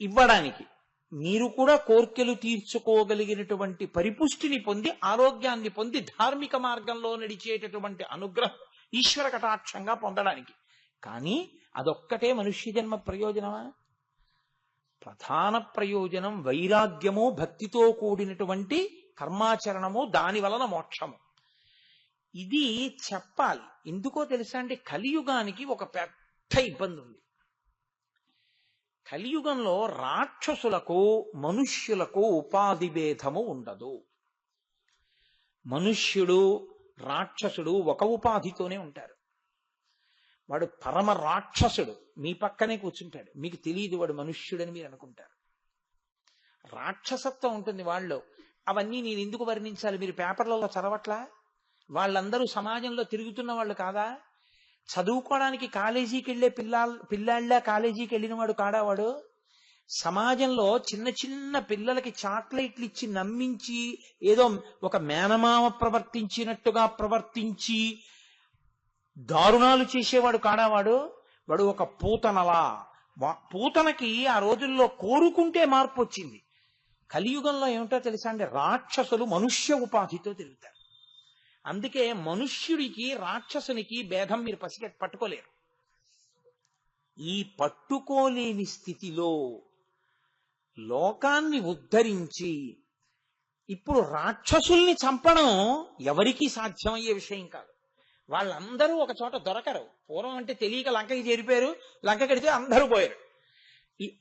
ఇవ్వడానికి, మీరు కూడా కోర్కెలు తీర్చుకోగలిగినటువంటి పరిపుష్టిని పొంది ఆరోగ్యాన్ని పొంది ధార్మిక మార్గంలో నడిచేటటువంటి అనుగ్రహం ఈశ్వర కటాక్షంగా పొందడానికి. కానీ అదొక్కటే మనుష్య జన్మ ప్రయోజనమా? ప్రధాన ప్రయోజనం వైరాగ్యము, భక్తితో కూడినటువంటి కర్మాచరణము, దాని వలన మోక్షము. ఇది చెప్పాలి. ఎందుకో తెలుసా అంటే కలియుగానికి ఒక పెద్ద ఇబ్బంది ఉంది. కలియుగంలో రాక్షసులకు మనుష్యులకు ఉపాధి భేదము ఉండదు. మనుష్యుడు రాక్షసుడు ఒక ఉపాధితోనే ఉంటారు. వాడు పరమ రాక్షసుడు మీ పక్కనే కూర్చుంటాడు, మీకు తెలియదు వాడు మనుష్యుడని మీరు అనుకుంటారు. రాక్షసత్వం ఉంటుంది వాళ్ళు. అవన్నీ నేను ఎందుకు వర్ణించాలి? మీరు పేపర్లలో చదవట్లా? వాళ్ళందరూ సమాజంలో తిరుగుతున్న వాళ్ళు కాదా? చదువుకోవడానికి కాలేజీకి వెళ్ళే పిల్లాళ్ళ కాలేజీకి వెళ్ళిన వాడు కాడా వాడు? సమాజంలో చిన్న చిన్న పిల్లలకి చాక్లెట్లు ఇచ్చి నమ్మించి ఏదో ఒక మేనమామ ప్రవర్తించినట్టుగా ప్రవర్తించి దారుణాలు చేసేవాడు కాడా వాడు? వాడు ఒక పూతనలా పూతనకి ఆ రోజుల్లో కోరుకుంటే మార్పు వచ్చింది. కలియుగంలో ఏమిటో తెలుసా అండి, రాక్షసులు మనుష్య ఉపాధితో తిరుగుతారు. అందుకే మనుష్యుడికి రాక్షసునికి భేదం మీరు పట్టుకోలేరు. ఈ పట్టుకోలేని స్థితిలో లోకాన్ని ఉద్ధరించి ఇప్పుడు రాక్షసుల్ని చంపడం ఎవరికీ సాధ్యమయ్యే విషయం కాదు. వాళ్ళందరూ ఒక చోట దొరకరు. పూర్వం అంటే తెలియక లంకకి చేరిపోయారు, లంక కడితే అందరూ పోయారు.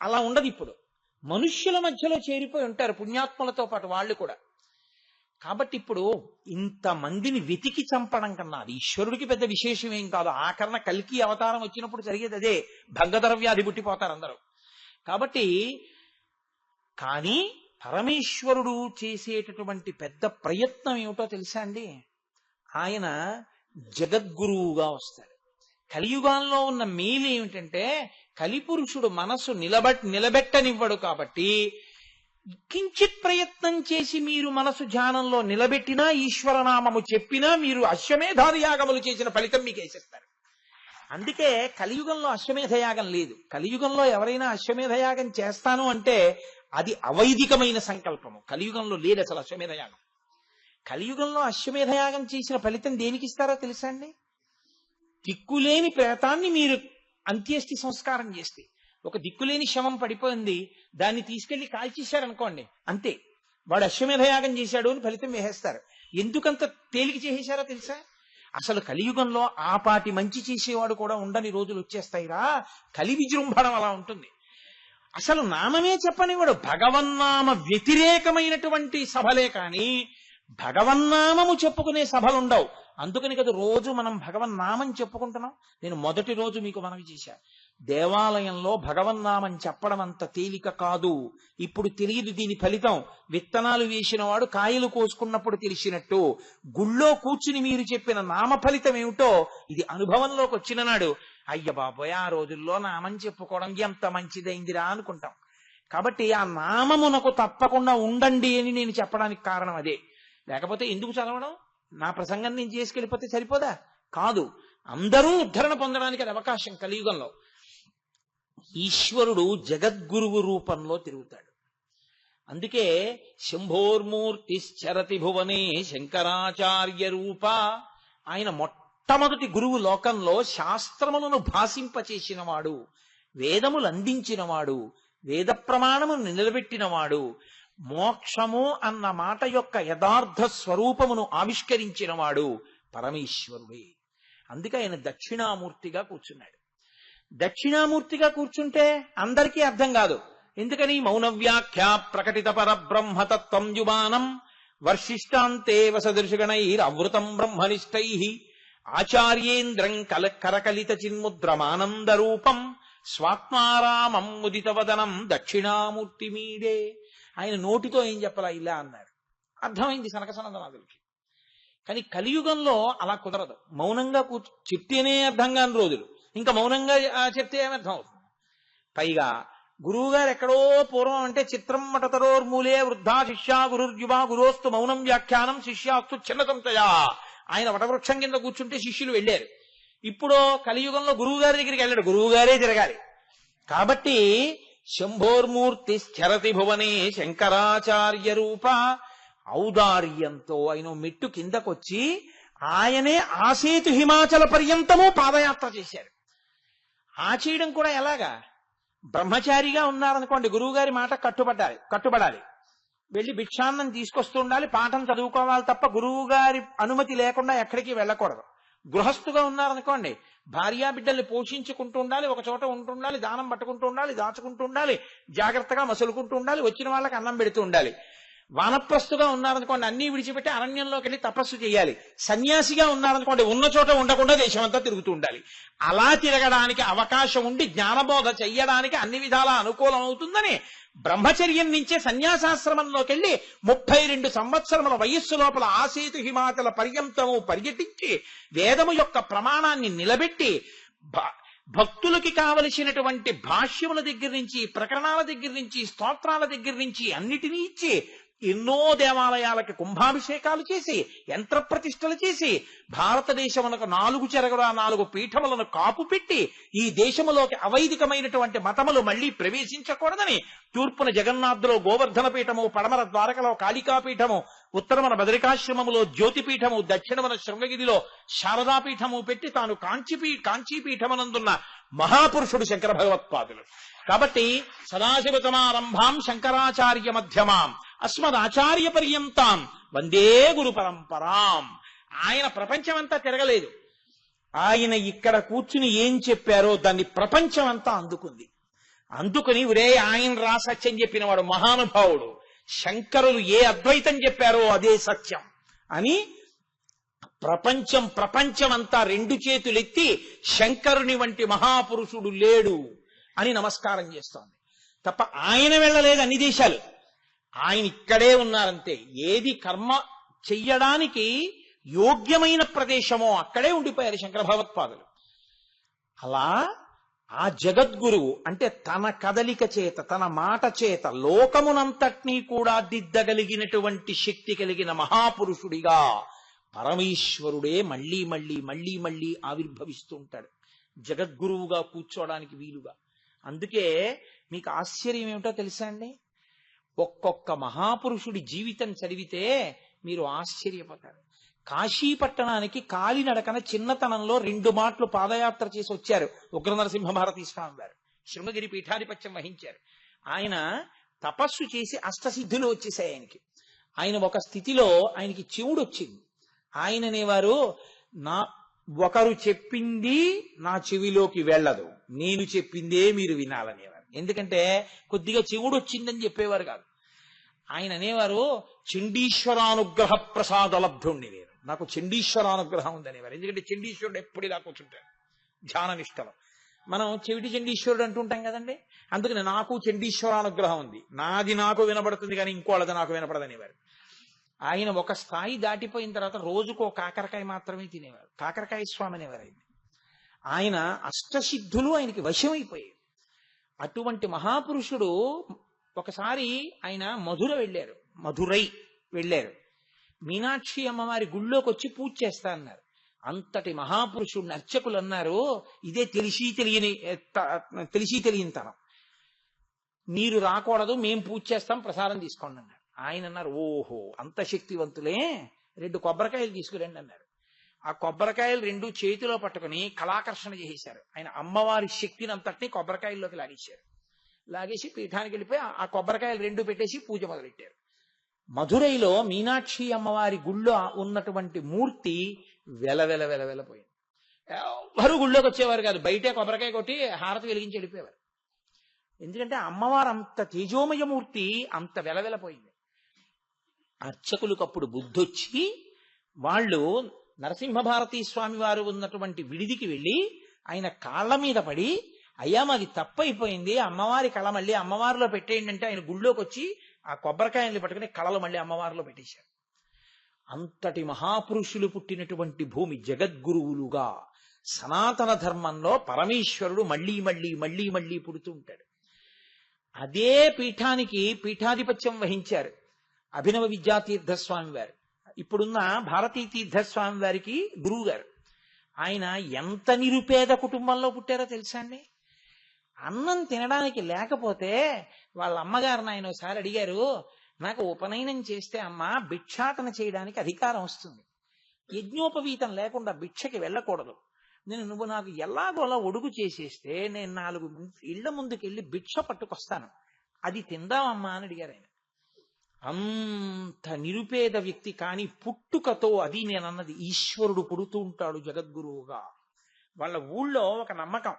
అలా ఉండదు. ఇప్పుడు మనుష్యుల మధ్యలో చేరిపోయి ఉంటారు, పుణ్యాత్ములతో పాటు వాళ్ళు కూడా. కాబట్టి ఇప్పుడు ఇంతమందిని వెతికి చంపడం కన్నా అది ఈశ్వరుడికి పెద్ద విశేషం ఏం కాదు. ఆఖరణ కల్కి అవతారం వచ్చినప్పుడు జరిగేది అదే, భంగధర వ్యాధి పుట్టిపోతారు అందరూ. కాబట్టి కానీ పరమేశ్వరుడు చేసేటటువంటి పెద్ద ప్రయత్నం ఏమిటో తెలుసా అండి, ఆయన జగద్గురువుగా వస్తాడు. కలియుగాల్లో ఉన్న మేలు ఏమిటంటే కలిపురుషుడు మనస్సు నిలబెట్టనివ్వడు. కాబట్టి కించిత్ ప్రయత్నం చేసి మీరు మనసు ధ్యానంలో నిలబెట్టినా, ఈశ్వరనామము చెప్పినా మీరు అశ్వమేధాది యాగములు చేసిన ఫలితం మీకు వేసేస్తారు. అందుకే కలియుగంలో అశ్వమేధయాగం లేదు. కలియుగంలో ఎవరైనా అశ్వమేధయాగం చేస్తాను అంటే అది అవైదికమైన సంకల్పము. కలియుగంలో లేదు అసలు అశ్వమేధయాగం. కలియుగంలో అశ్వమేధయాగం చేసిన ఫలితం దేనికి ఇస్తారో తెలుసా అండి, దిక్కులేని ప్రేతాన్ని మీరు అంత్యేష్టి సంస్కారం చేస్తే, ఒక దిక్కులేని శవం పడిపోయింది, దాన్ని తీసుకెళ్లి కాల్చేశారనుకోండి, అంతే, వాడు అశ్వమేధయాగం చేశాడు అని ఫలితం వేసేస్తారు. ఎందుకంత తేలిక చేసేశారో తెలుసా, అసలు కలియుగంలో ఆపాటి మంచి చేసేవాడు కూడా ఉండని రోజులు వచ్చేస్తాయిరా. కలి విజృంభణం అలా ఉంటుంది. అసలు నామమే చెప్పనివాడు. భగవన్నామ వ్యతిరేకమైనటువంటి సభలే కానీ భగవన్నామము చెప్పుకునే సభలు ఉండవు. అందుకని కదా రోజు మనం భగవన్నామం చెప్పుకుంటున్నాం. నేను మొదటి రోజు మీకు మనవి చేశా, దేవాలయంలో భగవన్నామం చెప్పడం అంత తేలిక కాదు. ఇప్పుడు తెలియదు దీని ఫలితం. విత్తనాలు వేసిన వాడు కాయలు కోసుకున్నప్పుడు తెలిసినట్టు గుళ్ళో కూర్చుని మీరు చెప్పిన నామ ఫలితం ఏమిటో ఇది అనుభవంలోకి వచ్చిన నాడు అయ్య బాబోయ్ ఆ రోజుల్లో నామం చెప్పుకోవడం ఎంత మంచిదైందిరా అనుకుంటాం. కాబట్టి ఆ నామమునకు తప్పకుండా ఉండండి అని నేను చెప్పడానికి కారణం అదే. లేకపోతే ఎందుకు చదవడం, నా ప్రసంగం నేను చేసుకెళ్ళిపోతే సరిపోదా? కాదు, అందరూ ఉద్ధరణ పొందడానికి అది అవకాశం. కలియుగంలో ఈశ్వరుడు జగద్గురువు రూపంలో తిరుగుతాడు. అందుకే శంభోర్మూర్తిశ్చరతి భువనే శంకరాచార్య రూప. ఆయన మొట్టమొదటి గురువు లోకంలో శాస్త్రములను భాషింపచేసినవాడు, వేదములు అందించినవాడు, వేద ప్రమాణమును నిలబెట్టినవాడు, మోక్షము అన్న మాట యొక్క యథార్థ స్వరూపమును ఆవిష్కరించినవాడు పరమేశ్వరుడే. అందుకే ఆయన దక్షిణామూర్తిగా కూర్చున్నాడు. దక్షిణామూర్తిగా కూర్చుంటే అందరికీ అర్థం కాదు. ఎందుకని మౌన వ్యాఖ్య ప్రకటిత పరబ్రహ్మతత్వం జుబానం వర్షిష్టాంతే వసదృశగణైరవృతం బ్రహ్మనిష్టై ఆచార్యేంద్రం కరకలిత చిన్ముద్రమానంద రూపం స్వాత్మారామం ముదితవదనం దక్షిణామూర్తి మీదే. ఆయన నోటితో ఏం చెప్పాలా, ఇలా అన్నాడు, అర్థమైంది సనక సనందనాథులకి. కానీ కలియుగంలో అలా కుదరదు. మౌనంగా చెప్తేనే అర్థం కాని రోజులు, ఇంకా మౌనంగా చెప్తే ఏమర్థం అవుతుంది? పైగా గురువు గారు ఎక్కడో పూర్వం అంటే చిత్రం మటతరోర్మూలే వృద్ధా శిష్యా గురుర్యువా గురోస్తు మౌనం వ్యాఖ్యానం శిష్యాస్తు చిన్న సంతయా. ఆయన వటవృక్షం కింద కూర్చుంటే శిష్యులు వెళ్ళారు. ఇప్పుడు కలియుగంలో గురువు గారి దగ్గరికి వెళ్ళాడు, గురువు గారే తిరగాలి. కాబట్టి శంభోర్మూర్తి స్థిరతి భువనే శంకరాచార్య రూప. ఔదార్యంతో ఆయన మెట్టు కిందకొచ్చి ఆయనే ఆసేతు హిమాచల పర్యంతము పాదయాత్ర చేశారు. ఆ చేయడం కూడా ఎలాగా, బ్రహ్మచారిగా ఉన్నారనుకోండి, గురువుగారి మాట కట్టుబడాలి, వెళ్ళి భిక్షాన్నం తీసుకొస్తూ ఉండాలి, పాఠం చదువుకోవాలి తప్ప గురువు గారి అనుమతి లేకుండా ఎక్కడికి వెళ్ళకూడదు. గృహస్థుగా ఉన్నారనుకోండి, భార్యా బిడ్డల్ని పోషించుకుంటూ ఉండాలి, ఒక చోట ఉంటుండాలి, దానం పట్టుకుంటూ ఉండాలి, దాచుకుంటూ ఉండాలి, జాగ్రత్తగా మసులుకుంటూ ఉండాలి, వచ్చిన వాళ్ళకి అన్నం పెడుతూ ఉండాలి. వానప్రస్తుగా ఉన్నారనుకోండి, అన్ని విడిచిపెట్టి అరణ్యంలోకి వెళ్ళి తపస్సు చేయాలి. సన్యాసిగా ఉన్నారనుకోండి, ఉన్న చోట ఉండకుండా దేశమంతా తిరుగుతూ ఉండాలి. అలా తిరగడానికి అవకాశం ఉండి జ్ఞానబోధ చెయ్యడానికి అన్ని విధాలా అనుకూలం అవుతుందని బ్రహ్మచర్యం నుంచే సన్యాసాశ్రమంలోకి వెళ్ళి 32 సంవత్సరముల వయస్సు లోపల ఆసేతు హిమాచల పర్యంతము పర్యటించి వేదము యొక్క ప్రమాణాన్ని నిలబెట్టి భక్తులకి కావలసినటువంటి భాష్యముల దగ్గర నుంచి, ప్రకరణాల దగ్గర నుంచి, స్తోత్రాల దగ్గర నుంచి అన్నిటినీ ఇచ్చి ఎన్నో దేవాలయాలకి కుంభాభిషేకాలు చేసి యంత్ర ప్రతిష్టలు చేసి భారతదేశమునకు 4 చెరగుల 4 పీఠములను కాపు పెట్టి ఈ దేశములోకి అవైదికమైనటువంటి మతములు మళ్లీ ప్రవేశించకూడదని తూర్పున జగన్నాథులో గోవర్ధన పీఠము, పడమర ద్వారకలో కాళికాపీఠము, ఉత్తరమున బదరికాశ్రమములో జ్యోతిపీఠము, దక్షిణమున శృంగగిరిలో శారదాపీఠము పెట్టి తాను కాంచీపీఠమునందున్న మహాపురుషుడు శంకర భగవత్పాదులు. కాబట్టి సదాశివ సమారంభాం శంకరాచార్య మధ్యమాం అస్మదాచార్య పర్యంతాం వందే గురు పరంపరాం. ఆయన ప్రపంచమంతా తిరగలేదు. ఆయన ఇక్కడ కూర్చుని ఏం చెప్పారో దాన్ని ప్రపంచమంతా అందుకుని ఒరే ఆయన రా సత్యం చెప్పినవాడు మహానుభావుడు, శంకరులు ఏ అద్వైతం చెప్పారో అదే సత్యం అని ప్రపంచమంతా 2 చేతులెత్తి శంకరుని వంటి మహాపురుషుడు లేడు అని నమస్కారం చేస్తోంది తప్ప ఆయన వెళ్ళలేదు అన్ని దేశాలు. ఆయన ఇక్కడే ఉన్నారంతే. ఏది కర్మ చెయ్యడానికి యోగ్యమైన ప్రదేశమో అక్కడే ఉండిపోయారు శంకర భగవత్పాదులు. అలా ఆ జగద్గురువు అంటే తన కదలిక చేత, తన మాట చేత లోకమునంతటినీ కూడా దిద్దగలిగినటువంటి శక్తి కలిగిన మహాపురుషుడిగా పరమేశ్వరుడే మళ్ళీ మళ్ళీ మళ్ళీ మళ్ళీ ఆవిర్భవిస్తూ ఉంటాడు జగద్గురువుగా కూర్చోవడానికి వీలుగా. అందుకే మీకు ఆశ్చర్యం ఏమిటో తెలుసా అండి? ఒక్కొక్క మహాపురుషుడి జీవితం చదివితే మీరు ఆశ్చర్యపోతారు. కాశీ పట్టణానికి కాలినడకన చిన్నతనంలో 2 మాటలు పాదయాత్ర చేసి వచ్చారు ఉగ్ర నరసింహ భారతీ స్వామి వారు. శృంగగిరి పీఠాధిపత్యం వహించారు. ఆయన తపస్సు చేసి అష్టసిద్ధులు వచ్చేసాయి ఆయనకి. ఆయన ఒక స్థితిలో ఆయనకి చెవుడు వచ్చింది. ఆయన అనేవారు, ఒకరు చెప్పింది నా చెవిలోకి వెళ్ళదు, నేను చెప్పిందే మీరు వినాలనేవారు. ఎందుకంటే కొద్దిగా చెవుడు వచ్చిందని చెప్పేవారు కాదు. ఆయన అనేవారు, చండీశ్వరానుగ్రహ ప్రసాద లబ్ధుణ్ణి నేను, నాకు చండీశ్వరానుగ్రహం ఉందనేవారు. ఎందుకంటే చండీశ్వరుడు ఎప్పుడు ఇలా కూర్చుంటాడు ధ్యాన నిష్టలో. మనం చెవిటి చండీశ్వరుడు అంటుంటాం కదండి. అందుకని నాకు చండీశ్వరానుగ్రహం ఉంది, నాది నాకు వినబడుతుంది కానీ ఇంకోళ్ళది నాకు వినపడదనేవారు. ఆయన ఒక స్థాయి దాటిపోయిన తర్వాత రోజుకో కాకరకాయ మాత్రమే తినేవారు. కాకరకాయ స్వామి అనేవారు. ఆయన అష్టసిద్ధులు ఆయనకి వశమైపోయాయి. అటువంటి మహాపురుషుడు ఒకసారి ఆయన మధురై వెళ్ళారు. మీనాక్షి అమ్మవారి గుళ్ళోకి వచ్చి పూజ చేస్తా అన్నారు. అంతటి మహాపురుషుడిని అర్చకులు అన్నారు, ఇదే తెలిసి తెలియని తనం, మీరు రాకూడదు, మేం పూజ చేస్తాం, ప్రసాదం తీసుకోండి అన్నారు. ఆయన అన్నారు, ఓహో అంత శక్తివంతులే, 2 కొబ్బరికాయలు తీసుకురండి అన్నారు. ఆ కొబ్బరికాయలు 2 చేతిలో పట్టుకుని కళాకర్షణ చేసేశారు. ఆయన అమ్మవారి శక్తిని అంతటినీ కొబ్బరికాయల్లోకి లాగేసి పీఠానికి వెళ్ళిపోయి ఆ కొబ్బరికాయలు 2 పెట్టేసి పూజ మొదలెట్టారు. మధురైలో మీనాక్షి అమ్మవారి గుళ్ళో ఉన్నటువంటి మూర్తి వెలపోయింది. ఎవరు గుళ్ళోకి వచ్చేవారు కాదు, బయటే కొబ్బరికాయ కొట్టి హారతి వెలిగించి వెళ్ళిపోయేవారు. ఎందుకంటే అమ్మవారు అంత తేజోమయమూర్తి, అంత వెలపోయింది. అర్చకులకు అప్పుడు బుద్ధొచ్చి వాళ్ళు నరసింహభారతీ స్వామి వారు ఉన్నటువంటి విడిదికి వెళ్ళి ఆయన కాళ్ళ మీద పడి, అయ్యా మాది తప్పైపోయింది, అమ్మవారి కళ మళ్ళీ అమ్మవారిలో పెట్టేయండి అంటే ఆయన గుళ్ళోకి వచ్చి ఆ కొబ్బరికాయల్ని పట్టుకుని కళలు మళ్ళీ అమ్మవారిలో పెట్టేశారు. అంతటి మహాపురుషులు పుట్టినటువంటి భూమి జగద్గురువులుగా సనాతన ధర్మంలో పరమేశ్వరుడు మళ్ళీ మళ్ళీ మళ్ళీ మళ్ళీ పుడుతూ ఉంటాడు. అదే పీఠానికి పీఠాధిపత్యం వహించారు అభినవ విద్యాతీర్థస్వామి వారు. ఇప్పుడున్న భారతీ తీర్థస్వామి వారికి గురువు గారు. ఆయన ఎంత నిరుపేద కుటుంబంలో పుట్టారో తెలుసా అండి? అన్నం తినడానికి లేకపోతే వాళ్ళ అమ్మగారిని ఆయన ఒకసారి అడిగారు, నాకు ఉపనయనం చేస్తే అమ్మ భిక్షాటన చేయడానికి అధికారం వస్తుంది, యజ్ఞోపవీతం లేకుండా భిక్షకి వెళ్ళకూడదు, నువ్వు నాకు ఎలాగోలా ఒడుగు చేసేస్తే నేను 4 ఇళ్ల ముందుకెళ్ళి భిక్ష పట్టుకొస్తాను, అది తిందామమ్మా అని అడిగారు ఆయన. అంత నిరుపేద వ్యక్తి, కానీ పుట్టుకతో, అది నేను అన్నది, ఈశ్వరుడు పుడుతూ ఉంటాడు జగద్గురువుగా. వాళ్ళ ఊళ్ళో ఒక నమ్మకం,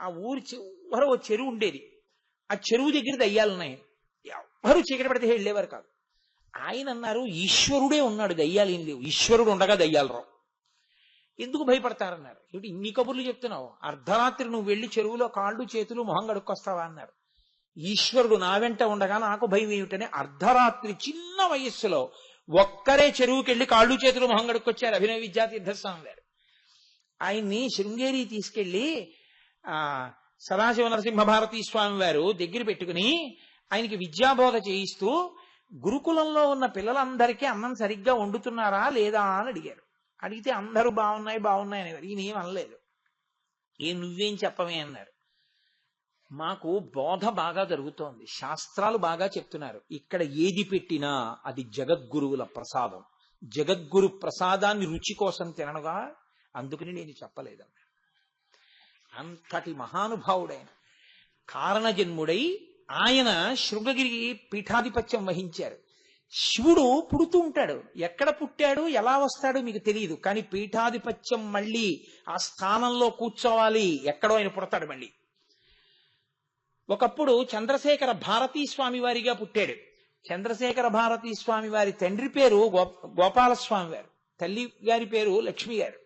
ఆ ఊరి చివర ఓ చెరువు ఉండేది, ఆ చెరువు దగ్గర దయ్యాలున్నాయి, ఎవరు చీకటి పడితే వెళ్ళేవారు కాదు. ఆయన అన్నారు, ఈశ్వరుడే ఉన్నాడు, దయ్యాలు ఏం లేవు, ఈశ్వరుడు ఉండగా దయ్యాలు రావు, ఎందుకు భయపడతారన్నారు. ఏమిటి ఇన్ని కబుర్లు చెప్తున్నావు, అర్ధరాత్రి నువ్వు వెళ్ళి చెరువులో కాళ్ళు చేతులు మొహం కడుక్కొస్తావా అన్నారు. ఈశ్వరుడు నా వెంట ఉండగా నాకు భయం ఏమిటని అర్ధరాత్రి చిన్న వయస్సులో ఒక్కరే చెరువుకెళ్ళి కాళ్ళు చేతులు మొహం కడుక్కొచ్చారు అభినవ విద్యాతీర్థస్వామి గారు. ఆయన్ని శృంగేరి తీసుకెళ్లి సదాశివ నరసింహ భారతీ స్వామి వారు దగ్గర పెట్టుకుని ఆయనకి విద్యాబోధ చేయిస్తూ గురుకులంలో ఉన్న పిల్లలందరికీ అన్నం సరిగ్గా వండుతున్నారా లేదా అని అడిగారు. అడిగితే అందరూ బాగున్నాయి బాగున్నాయి అనేవారు. ఈయన ఏం అనలేదు. నువ్వేం చెప్పవే అన్నారు. మాకు బోధ బాగా జరుగుతోంది, శాస్త్రాలు బాగా చెప్తున్నారు, ఇక్కడ ఏది పెట్టినా అది జగద్గురువుల ప్రసాదం, జగద్గురు ప్రసాదాన్ని రుచి కోసం తిననుగా, అందుకని నేను చెప్పలేదన్నాడు. అంతటి మహానుభావుడైన కారణజన్ముడై ఆయన శృంగగిరి పీఠాధిపత్యం వహించారు. శివుడు పుడుతూ ఉంటాడు, ఎక్కడ పుట్టాడు ఎలా వస్తాడు మీకు తెలియదు, కానీ పీఠాధిపత్యం మళ్ళీ ఆ స్థానంలో కూర్చోవాలి, ఎక్కడో ఆయన పుడతాడు మళ్ళీ. ఒకప్పుడు చంద్రశేఖర భారతీ స్వామి వారిగా పుట్టాడు. చంద్రశేఖర భారతీ స్వామి వారి తండ్రి పేరు గోపాలస్వామి వారు, తల్లి గారి పేరు లక్ష్మి గారు.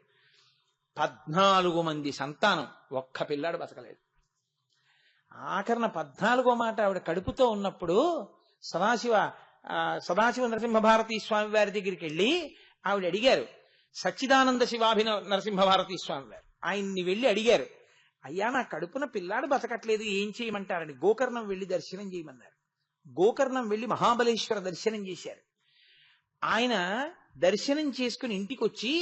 14 మంది సంతానం, ఒక్క పిల్లాడు బతకలేదు. ఆఖరణ 14వ మాట ఆవిడ కడుపుతో ఉన్నప్పుడు సదాశివ నరసింహ భారతీ స్వామి వారి దగ్గరికి వెళ్ళి ఆవిడ అడిగారు. సచ్చిదానంద శివాభిన నరసింహ భారతీ స్వామి వారు ఆయన్ని వెళ్ళి అడిగారు, అయ్యా నా కడుపున పిల్లాడు బతకట్లేదు, ఏం చేయమంటారని. గోకర్ణం వెళ్ళి దర్శనం చేయమన్నారు. గోకర్ణం వెళ్ళి మహాబలేశ్వర దర్శనం చేశారు. ఆయన దర్శనం చేసుకుని ఇంటికి వచ్చి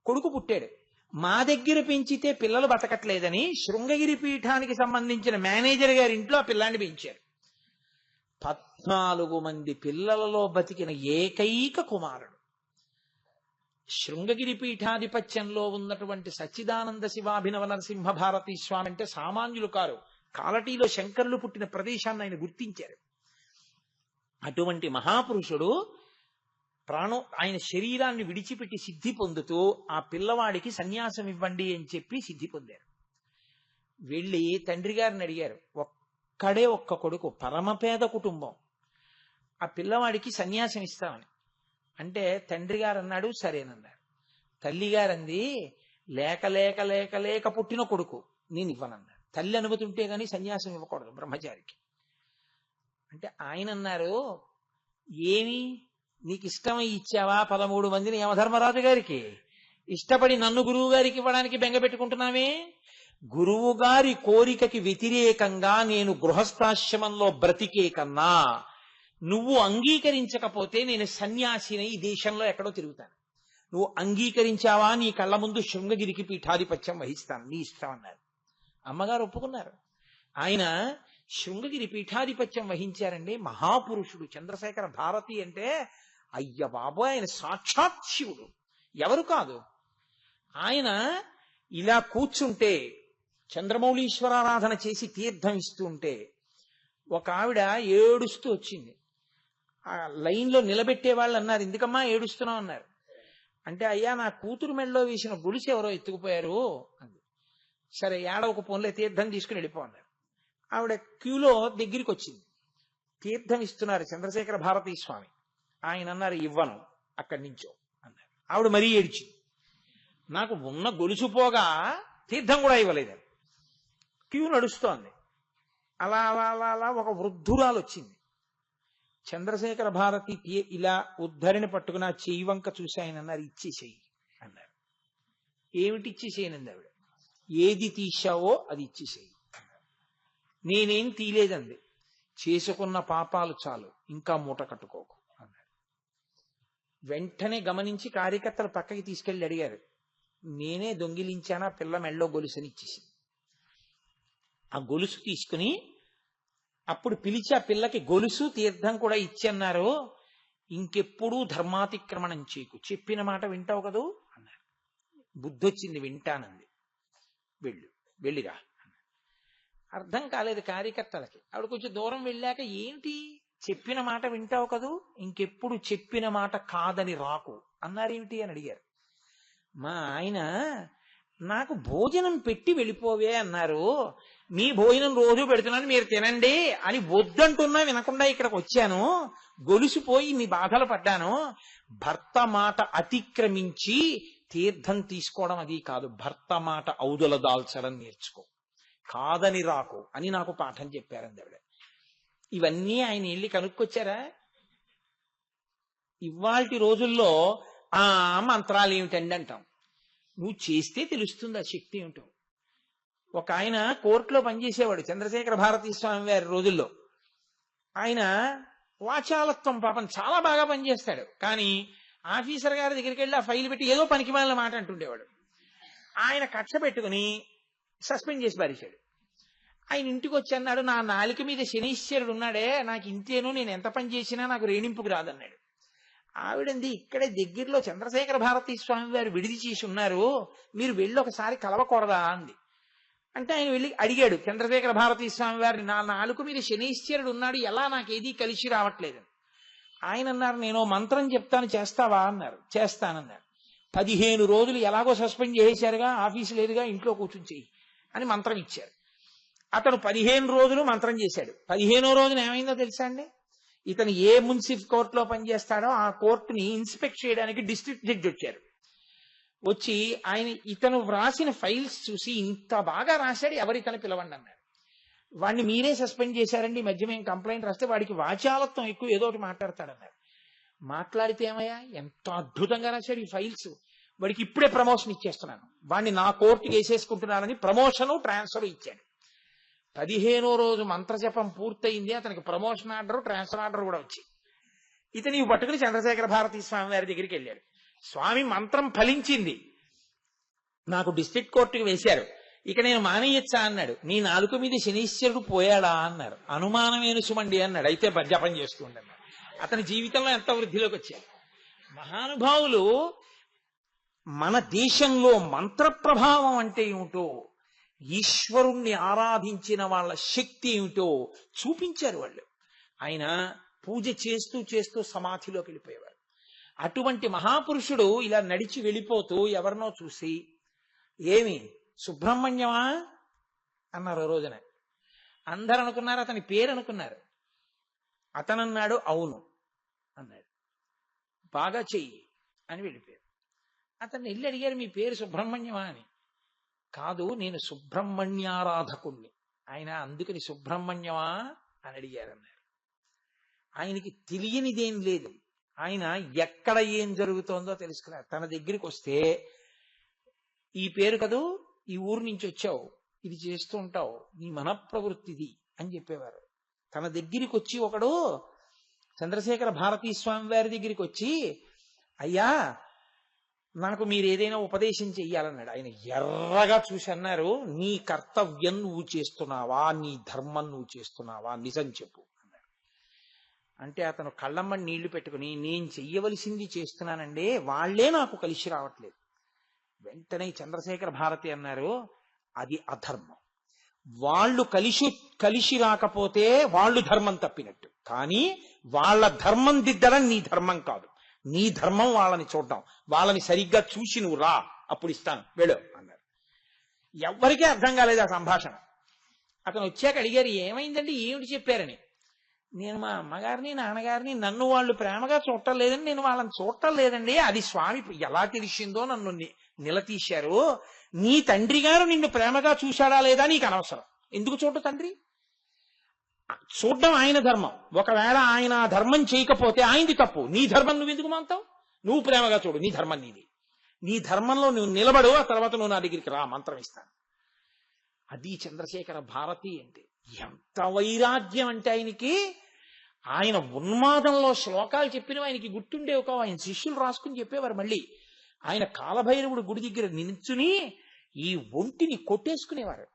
కొడుకు పుట్టాడు. మా దగ్గర పెంచితే పిల్లలు బతకట్లేదని శృంగగిరి పీఠానికి సంబంధించిన మేనేజర్ గారి ఇంట్లో ఆ పిల్లాన్ని పెంచారు. 14 మంది పిల్లలలో బతికిన ఏకైక కుమారుడు. శృంగగిరి పీఠాధిపత్యంలో ఉన్నటువంటి సచ్చిదానంద శివాభినవ నరసింహ భారతీ స్వామి అంటే సామాన్యులు కారు. కాలటీలో శంకరులు పుట్టిన ప్రదేశాన్ని ఆయన గుర్తించారు. అటువంటి మహాపురుషుడు ఆయన శరీరాన్ని విడిచిపెట్టి సిద్ధి పొందుతూ ఆ పిల్లవాడికి సన్యాసం ఇవ్వండి అని చెప్పి సిద్ధి పొందారు. వెళ్ళి తండ్రి గారిని అడిగారు. ఒక్కడే ఒక్క కొడుకు, పరమపేద కుటుంబం, ఆ పిల్లవాడికి సన్యాసం ఇస్తామని అంటే తండ్రి గారు అన్నాడు సరేనన్నారు. తల్లి గారంది లేక లేక లేక లేక పుట్టిన కొడుకు, నేను ఇవ్వనన్నారు. తల్లి అనుమతి ఉంటే గానీ సన్యాసం ఇవ్వకూడదు బ్రహ్మచారికి. అంటే ఆయన అన్నారు, ఏమి నీకు ఇష్టమై ఇచ్చావా 13 మందిని యమధర్మరాజు గారికి? ఇష్టపడి నన్ను గురువు గారికి ఇవ్వడానికి బెంగ పెట్టుకుంటున్నావే? గురువు గారి కోరికకి వ్యతిరేకంగా నేను గృహస్థాశ్రమంలో బ్రతికే కన్నా నువ్వు అంగీకరించకపోతే నేను సన్యాసిని ఈ దేశంలో ఎక్కడో తిరుగుతాను. నువ్వు అంగీకరించావా నీ కళ్ళ ముందు శృంగగిరికి పీఠాధిపత్యం వహిస్తాను, నీ ఇష్టం అన్నారు. అమ్మగారు ఒప్పుకున్నారు. ఆయన శృంగగిరి పీఠాధిపత్యం వహించారండి. మహాపురుషుడు చంద్రశేఖర భారతి అంటే అయ్య బాబోయ్, ఆయన సాక్షాత్ శివుడు, ఎవరు కాదు. ఆయన ఇలా కూర్చుంటే చంద్రమౌళీశ్వరారాధన చేసి తీర్థం ఇస్తూ ఉంటే ఒక ఆవిడ ఏడుస్తూ వచ్చింది. ఆ లైన్లో నిలబెట్టే వాళ్ళు అన్నారు, ఎందుకమ్మా ఏడుస్తున్నావు అన్నారు. అంటే అయ్యా నా కూతురు మెళ్ళలో వేసిన గొలుసు ఎవరో ఎత్తుకుపోయారు అంది. సరే ఏడవకు పోన్లే, తీర్థం తీసుకుని వెళ్ళిపోన్నారు. ఆవిడ క్యూలో దగ్గరికి వచ్చింది, తీర్థం ఇస్తున్నారు చంద్రశేఖర భారతీ స్వామి. ఆయన అన్నారు ఇవ్వను, అక్కడి నుంచో అన్నారు. ఆవిడ మరీ ఏడ్చింది, నాకు ఉన్న గొలుసు పోగా తీర్థం కూడా ఇవ్వలేదని. క్యూ నడుస్తోంది. అలా అలా అలా అలా ఒక వృద్ధురాలు వచ్చింది. చంద్రశేఖర భారతి ఇలా ఉద్ధరిని పట్టుకుని ఆ చెయ్యి వంక చూసి ఆయన అన్నారు ఇచ్చేసేయి అన్నారు. ఏమిటి ఇచ్చేసేయనంది ఆవిడ. ఏది తీశావో అది ఇచ్చేసేయి. నేనేం తీలేదండి, చేసుకున్న పాపాలు చాలు, ఇంకా మూట కట్టుకోకు అన్నాడు. వెంటనే గమనించి కార్యకర్తలు పక్కకి తీసుకెళ్లి అడిగారు, నేనే దొంగిలించానా పిల్ల మెళ్ళో గొలుసుని ఇచ్చేసి. ఆ గొలుసు తీసుకుని అప్పుడు పిలిచి ఆ పిల్లకి గొలుసు తీర్థం కూడా ఇచ్చన్నారు. ఇంకెప్పుడూ ధర్మాతిక్రమణం చేయకు, చెప్పిన మాట వింటావు కదూ అన్నారు. బుద్ధొచ్చింది, వింటానంది. వెళ్ళిరా. అర్థం కాలేదు కార్యకర్తలకి. ఆవిడ కొంచెం దూరం వెళ్ళాక ఏంటి చెప్పిన మాట వింటావు కదూ, ఇంకెప్పుడు చెప్పిన మాట కాదని రాకు అన్నారేమిటి అని అడిగారు. మా ఆయన నాకు భోజనం పెట్టి వెళ్ళిపోవే అన్నారు. మీ భోజనం రోజు పెడుతున్నాను మీరు తినండి అని వద్దంటున్నా వినకుండా ఇక్కడికి వచ్చాను, గొలుసుపోయి మీ బాధలు పడ్డాను. భర్త మాట అతిక్రమించి తీర్థం తీసుకోవడం అది కాదు, భర్త మాట ఔదుల దాల్చడం నేర్చుకో, కాదని రాకు అని నాకు పాఠం చెప్పారండి ఆవిడ. ఇవన్నీ ఆయన వెళ్ళి కనుక్కొచ్చారా? ఇవాల్టి రోజుల్లో ఆ మంత్రాలు ఏమిటండి అంటాం. నువ్వు చేస్తే తెలుస్తుంది ఆ శక్తి ఏమిటో. ఒక ఆయన కోర్టులో పనిచేసేవాడు చంద్రశేఖర భారతీ స్వామి వారి రోజుల్లో. ఆయన వాచాలత్వం పాపం చాలా బాగా పనిచేస్తాడు. కానీ ఆఫీసర్ గారి దగ్గరికి వెళ్ళి ఆ ఫైల్ పెట్టి ఏదో పనికి మాలిన మాట అంటుండేవాడు. ఆయన కక్ష పెట్టుకుని సస్పెండ్ చేసి పారేశాడు. ఆయన ఇంటికి వచ్చి అన్నాడు, నా నాలుక మీద శనీశ్వరుడు ఉన్నాడే, నాకు ఇంతేను, నేను ఎంత పని చేసినా నాకు రేణింపుకు రాదన్నాడు. ఆవిడంది, ఇక్కడే దగ్గరలో చంద్రశేఖర భారతీ స్వామి వారు విడిది చేసి ఉన్నారు, మీరు వెళ్ళి ఒకసారి కలవకూడదా అంది. అంటే ఆయన వెళ్ళి అడిగాడు చంద్రశేఖర భారతీ స్వామి వారిని, నా నాలుక మీద శనీశ్వరుడు ఉన్నాడు, ఎలా నాకేదీ కలిసి రావట్లేదు. ఆయన అన్నారు, నేను మంత్రం చెప్తాను చేస్తావా అన్నారు. చేస్తానన్నారు. 15 రోజులు ఎలాగో సస్పెండ్ చేశారుగా, ఆఫీసు లేదుగా, ఇంట్లో కూర్చుని చెయ్యి అని మంత్రం ఇచ్చారు. అతను 15 రోజులు మంత్రం చేశాడు. 15వ రోజున ఏమైందో తెలుసా అండి? ఇతను ఏ మున్సిఫ్ కోర్టులో పనిచేస్తాడో ఆ కోర్టుని ఇన్స్పెక్ట్ చేయడానికి డిస్ట్రిక్ట్ జడ్జి వచ్చారు. వచ్చి ఆయన ఇతను వ్రాసిన ఫైల్స్ చూసి, ఇంత బాగా రాశాడు, ఎవరు ఇతను పిలవండి అన్నారు. వాడిని మీరే సస్పెండ్ చేశారండి, ఈ మధ్య మేము కంప్లైంట్ రాస్తే వాడికి వాచాలత్వం ఎక్కువ, ఏదో ఒకటి మాట్లాడతాడన్నారు. మాట్లాడితే ఏమయ్యా, ఎంత అద్భుతంగా రాశాడు ఈ ఫైల్స్, వాడికి ఇప్పుడే ప్రమోషన్ ఇచ్చేస్తున్నాను, వాడిని నా కోర్టుకి వేసేసుకుంటున్నానని ప్రమోషను ట్రాన్స్ఫర్ ఇచ్చాడు. 15వ రోజు మంత్రజపం పూర్తయింది, అతనికి ప్రమోషన్ ఆర్డర్, ట్రాన్స్ఫర్ ఆర్డర్ కూడా వచ్చి ఇతని పట్టుకుని చంద్రశేఖర భారతీ స్వామి వారి దగ్గరికి వెళ్ళాడు. స్వామి, మంత్రం ఫలించింది, నాకు డిస్ట్రిక్ట్ కోర్టుకి వేశారు, ఇక నేను మానేయచ్చా అన్నాడు. నీ నాలుక మీద శనీశ్వరుడు పోయాడా అన్నారు. అనుమానమేను సుమండి అన్నాడు. అయితే జపం చేస్తూ ఉండన్నాడు. అతని జీవితంలో ఎంత వృద్ధిలోకి వచ్చాడు. మహానుభావులు మన దేశంలో మంత్ర ప్రభావం అంటే ఏమిటో, ఈశ్వరుణ్ణి ఆరాధించిన వాళ్ళ శక్తి ఏమిటో చూపించారు వాళ్ళు. ఆయన పూజ చేస్తూ చేస్తూ సమాధిలోకి వెళ్ళిపోయేవారు. అటువంటి మహాపురుషుడు ఇలా నడిచి వెళ్ళిపోతూ ఎవరినో చూసి, ఏమి సుబ్రహ్మణ్యమా అన్నారు. రోజున అందరు అనుకున్నారు అతని పేరు అనుకున్నారు. అతనన్నాడు, అవును అన్నాడు. బాగా చెయ్యి అని వెళ్ళిపోయారు. అతన్ని వెళ్ళి అడిగారు, మీ పేరు సుబ్రహ్మణ్యమా అని. కాదు, నేను సుబ్రహ్మణ్యారాధకుణ్ణి. ఆయన అందుకని సుబ్రహ్మణ్యమా అని అడిగారు అన్నారు. ఆయనకి తెలియనిదేం లేదు. ఆయన ఎక్కడ ఏం జరుగుతోందో తెలుసుకున్నారు. తన దగ్గరికి వస్తే, ఈ పేరు కదూ, ఈ ఊరు నుంచి వచ్చావు, ఇది చేస్తూ ఉంటావు, నీ మనఃప్రవృత్తిది అని చెప్పేవారు. తన దగ్గరికి వచ్చి ఒకడు చంద్రశేఖర భారతీ స్వామి వారి దగ్గరికి వచ్చి, అయ్యా నాకు మీరు ఏదైనా ఉపదేశం చెయ్యాలన్నాడు. ఆయన ఎర్రగా చూసి అన్నారు, నీ కర్తవ్యం నువ్వు చేస్తున్నావా, నీ ధర్మం నువ్వు చేస్తున్నావా, నిజం చెప్పు అన్నాడు. అంటే అతను కళ్ళమ్మని నీళ్లు పెట్టుకుని, నేను చెయ్యవలసింది చేస్తున్నానండి, వాళ్లే నాకు కలిసి రావట్లేదు. వెంటనే చంద్రశేఖర భారతి అన్నారు, అది అధర్మం. వాళ్ళు కలిసి రాకపోతే వాళ్ళు ధర్మం తప్పినట్టు, కానీ వాళ్ళ ధర్మం దిద్దడం నీ ధర్మం కాదు. నీ ధర్మం వాళ్ళని చూడడం, వాళ్ళని సరిగ్గా చూసి నువ్వు రా, అప్పుడు ఇస్తాను, వెళ్ళు అన్నారు. ఎవ్వరికీ అర్థం కాలేదు ఆ సంభాషణ. అతను వచ్చాక అడిగారు, ఏమైందండి, ఏమిటి చెప్పారని. నేను మా అమ్మగారిని నాన్నగారిని నన్ను వాళ్ళు ప్రేమగా చూడటం లేదండి, నేను వాళ్ళని చూడటం లేదండి, అది స్వామి ఎలా తెలిసిందో నన్ను నిలదీశారు. నీ తండ్రి గారు నిన్ను ప్రేమగా చూశాడా లేదా నీకు అనవసరం, ఎందుకు చూడ తండ్రి, చూడడం ఆయన ధర్మం. ఒకవేళ ఆయన ఆ ధర్మం చేయకపోతే ఆయనది తప్పు, నీ ధర్మం నువ్వు ఎందుకు మాంతావు, నువ్వు ప్రేమగా చూడు, నీ ధర్మం నీది, నీ ధర్మంలో నువ్వు నిలబడు, ఆ తర్వాత నువ్వు నా దగ్గరికి రా, మంత్రం ఇస్తాను. అది చంద్రశేఖర భారతి అంటే. ఎంత వైరాగ్యం అంటే ఆయనకి, ఆయన ఉన్మాదంలో శ్లోకాలు చెప్పినవి ఆయనకి గుర్తుండేవి కావు, ఆయన శిష్యులు రాసుకుని చెప్పేవారు. మళ్ళీ ఆయన కాలభైరవుడు గుడి దగ్గర నిల్చుని ఈ ఒంటిని కొట్టేసుకునేవారు,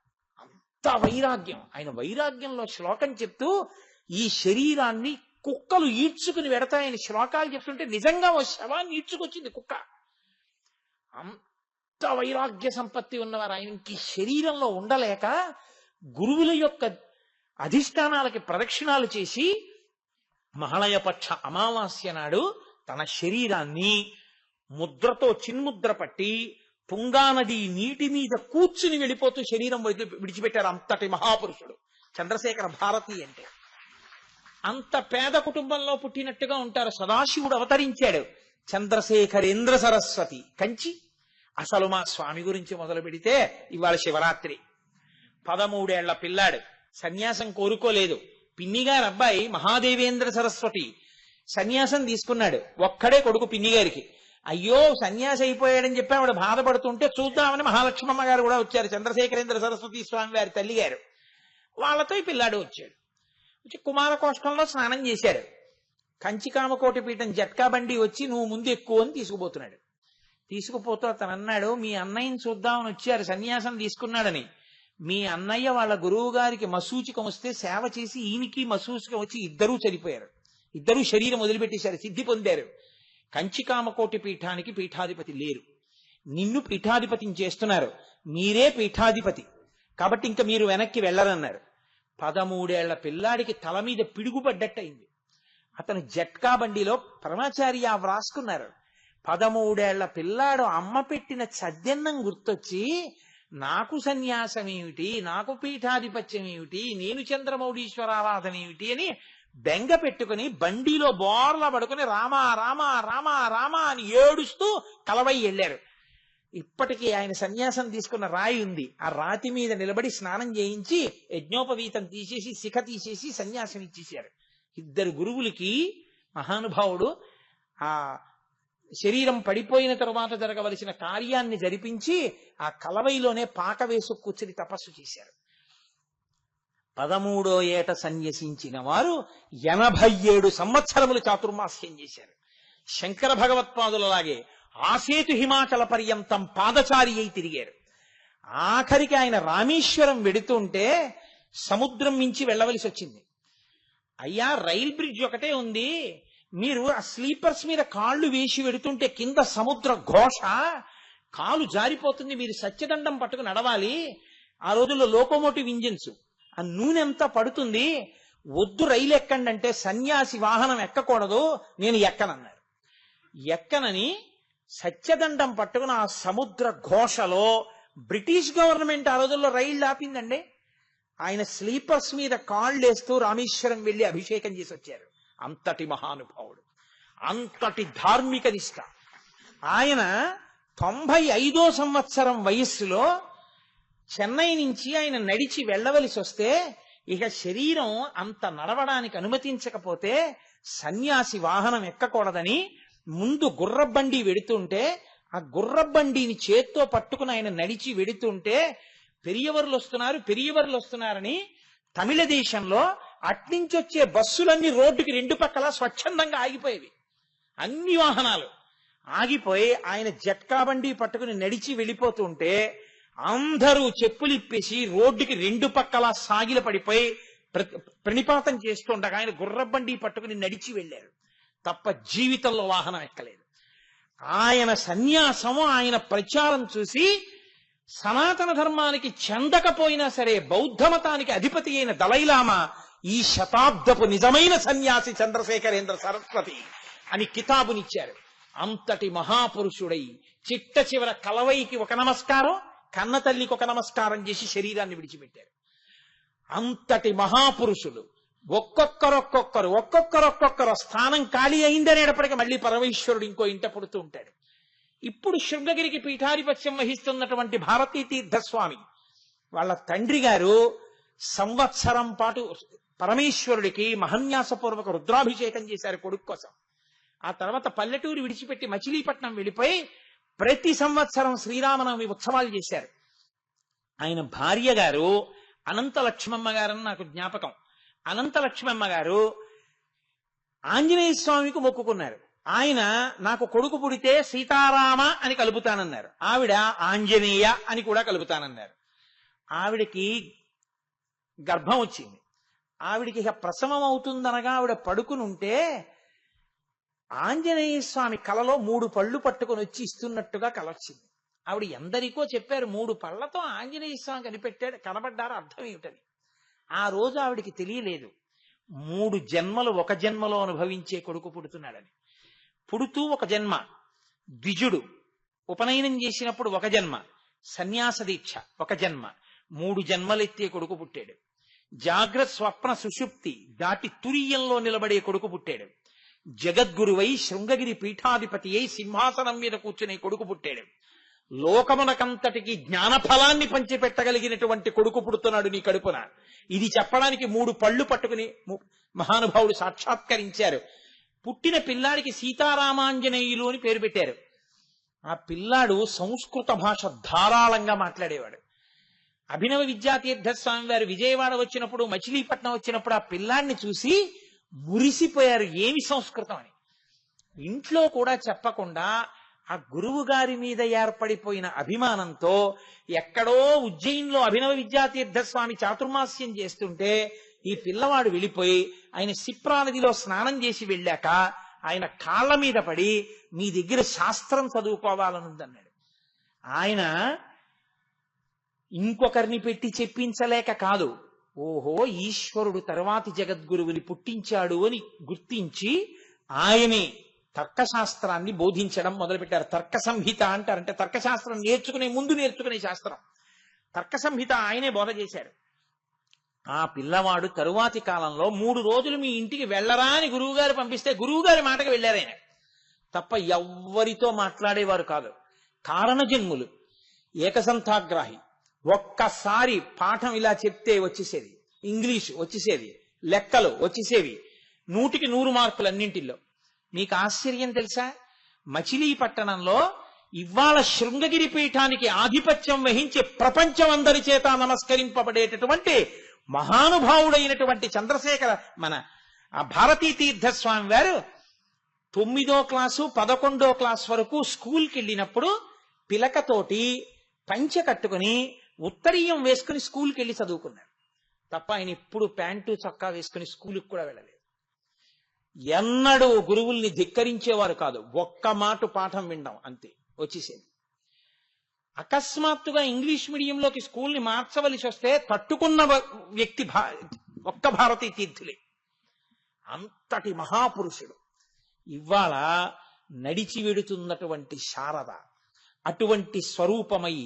అంత వైరాగ్యం. ఆయన వైరాగ్యంలో శ్లోకం చెప్తూ ఈ శరీరాన్ని కుక్కలు ఈడ్చుకుని వెడతాయని శ్లోకాలు చెప్తుంటే నిజంగా ఓ శవాన్ని ఈడ్చుకొచ్చింది కుక్క. అంత వైరాగ్య సంపత్తి ఉన్నవారు. ఆయనకి శరీరంలో ఉండలేక గురువుల యొక్క అధిష్టానాలకి ప్రదక్షిణాలు చేసి మహాలయపక్ష అమావాస్య నాడు తన శరీరాన్ని ముద్రతో చిన్ముద్ర పట్టి తుంగానది నీటి మీద కూర్చుని వెళ్ళిపోతూ శరీరం విడిచిపెట్టారు. అంతటి మహాపురుషుడు చంద్రశేఖర భారతి అంటే. అంత పేద కుటుంబంలో పుట్టినట్టుగా ఉంటారు. సదాశివుడు అవతరించాడు. చంద్రశేఖరేంద్ర సరస్వతి కంచి. అసలు మా స్వామి గురించి మొదలు పెడితే ఇవాళ శివరాత్రి, 13 ఏళ్ల పిల్లాడు, సన్యాసం కోరుకోలేదు. పిన్నిగారు అబ్బాయి మహాదేవేంద్ర సరస్వతి సన్యాసం తీసుకున్నాడు. ఒక్కడే కొడుకు పిన్నిగారికి. అయ్యో సన్యాసి అయిపోయాడని చెప్పి ఆవిడ బాధపడుతుంటే చూద్దామని మహాలక్ష్మమ్మ గారు కూడా వచ్చారు, చంద్రశేఖరేంద్ర సరస్వతి స్వామి వారి తల్లి గారు. వాళ్ళతో ఈ పిల్లాడు వచ్చాడు. వచ్చి కుమార కోష్టంలో స్నానం చేశారు. కంచికామకోటి పీఠం జట్కా బండి వచ్చి నువ్వు ముందు ఎక్కువ అని తీసుకుపోతున్నాడు. తీసుకుపోతూ అతను అన్నాడు, మీ అన్నయ్యని చూద్దామని వచ్చారు, సన్యాసం తీసుకున్నాడని. మీ అన్నయ్య వాళ్ళ గురువు గారికి మసూచికం వస్తే సేవ చేసి ఈయనకి మసూచికం వచ్చి ఇద్దరూ చనిపోయారు. ఇద్దరూ శరీరం వదిలిపెట్టేశారు, సిద్ధి పొందారు. కంచికామకోటి పీఠానికి పీఠాధిపతి లేరు. నిన్ను పీఠాధిపతిని చేస్తున్నారు, మీరే పీఠాధిపతి, కాబట్టి ఇంకా మీరు వెనక్కి వెళ్ళరన్నారు. 13 ఏళ్ల పిల్లాడికి తల మీద పిడుగుపడ్డట్టయింది. అతను జట్కా బండిలో పరమాచార్య వ్రాసుకున్నారు. 13 ఏళ్ల పిల్లాడు అమ్మ పెట్టిన చద్దెన్నం గుర్తొచ్చి నాకు సన్యాసం ఏమిటి, నాకు పీఠాధిపత్యం ఏమిటి, నేను చంద్రమౌళీశ్వరారాధన ఏమిటి అని బెంగ పెట్టుకుని బండిలో బోర్లా పడుకుని రామా రామా రామా రామా అని ఏడుస్తూ కలవై వెళ్ళారు. ఇప్పటికీ ఆయన సన్యాసం తీసుకున్న రాయి ఉంది. ఆ రాతి మీద నిలబడి స్నానం చేయించి యజ్ఞోపవీతం తీసేసి శిఖ తీసేసి సన్యాసం ఇచ్చేశారు. ఇద్దరు గురువులకి మహానుభావుడు ఆ శరీరం పడిపోయిన తరువాత జరగవలసిన కార్యాన్ని జరిపించి ఆ కలవైలోనే పాక వేసు కూర్చుని తపస్సు చేశారు. 13వ ఏట సన్యసించిన వారు 87 సంవత్సరములు చాతుర్మాస్యం చేశారు. శంకర భగవత్పాదులలాగే ఆసేతు హిమాచల పర్యంతం పాదచారి అయి తిరిగారు. ఆఖరికి ఆయన రామేశ్వరం వెడుతుంటే సముద్రం మించి వెళ్ళవలసి వచ్చింది. అయ్యా, రైల్ బ్రిడ్జ్ ఒకటే ఉంది, మీరు ఆ స్లీపర్స్ మీద కాళ్ళు వేసి వెడుతుంటే కింద సముద్ర ఘోష, కాలు జారిపోతుంది, మీరు సత్యదండం పట్టుకు నడవాలి. ఆ రోజుల్లో లోకోమోటివ్ ఇంజిన్స్, ఆ నూనె అంతా పడుతుంది, వద్దు రైలు ఎక్కండి అంటే సన్యాసి వాహనం ఎక్కకూడదు, నేను ఎక్కనన్నారు. ఎక్కనని సత్యదండం పట్టుకుని ఆ సముద్ర ఘోషలో బ్రిటిష్ గవర్నమెంట్ ఆ రోజుల్లో రైళ్లు ఆపిందండి. ఆయన స్లీపర్స్ మీద కాళ్ళేస్తూ రామేశ్వరం వెళ్లి అభిషేకం చేసి వచ్చారు. అంతటి మహానుభావుడు, అంతటి ధార్మిక నిష్ఠ. ఆయన 95వ సంవత్సరం వయస్సులో చెన్నై నుంచి ఆయన నడిచి వెళ్ళవలసి వస్తే ఇక శరీరం అంత నడవడానికి అనుమతించకపోతే సన్యాసి వాహనం ఎక్కకూడదని ముందు గుర్రబండి వెడుతుంటే ఆ గుర్రబండిని చేత్తో పట్టుకుని ఆయన నడిచి వెడుతుంటే పెరియవర్లు వస్తున్నారని తమిళ దేశంలో అట్నుంచి వచ్చే బస్సులన్నీ రోడ్డుకి 2 పక్కల స్వచ్ఛందంగా ఆగిపోయేవి. అన్ని వాహనాలు ఆగిపోయి ఆయన జట్కా బండి పట్టుకుని నడిచి వెళ్ళిపోతుంటే అందరూ చెప్పులిప్పేసి రోడ్డుకి 2 పక్కల సాగిల పడిపోయి ప్రణిపాతం చేస్తుండగా ఆయన గుర్రబండి పట్టుకుని నడిచి వెళ్ళారు తప్ప జీవితంలో వాహనం ఎక్కలేదు. ఆయన సన్యాసము, ఆయన ప్రచారం చూసి సనాతన ధర్మానికి చెందకపోయినా సరే బౌద్ధ మతానికి అధిపతి అయిన దలైలామా ఈ శతాబ్దపు నిజమైన సన్యాసి చంద్రశేఖరేంద్ర సరస్వతి అని కితాబునిచ్చారు. అంతటి మహాపురుషుడై చిట్ట చివర కలవైకి ఒక నమస్కారం, కన్న తల్లికి ఒక నమస్కారం చేసి శరీరాన్ని విడిచిపెట్టారు. అంతటి మహాపురుషులు ఒక్కొక్కరు స్థానం ఖాళీ అయిందనేటప్పటికీ మళ్ళీ పరమేశ్వరుడు ఇంకో ఇంట పుడుతూ ఉంటాడు. ఇప్పుడు శృంగగిరికి పీఠాధిపత్యం వహిస్తున్నటువంటి భారతీ తీర్థస్వామి వాళ్ళ తండ్రి గారు సంవత్సరం పాటు పరమేశ్వరుడికి మహన్యాసపూర్వక రుద్రాభిషేకం చేశారు కొడుకు కోసం. ఆ తర్వాత పల్లెటూరు విడిచిపెట్టి మచిలీపట్నం వెళ్ళిపోయి ప్రతి సంవత్సరం శ్రీరామనవమి ఉత్సవాలు చేశారు. ఆయన భార్య గారు అనంత లక్ష్మమ్మ గారని నాకు జ్ఞాపకం. అనంత లక్ష్మమ్మ గారు ఆంజనేయ స్వామికి మొక్కుకున్నారు. ఆయన నాకు కొడుకు పుడితే సీతారామ అని కలుపుతానన్నారు, ఆవిడ ఆంజనేయ అని కూడా కలుపుతానన్నారు. ఆవిడకి గర్భం వచ్చింది. ఆవిడికి ఇక ప్రసవం అవుతుందనగా ఆవిడ పడుకుని ఉంటే ఆంజనేయ స్వామి కలలో 3 పళ్ళు పట్టుకుని వచ్చి ఇస్తున్నట్టుగా కల వచ్చింది. ఆవిడ ఎందరికో చెప్పారు, 3 పళ్లతో ఆంజనేయ స్వామి కనబడ్డారు, అర్థం ఏమిటని. ఆ రోజు ఆవిడికి తెలియలేదు 3 జన్మలు ఒక జన్మలో అనుభవించే కొడుకు పుడుతున్నాడని. పుడుతూ ఒక జన్మ ద్విజుడు, ఉపనయనం చేసినప్పుడు ఒక జన్మ, సన్యాస దీక్ష ఒక జన్మ, 3 జన్మలెత్తే కొడుకు పుట్టాడు. జాగ్రత్త స్వప్న సుషుప్తి దాటి తురియంలో నిలబడే కొడుకు పుట్టాడు. జగద్గురువై శృంగగిరి పీఠాధిపతి అయి సింహాసనం మీద కూర్చునే కొడుకు పుట్టాడు. లోకమునకంతటికి జ్ఞానఫలాన్ని పంచిపెట్టగలిగినటువంటి కొడుకు పుడుతున్నాడు నీ కడుపున. ఇది చెప్పడానికి 3 పళ్ళు పట్టుకుని మహానుభావుడు సాక్షాత్కరించారు. పుట్టిన పిల్లాడికి సీతారామాంజనేయులు అని పేరు పెట్టారు. ఆ పిల్లాడు సంస్కృత భాష ధారాళంగా మాట్లాడేవాడు. అభినవ విద్యాతీర్థస్వామి వారు విజయవాడ వచ్చినప్పుడు, మచిలీపట్నం వచ్చినప్పుడు ఆ పిల్లాడిని చూసి మురిసిపోయారు ఏమి సంస్కృతం అని. ఇంట్లో కూడా చెప్పకుండా ఆ గురువు గారి మీద ఏర్పడిపోయిన అభిమానంతో ఎక్కడో ఉజ్జయిన్లో అభినవ విద్యాతీర్థస్వామి చాతుర్మాస్యం చేస్తుంటే ఈ పిల్లవాడు వెళ్ళిపోయి ఆయన సిప్రా నదిలో స్నానం చేసి వెళ్ళాక ఆయన కాళ్ళ మీద పడి మీ దగ్గర శాస్త్రం చదువుకోవాలనుందన్నాడు. ఆయన ఇంకొకరిని పెట్టి చెప్పించలేక కాదు, ఓహో ఈశ్వరుడు తర్వాతి జగద్గురువుని పుట్టించాడు అని గుర్తించి ఆయనే తర్కశాస్త్రాన్ని బోధించడం మొదలుపెట్టారు. తర్క సంహిత అంటారు. అంటే తర్కశాస్త్రం నేర్చుకునే ముందు నేర్చుకునే శాస్త్రం. తర్క సంహిత ఆయనే బోధ చేశారు. ఆ పిల్లవాడు తరువాతి కాలంలో 3 రోజులు మీ ఇంటికి వెళ్ళరా అని గురువుగారు పంపిస్తే గురువుగారి మాటకు వెళ్ళారాయన తప్ప ఎవ్వరితో మాట్లాడేవారు కాదు. కారణజన్ములు, ఏకసంతాగ్రాహి. ఒక్కసారి పాఠం ఇలా చెప్తే వచ్చేసేది, ఇంగ్లీషు వచ్చేసేది, లెక్కలు వచ్చేసేవి, 100కి 100 మార్కులు అన్నింటిలో. మీకు ఆశ్చర్యం తెలుసా, మచిలీపట్టణంలో ఇవాళ శృంగగిరి పీఠానికి ఆధిపత్యం వహించి ప్రపంచం అందరి చేత నమస్కరింపబడేటటువంటి మహానుభావుడైనటువంటి చంద్రశేఖర మన భారతీ తీర్థస్వామి వారు 9వ క్లాసు 11వ క్లాస్ వరకు స్కూల్కి వెళ్ళినప్పుడు పిలకతోటి పంచె కట్టుకుని ఉత్తరీయం వేసుకుని స్కూల్కి వెళ్ళి చదువుకున్నారు తప్ప ఆయన ఇప్పుడు ప్యాంటు చొక్కా వేసుకుని స్కూల్కి కూడా వెళ్ళలేదు. ఎన్నడూ గురువుల్ని ధిక్కరించేవారు కాదు. ఒక్క మాట పాఠం వినడం అంతే వచ్చేసేది. అకస్మాత్తుగా ఇంగ్లీష్ మీడియంలోకి స్కూల్ని మార్చవలసి వస్తే తట్టుకున్న వ్యక్తి ఒక్క భారతీ తీర్థులే. అంతటి మహాపురుషుడు. ఇవాళ నడిచి వెడుతున్నటువంటి శారద అటువంటి స్వరూపమై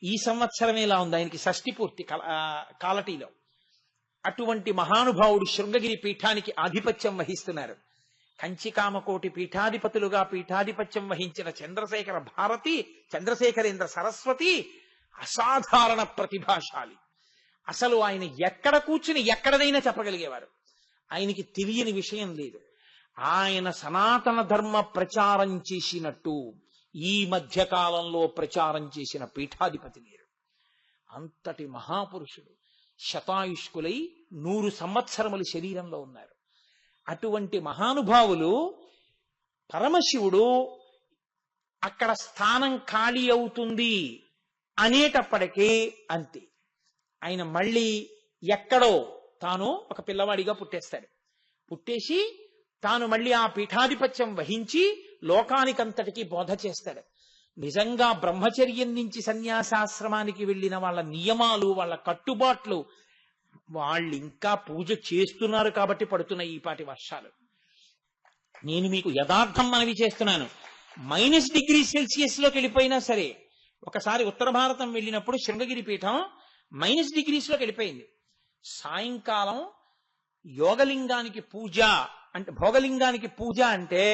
ఈ సంవత్సరమే ఇలా ఉంది, ఆయనకి షష్ఠి పూర్తి కాలటీలో. అటువంటి మహానుభావుడు శృంగగిరి పీఠానికి ఆధిపత్యం వహిస్తున్నారు. కంచికామకోటి పీఠాధిపతులుగా పీఠాధిపత్యం వహించిన చంద్రశేఖర భారతి, చంద్రశేఖరేంద్ర సరస్వతి అసాధారణ ప్రతిభాశాలి. అసలు ఆయన ఎక్కడ కూర్చుని ఎక్కడదైనా చెప్పగలిగేవారు. ఆయనకి తెలియని విషయం లేదు. ఆయన సనాతన ధర్మ ప్రచారం చేసినట్టు ఈ మధ్య కాలంలో ప్రచారం చేసిన పీఠాధిపతి లేరు. అంతటి మహాపురుషుడు. శతాయుష్కులై 100 సంవత్సరములు శరీరంలో ఉన్నారు. అటువంటి మహానుభావులు పరమశివుడు అక్కడ స్థానం ఖాళీ అవుతుంది అనేటప్పటికీ అంతే, ఆయన మళ్ళీ ఎక్కడో తాను ఒక పిల్లవాడిగా పుట్టేస్తాడు. పుట్టేసి తాను మళ్ళీ ఆ పీఠాధిపత్యం వహించి లోకానికంతటికీ బోధ చేస్తాడు. నిజంగా బ్రహ్మచర్యం నుంచి సన్యాసాశ్రమానికి వెళ్ళిన వాళ్ళ నియమాలు, వాళ్ళ కట్టుబాట్లు, వాళ్ళు ఇంకా పూజ చేస్తున్నారు కాబట్టి పడుతున్నాయి ఈ పాటి వర్షాలు. నేను మీకు యథార్థం మనవి చేస్తున్నాను. -°C వెళ్ళిపోయినా సరే, ఒకసారి ఉత్తర భారతం వెళ్ళినప్పుడు శృంగగిరి పీఠం -°Cలోకి వెళ్ళిపోయింది. సాయంకాలం యోగలింగానికి పూజ అంటే, భోగలింగానికి పూజ అంటే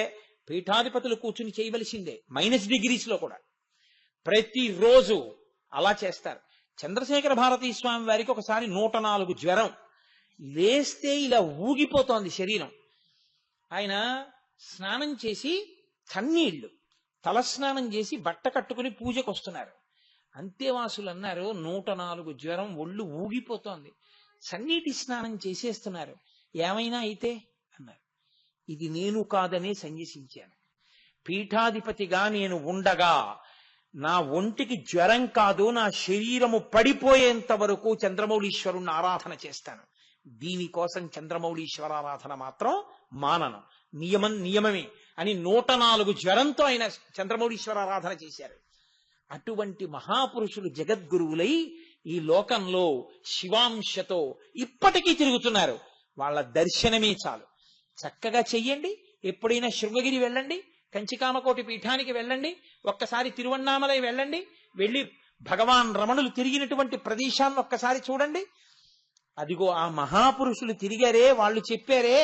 పీఠాధిపతులు కూర్చుని చేయవలసిందే -°లో కూడా. ప్రతిరోజు అలా చేస్తారు. చంద్రశేఖర భారతీ స్వామి వారికి ఒకసారి 104 జ్వరం లేస్తే ఇలా ఊగిపోతోంది శరీరం. ఆయన స్నానం చేసి చన్నీళ్లు తలస్నానం చేసి బట్ట కట్టుకుని పూజకు వస్తున్నారు. అంతేవాసులు అన్నారు, 104 జ్వరం, ఒళ్ళు ఊగిపోతోంది, చన్నీటి స్నానం చేసేస్తున్నారు, ఏమైనా అయితే అన్నారు. ఇది నేను కాదనే సన్యసించాను. పీఠాధిపతిగా నేను ఉండగా నా ఒంటికి జ్వరం కాదు, నా శరీరము పడిపోయేంత వరకు చంద్రమౌళీశ్వరుణ్ణి ఆరాధన చేస్తాను. దీనికోసం చంద్రమౌళీశ్వరారాధన మాత్రం మానను, నియమమే అని 104 జ్వరంతో ఆయన చంద్రమౌళీశ్వరారాధన చేశారు. అటువంటి మహాపురుషులు జగద్గురువులై ఈ లోకంలో శివాంశతో ఇప్పటికీ తిరుగుతున్నారు. వాళ్ళ దర్శనమే చాలు. చక్కగా చెయ్యండి. ఎప్పుడైనా శృంగగిరి వెళ్ళండి, కంచికామకోటి పీఠానికి వెళ్ళండి, ఒక్కసారి తిరువన్నామలై వెళ్ళండి, వెళ్ళి భగవాన్ రమణులు తిరిగినటువంటి ప్రదేశాలను ఒక్కసారి చూడండి. అదిగో ఆ మహాపురుషులు తిరిగారే, వాళ్ళు చెప్పారే,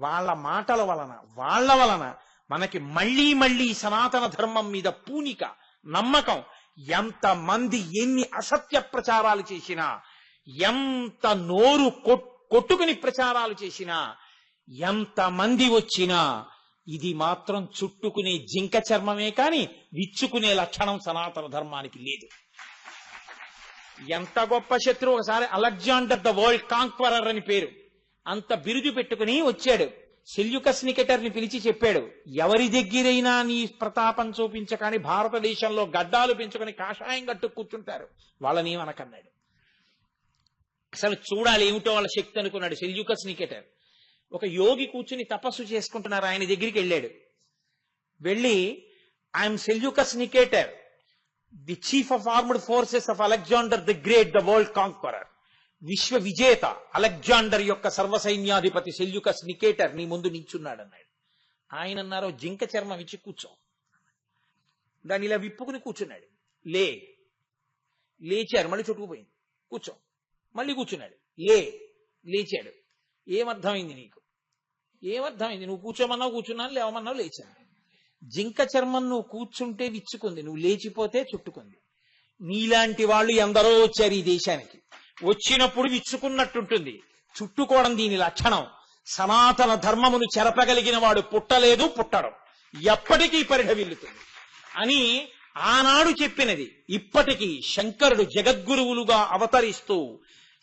వాళ్ళ మాటల వలన, వాళ్ళ వలన మనకి మళ్ళీ మళ్ళీ సనాతన ధర్మం మీద పూనిక, నమ్మకం. ఎంతమంది ఎన్ని అసత్య ప్రచారాలు చేసినా, ఎంత నోరు కొట్టుకుని ప్రచారాలు చేసినా, ఎంతమంది వచ్చినా, ఇది మాత్రం చుట్టుకునే జింక చర్మమే కాని విచ్చుకునే లక్షణం సనాతన ధర్మానికి లేదు. ఎంత గొప్ప శత్రువు. ఒకసారి అలెగ్జాండర్ ద వరల్డ్ కాంక్వరర్ అని పేరు, అంత బిరుదు పెట్టుకుని వచ్చాడు. సెల్యూకస్ నికెటర్ని పిలిచి చెప్పాడు, ఎవరి దగ్గరైనా నీ ప్రతాపం చూపించకాని భారతదేశంలో గడ్డాలు పెంచుకొని కాషాయం కట్టు కూర్చుంటారు, వాళ్ళని ఏమనకన్నాడు. అసలు చూడాలి ఏమిటో వాళ్ళ శక్తి అనుకున్నాడు సెల్యూకస్ నికెటర్. ఒక యోగి కూర్చుని తపస్సు చేసుకుంటున్నారు, ఆయన దగ్గరికి వెళ్ళాడు. వెళ్ళి, I'm Seleucus Nicator, the chief of armed forces of Alexander the great, the world conqueror, విశ్వ విజేత అలెగ్జాండర్ యొక్క సర్వసైన్యాధిపతి సెల్యూకస్ నికేటర్ నీ ముందు నించున్నాడు అన్నాడు. ఆయన అన్నారు, జింక చర్మం ఇచ్చి కూర్చో. దాన్ని ఇలా విప్పుకుని కూర్చున్నాడు. లేచారు, మళ్ళీ చుట్టుకుపోయింది. కూర్చో, మళ్ళీ కూర్చున్నాడు. లేచాడు. ఏమర్థమైంది నీకు? ఏమర్థమైంది? నువ్వు కూర్చోమన్నావు కూర్చున్నాను, లేవమన్నావు లేచాను. జింక చర్మం నువ్వు కూర్చుంటే విచ్చుకుంది, నువ్వు లేచిపోతే చుట్టుకుంది. నీలాంటి వాళ్ళు ఎందరో వచ్చారు ఈ దేశానికి, వచ్చినప్పుడు విచ్చుకున్నట్టుంటుంది, చుట్టుకోవడం దీని లక్షణం. సనాతన ధర్మమును చెరపగలిగిన వాడు పుట్టలేదు, పుట్టడం, ఎప్పటికీ పరిఢవిల్లుతుంది అని ఆనాడు చెప్పినది. ఇప్పటికీ శంకరుడు జగద్గురువులుగా అవతరిస్తూ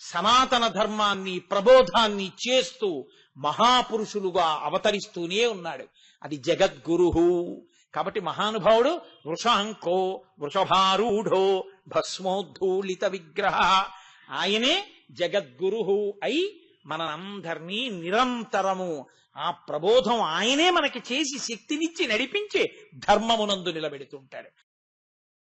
సనాతన ధర్మాన్ని ప్రబోధాన్ని చేస్తూ మహాపురుషులుగా అవతరిస్తూనే ఉన్నాడు. అది జగద్గురు. కాబట్టి మహానుభావుడు వృషాంకో వృషభారూఢో భస్మోద్ధూళిత విగ్రహ, ఆయనే జగద్గురు అయి మనందరినీ నిరంతరము ఆ ప్రబోధం ఆయనే మనకి చేసి శక్తినిచ్చి నడిపించి ధర్మమునందు నిలబెడుతుంటాడు.